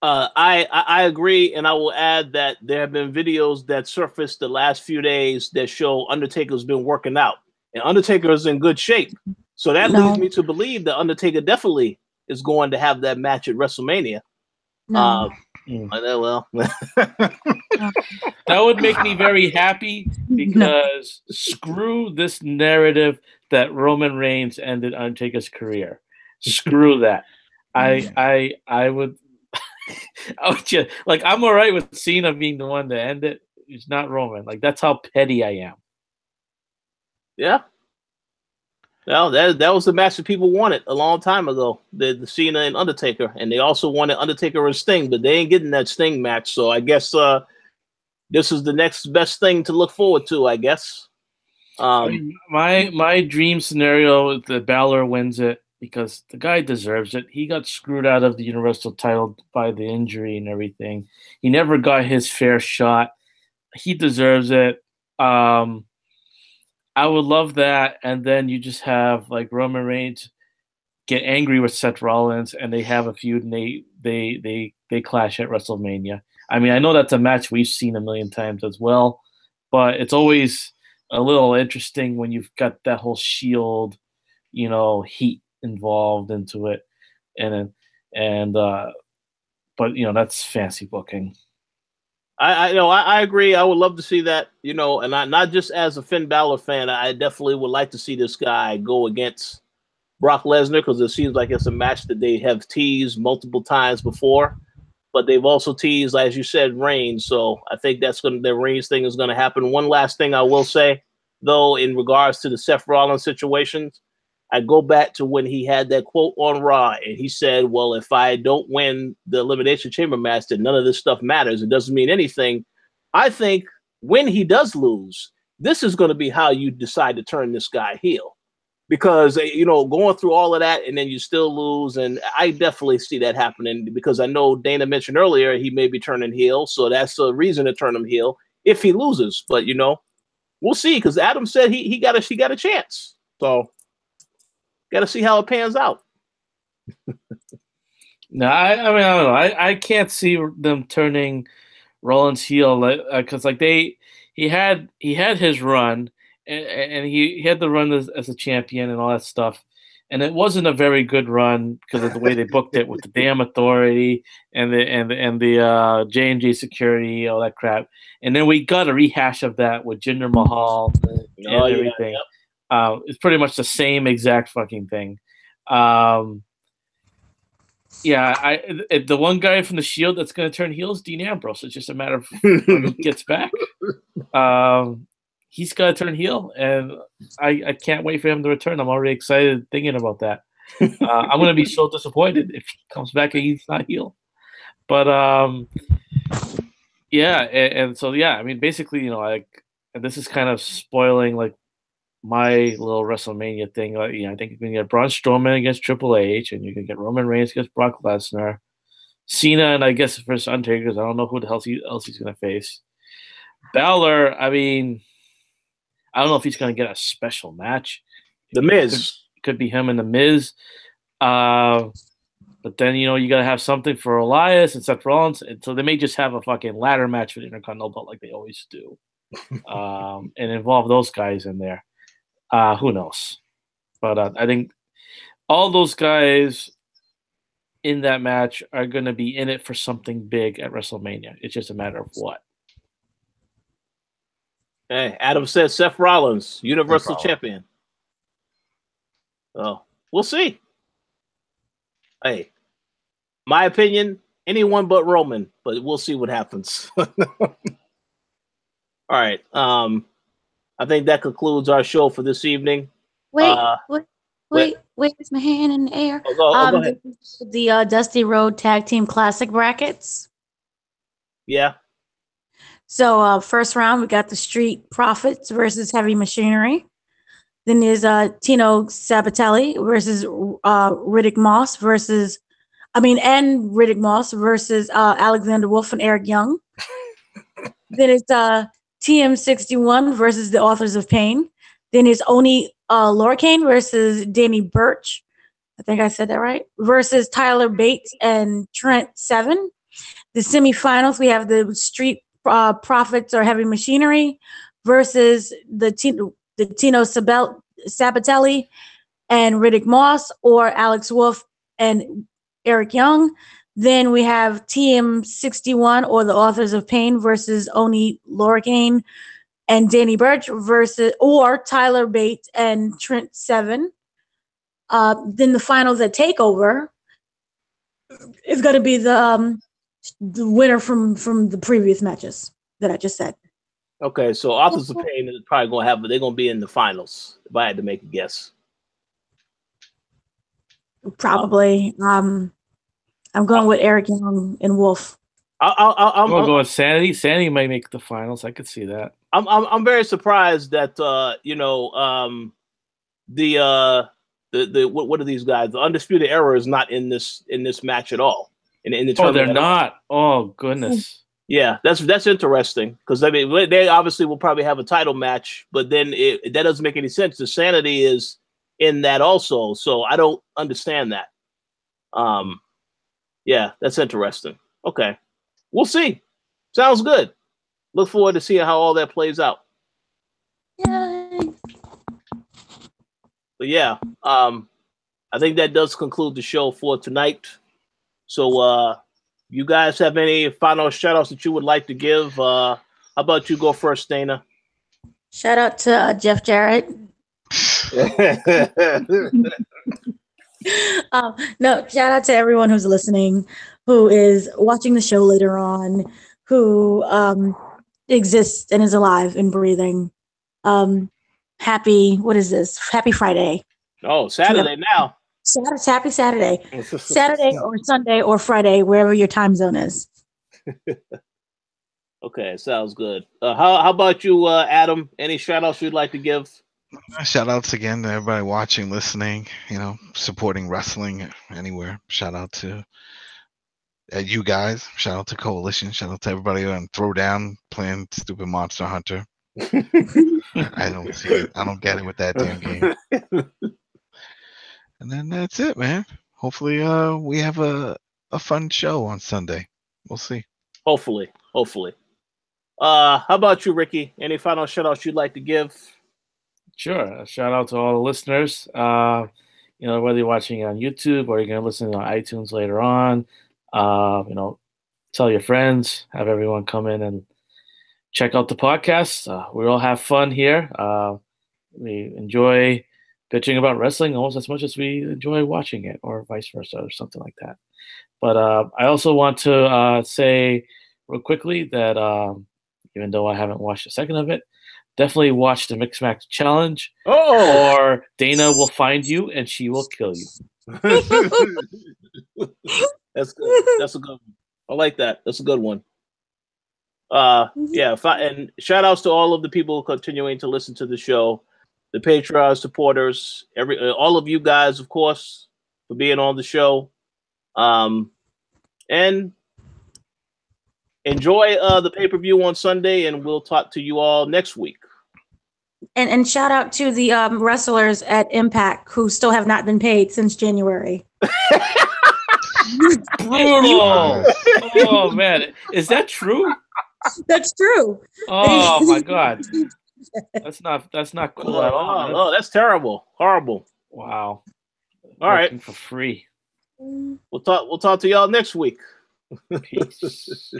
[SPEAKER 1] I agree, and I will add that there have been videos that surfaced the last few days that show Undertaker's been working out, and Undertaker is in good shape. So that leads me to believe that Undertaker definitely is going to have that match at WrestleMania.
[SPEAKER 3] No.
[SPEAKER 1] Well,
[SPEAKER 4] that would make me very happy because screw this narrative that Roman Reigns ended Undertaker's career. Screw that. I would. I'm all right with Cena being the one to end it. It's not Roman. That's how petty I am.
[SPEAKER 1] Yeah. Well, that was the match that people wanted a long time ago. The Cena and Undertaker, and they also wanted Undertaker and Sting, but they ain't getting that Sting match. So I guess this is the next best thing to look forward to, I guess.
[SPEAKER 4] My dream scenario is that Balor wins it because the guy deserves it. He got screwed out of the Universal title by the injury and everything. He never got his fair shot. He deserves it. I would love that, and then you just have Roman Reigns get angry with Seth Rollins, and they have a feud, and they clash at WrestleMania. I mean, I know that's a match we've seen a million times as well, but it's always a little interesting when you've got that whole Shield, heat involved into it, but that's fancy booking.
[SPEAKER 1] I agree. I would love to see that, and not just as a Finn Balor fan. I definitely would like to see this guy go against Brock Lesnar because it seems like it's a match that they have teased multiple times before, but they've also teased, as you said, Reigns. So I think the Reigns thing is going to happen. One last thing I will say, though, in regards to the Seth Rollins situations, I go back to when he had that quote on Raw, and he said, well, if I don't win the Elimination Chamber match, then none of this stuff matters. It doesn't mean anything. I think when he does lose, this is going to be how you decide to turn this guy heel. Because, you know, going through all of that and then you still lose, and I definitely see that happening because I know Dana mentioned earlier he may be turning heel, so that's a reason to turn him heel if he loses. But, you know, we'll see, because Adam said he got a chance. So got to see how it pans out.
[SPEAKER 4] No, I mean, I don't know. I can't see them turning Rollins heel because he had his run and he had the run as a champion and all that stuff, and it wasn't a very good run because of the way they booked it with the damn Authority and the J&J security, all that crap. And then we got a rehash of that with Jinder Mahal and everything. Yeah. It's pretty much the same exact fucking thing. The one guy from the Shield that's going to turn heel is Dean Ambrose. It's just a matter of when he gets back. He's got to turn heel, and I can't wait for him to return. I'm already excited thinking about that. I'm going to be so disappointed if he comes back and he's not heel. But so I mean, basically, you know, like, this is kind of spoiling like my little WrestleMania thing. I think you can get Braun Strowman against Triple H, and you can get Roman Reigns against Brock Lesnar, Cena, and I guess versus Undertaker. I don't know who the hell else he's going to face. Balor, I mean, I don't know if he's going to get a special match.
[SPEAKER 1] The Miz.
[SPEAKER 4] Could be him and The Miz. But then, you know, you got to have something for Elias and Seth Rollins. And so they may just have a fucking ladder match for the Intercontinental belt like they always do. And involve those guys in there. Who knows? But I think all those guys in that match are going to be in it for something big at WrestleMania. It's just a matter of what.
[SPEAKER 1] Hey, Adam says Seth Rollins, Universal Champion. Oh, we'll see. Hey, my opinion, anyone but Roman, but we'll see what happens. All right. I think that concludes our show for this evening.
[SPEAKER 3] Wait, it's my hand in the air.
[SPEAKER 1] Go ahead.
[SPEAKER 3] The Dusty Road Tag Team Classic brackets.
[SPEAKER 1] Yeah.
[SPEAKER 3] So first round, we got the Street Profits versus Heavy Machinery. Then there's Tino Sabatelli versus Riddick Moss versus Alexander Wolf and Eric Young. Then it's TM61 versus the Authors of Pain. Then it's Oni Lorcaine versus Danny Burch. I think I said that right. Versus Tyler Bates and Trent Seven. The semifinals, we have the Street Profits or Heavy Machinery versus the Tino Sabatelli and Riddick Moss, or Alex Wolf and Eric Young. Then we have TM61 or the Authors of Pain versus Oni Lorcaine and Danny Burch or Tyler Bates and Trent Seven. Then the finals at TakeOver is going to be the winner from the previous matches that I just said.
[SPEAKER 1] Okay, so Authors of Pain is probably going to they're going to be in the finals, if I had to make a guess.
[SPEAKER 3] Probably. I'm going with Eric Young and Wolf.
[SPEAKER 4] I'm going to go with Sanity. Sanity might make the finals. I could see that.
[SPEAKER 1] I'm very surprised that what are these guys? The Undisputed Era is not in this match at all. In the
[SPEAKER 4] they're not. Oh goodness.
[SPEAKER 1] Yeah, that's interesting because I mean they obviously will probably have a title match, but then that doesn't make any sense. The Sanity is in that also, so I don't understand that. Yeah, that's interesting. Okay, we'll see. Sounds good. Look forward to seeing how all that plays out.
[SPEAKER 3] Yay.
[SPEAKER 1] But yeah, I think that does conclude the show for tonight. So, you guys have any final shout-outs that you would like to give? How about you go first, Dana?
[SPEAKER 3] Shout out to Jeff Jarrett. No, shout out to everyone who's listening, who is watching the show later on, who exists and is alive and breathing. happy, what is this? Happy Friday.
[SPEAKER 1] Oh, Saturday now.
[SPEAKER 3] Happy Saturday. Saturday or Sunday or Friday, wherever your time zone is.
[SPEAKER 1] Okay, sounds good. How about you, Adam? Any shout outs you'd like to give?
[SPEAKER 2] Shout outs again to everybody watching, listening, supporting wrestling anywhere. Shout out to you guys. Shout out to Koalition. Shout out to everybody on Throwdown playing stupid Monster Hunter. I don't see it. I don't get it with that damn game. And then that's it, man. Hopefully we have a fun show on Sunday. We'll see.
[SPEAKER 1] Hopefully. How about you, Ricky? Any final shout outs you'd like to give?
[SPEAKER 4] Sure. A shout out to all the listeners. Whether you're watching on YouTube or you're going to listen on iTunes later on, tell your friends, have everyone come in and check out the podcast. We all have fun here. We enjoy bitching about wrestling almost as much as we enjoy watching it, or vice versa, or something like that. But I also want to say real quickly that even though I haven't watched a second of it, definitely watch the Mix Max Challenge, or Dana will find you and she will kill you.
[SPEAKER 1] That's good. That's a good one. I like that. That's a good one. And shout outs to all of the people continuing to listen to the show, the Patreon supporters, all of you guys, of course, for being on the show. And enjoy the pay-per-view on Sunday, and we'll talk to you all next week.
[SPEAKER 3] And shout out to the wrestlers at Impact who still have not been paid since January.
[SPEAKER 4] Brutal. Oh man, is that true?
[SPEAKER 3] That's true.
[SPEAKER 4] Oh my God, that's not cool at all.
[SPEAKER 1] Oh, that's terrible, horrible.
[SPEAKER 4] Wow.
[SPEAKER 1] All right,
[SPEAKER 4] for free.
[SPEAKER 1] We'll talk to y'all next week.
[SPEAKER 4] Peace.